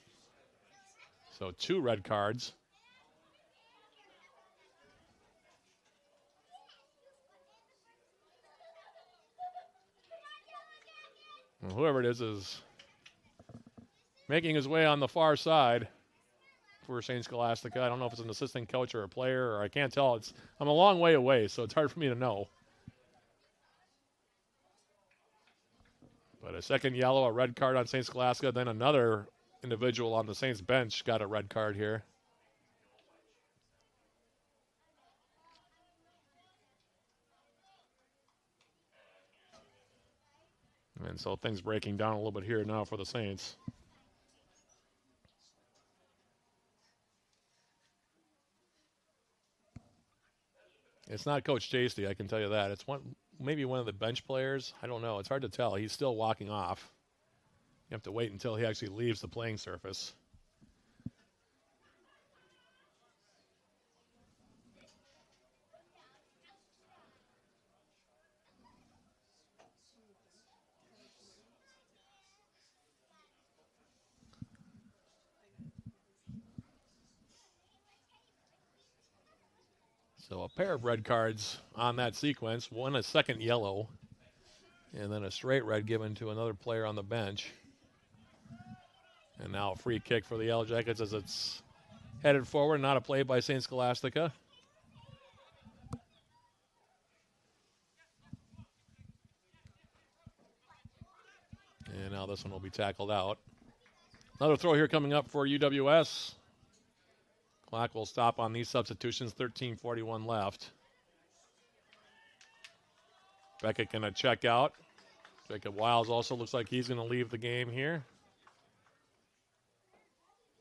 So 2 red cards. And whoever it is making his way on the far side for St. Scholastica. I don't know if it's an assistant coach or a player, or I can't tell. I'm a long way away, so it's hard for me to know. But a second yellow, a red card on St. Scholastica, then another individual on the Saints bench got a red card here. And so things breaking down a little bit here now for the Saints. It's not Coach Chasty, I can tell you that. It's maybe one of the bench players. I don't know. It's hard to tell. He's still walking off. You have to wait until he actually leaves the playing surface. So a pair of red cards on that sequence. One a second yellow, and then a straight red given to another player on the bench. And now a free kick for the Yellow Jackets as it's headed forward. Not a play by St. Scholastica. And now this one will be tackled out. Another throw here coming up for UWS. Clock will stop on these substitutions. 13:41 left. Beckett going to check out. Jacob Wiles also looks like he's going to leave the game here.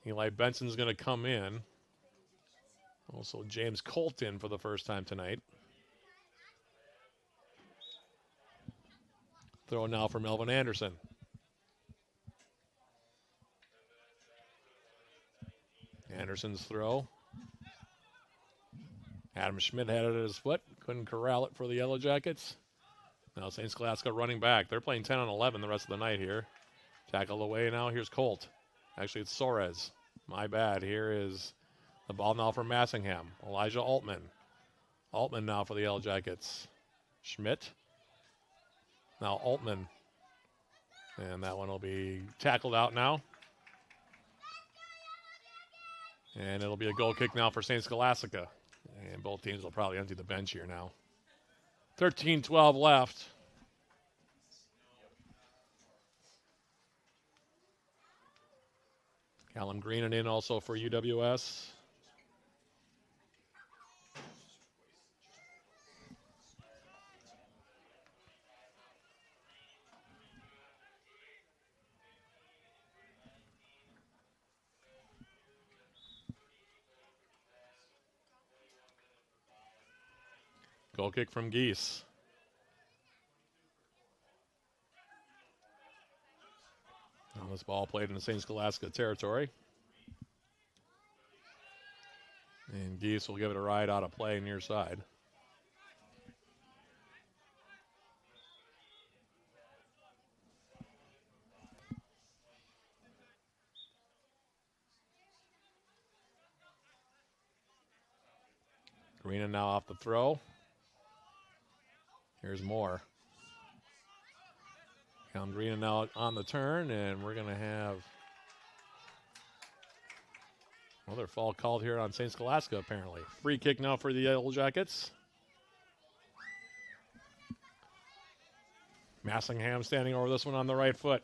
Eli Benson's going to come in. Also James Colton for the first time tonight. Throw now for Melvin Anderson. Anderson's throw. Adam Schmidt had it at his foot. Couldn't corral it for the Yellow Jackets. Now St. Scholastica running back. They're playing 10 on 11 the rest of the night here. Tackle away now. Here's Colt. Actually, it's Soares. My bad. Here is the ball now for Massingham. Elijah Altman. Altman now for the Yellow Jackets. Schmidt. Now Altman. And that one will be tackled out now. And it'll be a goal kick now for St. Scholastica. And both teams will probably empty the bench here now. 13:12 left. Callum Greenan in also for UWS. Goal kick from Geese. Now this ball played in the St. Scholastica territory. And Geese will give it a ride out of play near side. Greenan now off the throw. Here's Moore. Callum Greenan now on the turn, and we're going to have another foul called here on St. Scholastica, apparently. Free kick now for the Yellow Jackets. Massingham standing over this one on the right foot.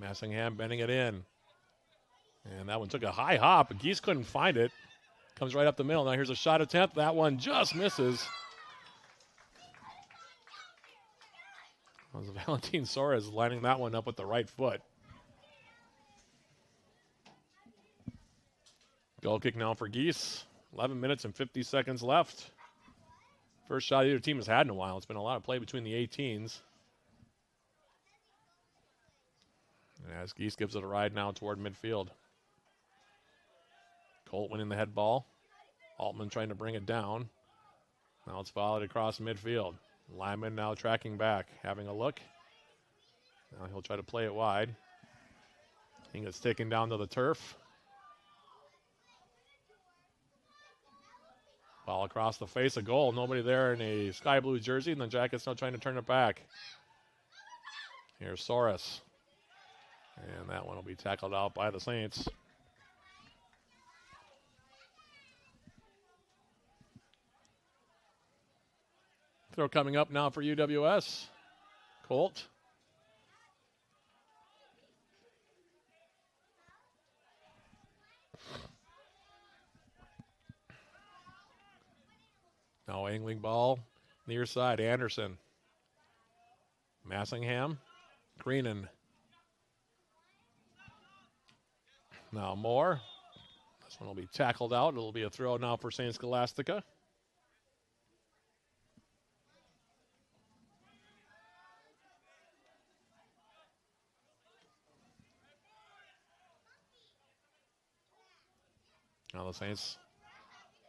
Massingham bending it in. And that one took a high hop, but Geese couldn't find it. Comes right up the middle. Now here's a shot attempt. That one just misses. That was Valentin Soares lining that one up with the right foot. Goal kick now for Geese. 11 minutes and 50 seconds left. First shot either team has had in a while. It's been a lot of play between the 18s. And as Geese gives it a ride now toward midfield. Colt winning the head ball. Altman trying to bring it down. Now it's followed across midfield. Lyman now tracking back, having a look. Now he'll try to play it wide. I think it's taken down to the turf. Ball across the face, a goal. Nobody there in a sky blue jersey, and the Jackets now trying to turn it back. Here's Soros. And that one will be tackled out by the Saints. Throw coming up now for UWS. Colt. Now angling ball near side. Anderson. Massingham. Greenan. Now Moore. This one will be tackled out. It'll be a throw now for St. Scholastica. Now the Saints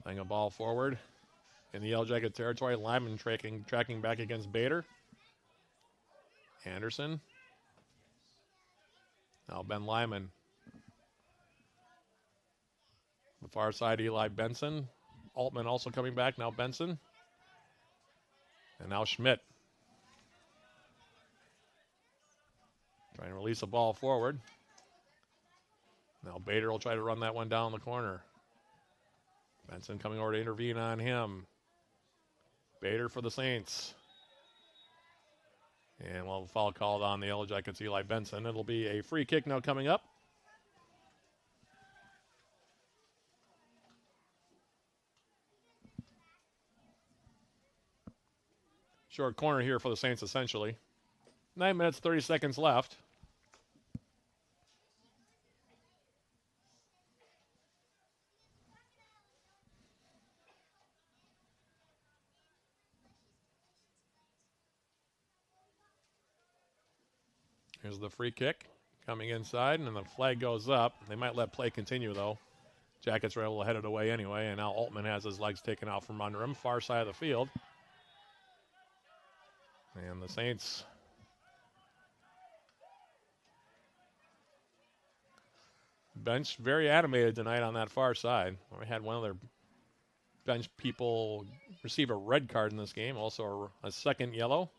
playing a ball forward in the Yellow Jacket territory. Lyman tracking back against Bader. Anderson. Now Ben Lyman. The far side, Eli Benson. Altman also coming back. Now Benson. And now Schmidt. Trying to release the ball forward. Now Bader will try to run that one down the corner. Benson coming over to intervene on him. Bader for the Saints. And we'll have a foul called on the Yellow Jackets, Eli Benson. It'll be a free kick now coming up. Short corner here for the Saints, essentially. 9 minutes, 30 seconds left. Here's the free kick coming inside, and then the flag goes up. They might let play continue, though. Jackets are able to head it away anyway, and now Altman has his legs taken out from under him, far side of the field. And the Saints bench very animated tonight on that far side. We had one of their bench people receive a red card in this game, also a second yellow.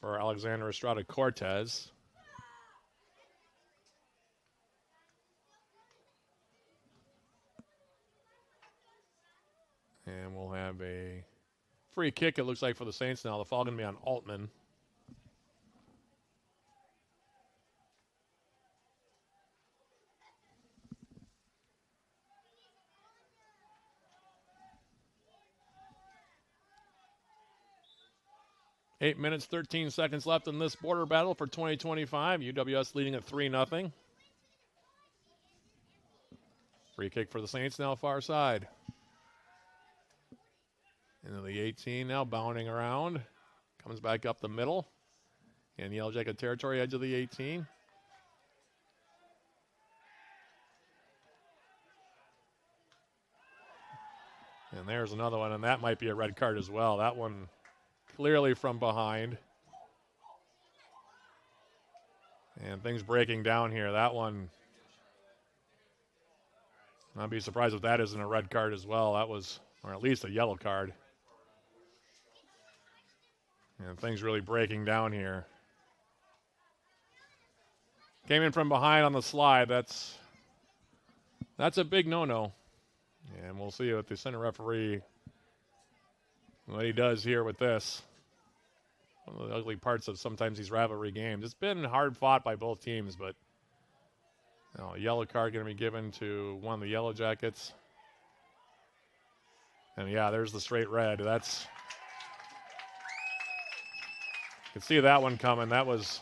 For Alexander Estrada Cortez. And we'll have a free kick, it looks like, for the Saints now. The foul going to be on Altman. Eight minutes, 13 seconds left in this border battle for 2025. UWS leading at 3-0. Free kick for the Saints now, far side. Into the 18 now, bounding around. Comes back up the middle. In Yellow Jacket territory, edge of the 18. And there's another one, and that might be a red card as well. That one clearly from behind. And things breaking down here. That one, I'd be surprised if that isn't a red card as well. That was, or at least a yellow card. And things really breaking down here. Came in from behind on the slide. That's a big no-no. And we'll see what the center referee, what he does here with this. One of the ugly parts of sometimes these rivalry games. It's been hard fought by both teams, but a yellow card going to be given to one of the Yellow Jackets. And yeah, there's the straight red. That's, you can see that one coming. That was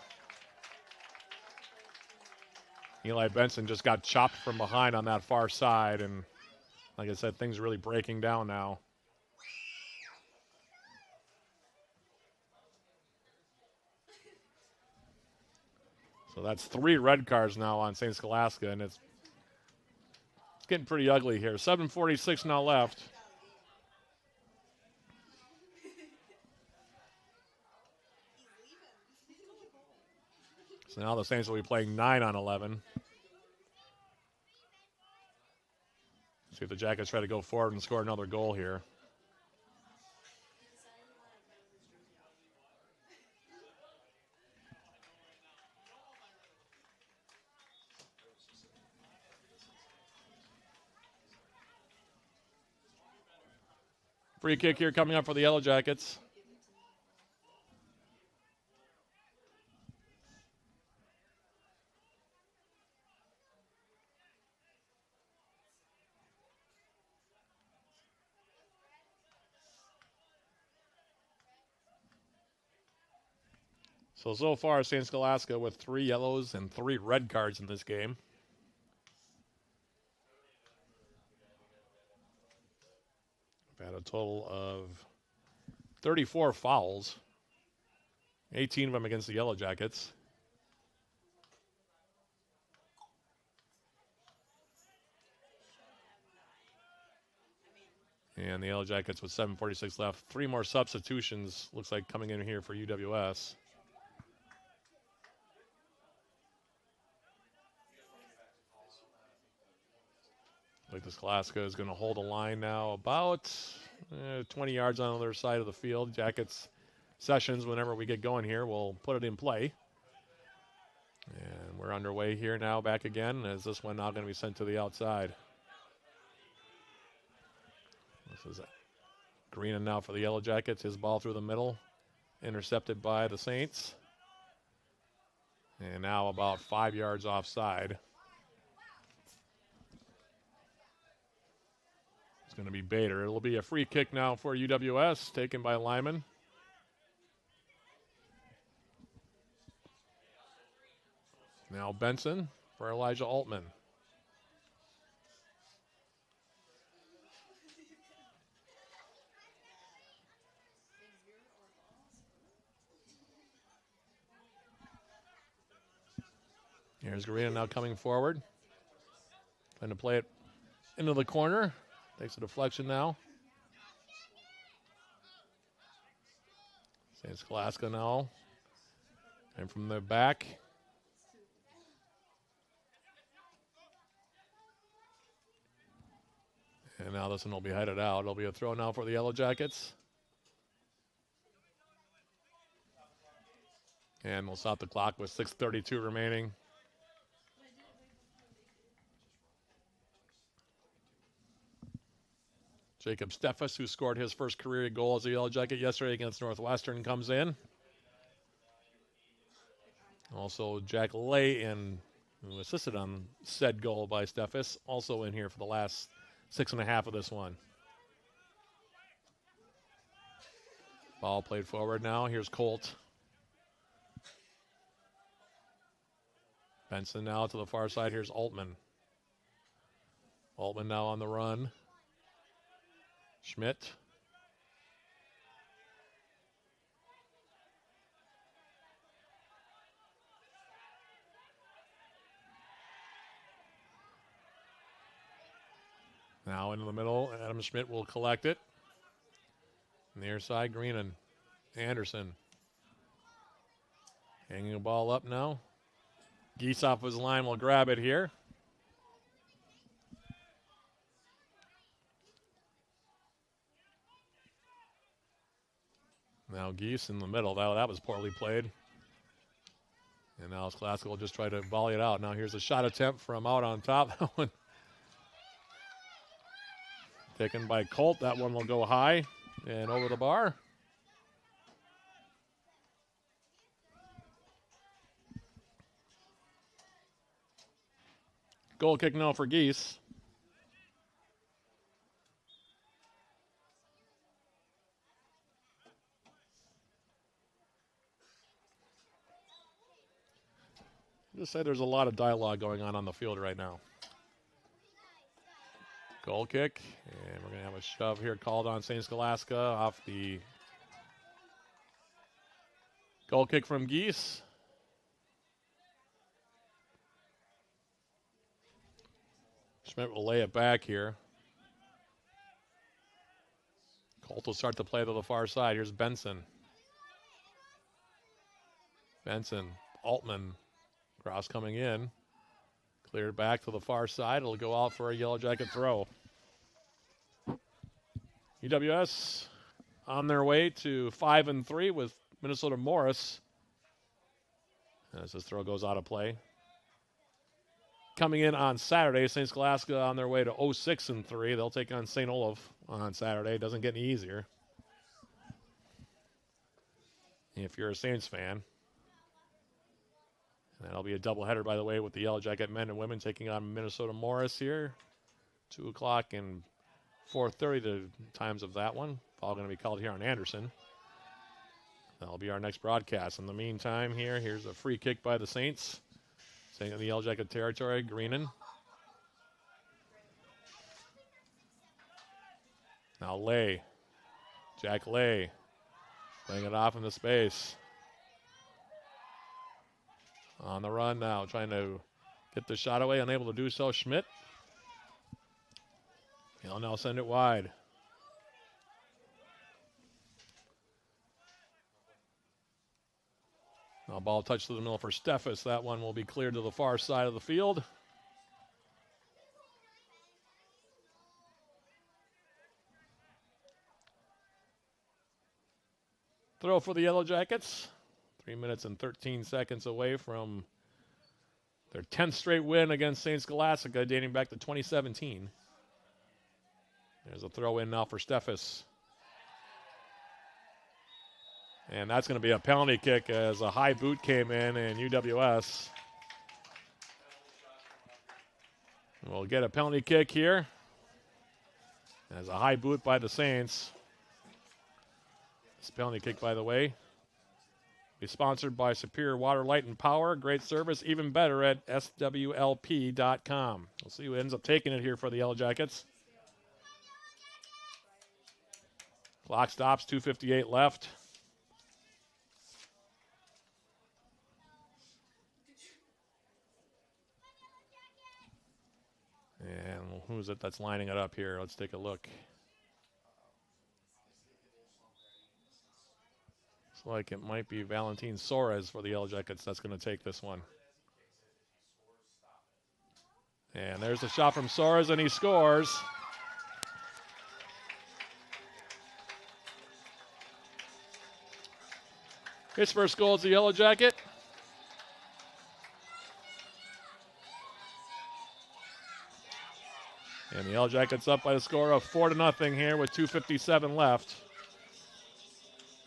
Eli Benson just got chopped from behind on that far side. And like I said, things are really breaking down now. So that's 3 red cards now on St. Scholastica, and it's getting pretty ugly here. 7:46 now left. So now the Saints will be playing 9 on 11. See if the Jackets try to go forward and score another goal here. Free kick here coming up for the Yellow Jackets. So far, St. Scholastica with 3 yellows and 3 red cards in this game. We've had a total of 34 fouls, 18 of them against the Yellow Jackets. And the Yellow Jackets with 7:46 left. 3 more substitutions, looks like, coming in here for UWS. Like the Scholastica is going to hold a line now about 20 yards on the other side of the field. Jackets sessions, whenever we get going here, we'll put it in play. And we're underway here now, back again, as this one now going to be sent to the outside. This is Greenan now for the Yellow Jackets. His ball through the middle, intercepted by the Saints. And now about 5 yards offside. It's going to be Bader. It'll be a free kick now for UWS, taken by Lyman. Now Benson for Elijah Altman. Here's Garena now coming forward. Trying to play it into the corner. Takes a deflection now. St. Scholastica now. And from the back. And now this one will be headed out. It'll be a throw now for the Yellow Jackets. And we'll stop the clock with 6:32 remaining. Jacob Steffes, who scored his first career goal as a Yellow Jacket yesterday against Northwestern, comes in. Also, Jack Lay, who assisted on said goal by Steffes, also in here for the last 6.5 of this one. Ball played forward now. Here's Colt. Benson now to the far side. Here's Altman. Altman now on the run. Schmidt. Now into the middle. Adam Schmidt will collect it. Near side, Greenan. Anderson. Hanging the ball up now. Geese off his line will grab it here. Now Geese in the middle. That was poorly played. And now Scholastica will just try to volley it out. Now here's a shot attempt from out on top. That one taken by Colt. That one will go high and over the bar. Goal kick now for Geese. Just say there's a lot of dialogue going on the field right now. Goal kick, and we're going to have a shove here called on St. Scholastica off the goal kick from Geese. Schmidt will lay it back here. Colt will start to play to the far side. Here's Benson. Benson, Altman. Cross coming in. Cleared back to the far side. It'll go out for a Yellow Jacket throw. UWS on their way to 5-3 with Minnesota Morris as this throw goes out of play. Coming in on Saturday, St. Scholastica on their way to 6-3. They'll take on St. Olaf on Saturday. Doesn't get any easier if you're a Saints fan. And that'll be a doubleheader, by the way, with the Yellow Jacket men and women taking on Minnesota Morris here. 2 o'clock and 4:30 the times of that one. All going to be called here on Anderson. That'll be our next broadcast. In the meantime here's a free kick by the Saints. Staying in the Yellow Jacket territory, Greenan. Now Lay. Jack Lay. Playing it off in the space. On the run now, trying to get the shot away, unable to do so. Schmidt. He'll now send it wide. Now ball touched to the middle for Steffes. That one will be cleared to the far side of the field. Throw for the Yellow Jackets. 3 minutes and 13 seconds away from their 10th straight win against St. Scholastica, dating back to 2017. There's a throw in now for Steffes. And that's going to be a penalty kick as a high boot came in, and UWS will get a penalty kick here as a high boot by the Saints. This penalty kick, by the way, is sponsored by Superior Water, Light, and Power. Great service, even better at swlp.com. We'll see who ends up taking it here for the Yellow Jackets. Clock stops, 2:58 left. And who's it that's lining it up here? Let's take a look. Looks like it might be Valentin Soares for the Yellow Jackets that's going to take this one. And there's the shot from Soares, and he scores. His first goal is the Yellow Jacket. And the Yellow Jackets up by a score of 4-0 here with 2:57 left.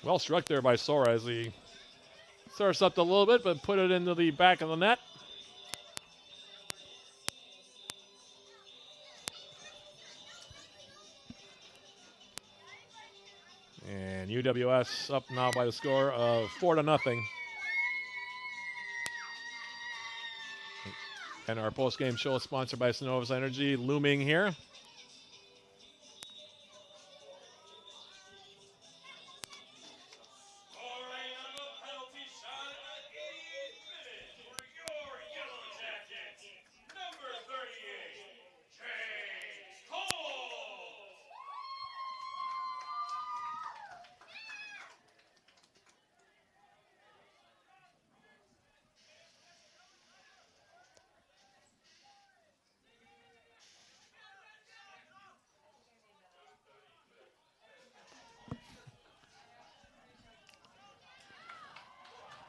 Well struck there by Soares. He surfs up a little bit, but put it into the back of the net. And UWS up now by the score of 4-0. And our post-game show is sponsored by Synovus Energy, looming here.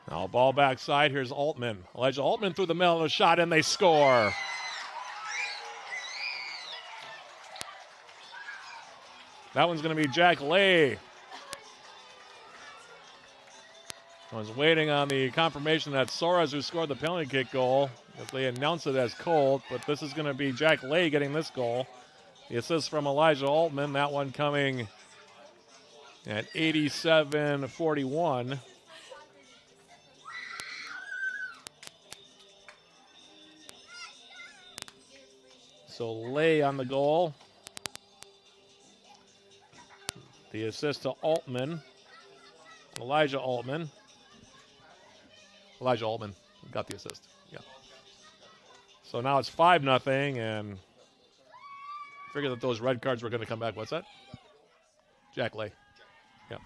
Now ball backside. Here's Altman. Elijah Altman through the middle of the shot, and they score. That one's going to be Jack Lay. I was waiting on the confirmation that Soares, who scored the penalty kick goal, if they announce it as Colt, but this is going to be Jack Lay getting this goal. The assist from Elijah Altman, that one coming at 87-41. So Lay on the goal. The assist to Altman. Elijah Altman got the assist. Yeah. So now it's 5-0, and figure that those red cards were going to come back. What's that? Jack Lay. Yeah.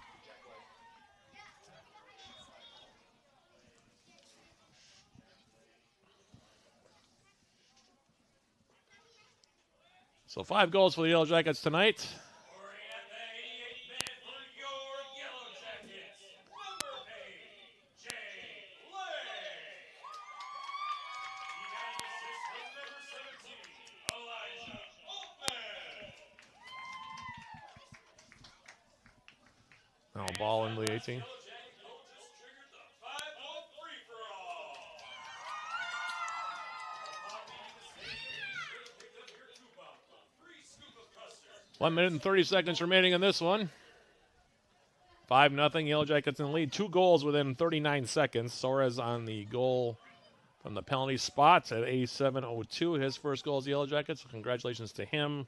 So 5 goals for the Yellow Jackets tonight. Now ball into the 18. One minute and 30 seconds remaining in this one. 5-0. Yellow Jackets in the lead. 2 goals within 39 seconds. Soares on the goal from the penalty spot at 87:02. His first goal is the Yellow Jackets. So congratulations to him.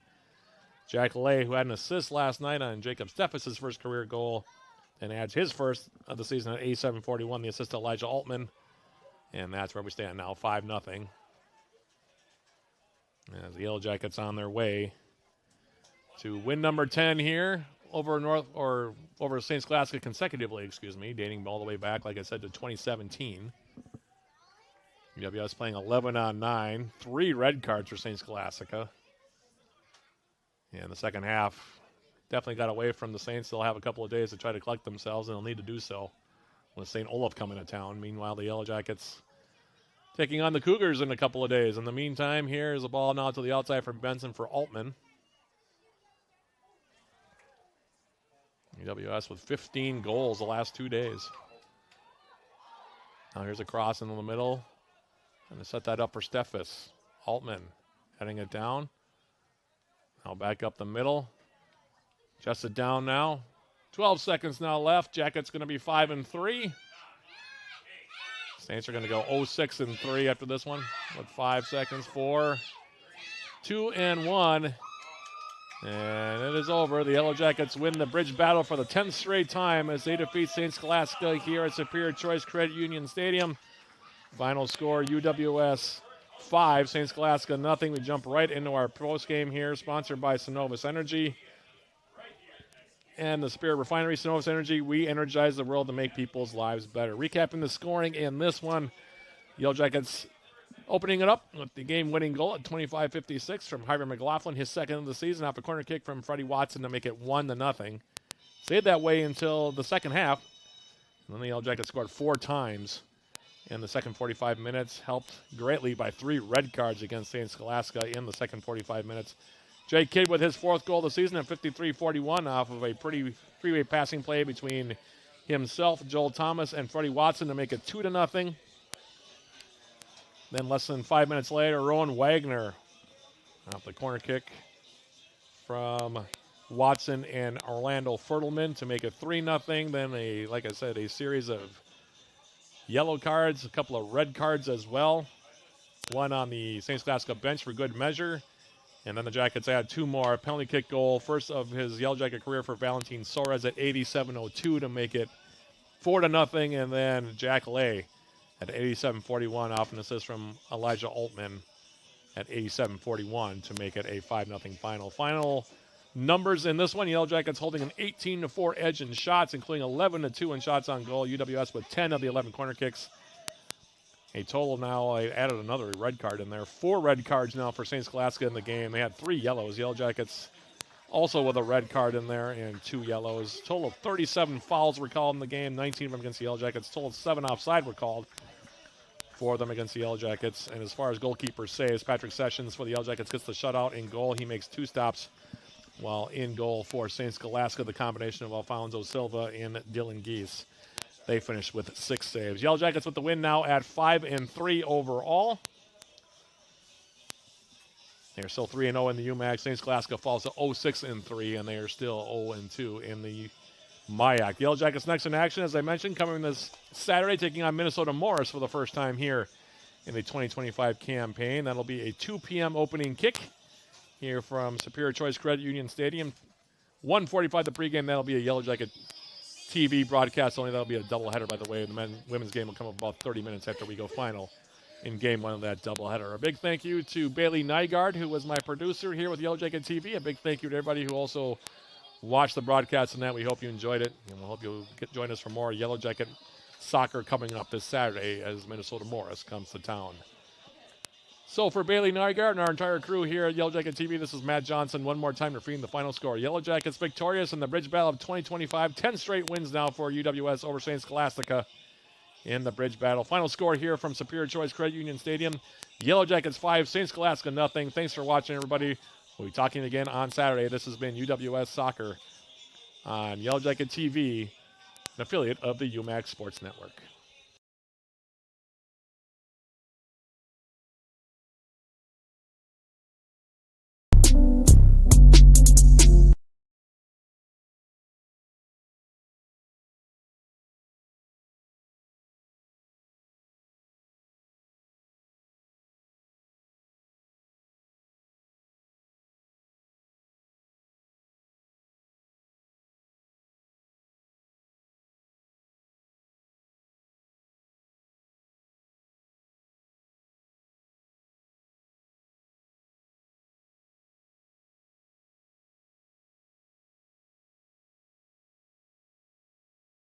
Jack Lay, who had an assist last night on Jacob Steffes' first career goal, and adds his first of the season at 87:41. The assist to Elijah Altman. And that's where we stand now, 5-0. As the Yellow Jackets on their way to win number 10 here over St. Scholastica consecutively, dating all the way back, like I said, to 2017. UWS playing 11-on-9, 3 red cards for St. Scholastica. And the second half definitely got away from the Saints. They'll have a couple of days to try to collect themselves, and they'll need to do so with St. Olaf coming to town. Meanwhile, the Yellow Jackets taking on the Cougars in a couple of days. In the meantime, here's the ball now to the outside from Benson for Altman. UWS with 15 goals the last 2 days. Now here's a cross into the middle. And to set that up for Steffes. Altman heading it down. Now back up the middle. Just it down now. 12 seconds now left. Jackets going to be 5-3. Saints are going to go 0-6-3 after this one with 5 seconds. 4, 2, and 1. And it is over. The Yellow Jackets win the bridge battle for the 10th straight time as they defeat St. Scholastica here at Superior Choice Credit Union Stadium. Final score, UWS 5, St. Scholastica nothing. We jump right into our post game here, sponsored by Synovus Energy and the Spirit Refinery. Synovus Energy, we energize the world to make people's lives better. Recapping the scoring in this one, Yellow Jackets opening it up with the game-winning goal at 25:56 from Harvey McLaughlin, his second of the season, off a corner kick from Freddie Watson to make it 1-0. Stayed that way until the second half. And then the Yellow Jackets scored 4 times in the second 45 minutes, helped greatly by 3 red cards against St. Scholastica in the second 45 minutes. Jay Kidd with his 4th goal of the season at 53:41 off of a pretty freeway passing play between himself, Joel Thomas, and Freddie Watson to make it 2-0. Then less than 5 minutes later, Rowan Wagner off the corner kick from Watson and Orlando Fertelman to make it 3-0. Then, like I said, a series of yellow cards, a couple of red cards as well. One on the St. Scholastica bench for good measure. And then the Jackets add 2 more. Penalty kick goal, first of his Yellow Jacket career for Valentin Soares at 87:02 to make it 4-0. And then Jack Lay at 87:41 off an assist from Elijah Altman at 87:41 to make it a 5-0 final. Final numbers in this one, Yellow Jackets holding an 18-4 edge in shots, including 11-2 in shots on goal. UWS with 10 of the 11 corner kicks. A total now, I added another red card in there. 4 red cards now for St. Scholastica in the game. They had 3 yellows. Yellow Jackets also with a red card in there and 2 yellows. Total of 37 fouls were called in the game, 19 of them against the Yellow Jackets. Total of 7 offside were called for them against the Yellow Jackets. And as far as goalkeeper saves, Patrick Sessions for the Yellow Jackets gets the shutout in goal. He makes 2 stops while in goal for St. Scholastica, the combination of Alfonso Silva and Dylan Geese. They finished with 6 saves. Yellow Jackets with the win now at 5-3 overall. They are still 3-0 in the UMAC. St. Scholastica falls to 0-6-3, and they are still 0-2 in the MIAC. Yellow Jackets next in action, as I mentioned, coming this Saturday, taking on Minnesota Morris for the first time here in the 2025 campaign. That'll be a 2 p.m. opening kick here from Superior Choice Credit Union Stadium. 1:45 the pregame. That'll be a Yellow Jacket TV broadcast only. That'll be a doubleheader, by the way. The women's game will come up about 30 minutes after we go final in game 1 of that doubleheader. A big thank you to Bailey Nygaard, who was my producer here with Yellow Jacket TV. A big thank you to everybody who also watched the broadcast and that. We hope you enjoyed it, and we hope you'll join us for more Yellow Jacket soccer coming up this Saturday as Minnesota Morris comes to town. So for Bailey Nygaard and our entire crew here at Yellow Jacket TV, this is Matt Johnson. One more time repeating the final score. Yellow Jackets victorious in the Bridge Battle of 2025. 10 straight wins now for UWS over St. Scholastica in the Bridge Battle. Final score here from Superior Choice Credit Union Stadium. Yellow Jackets 5, St. Scholastica nothing. Thanks for watching, everybody. We'll be talking again on Saturday. This has been UWS Soccer on Yellow Jacket TV an affiliate of the UMAC Sports Network.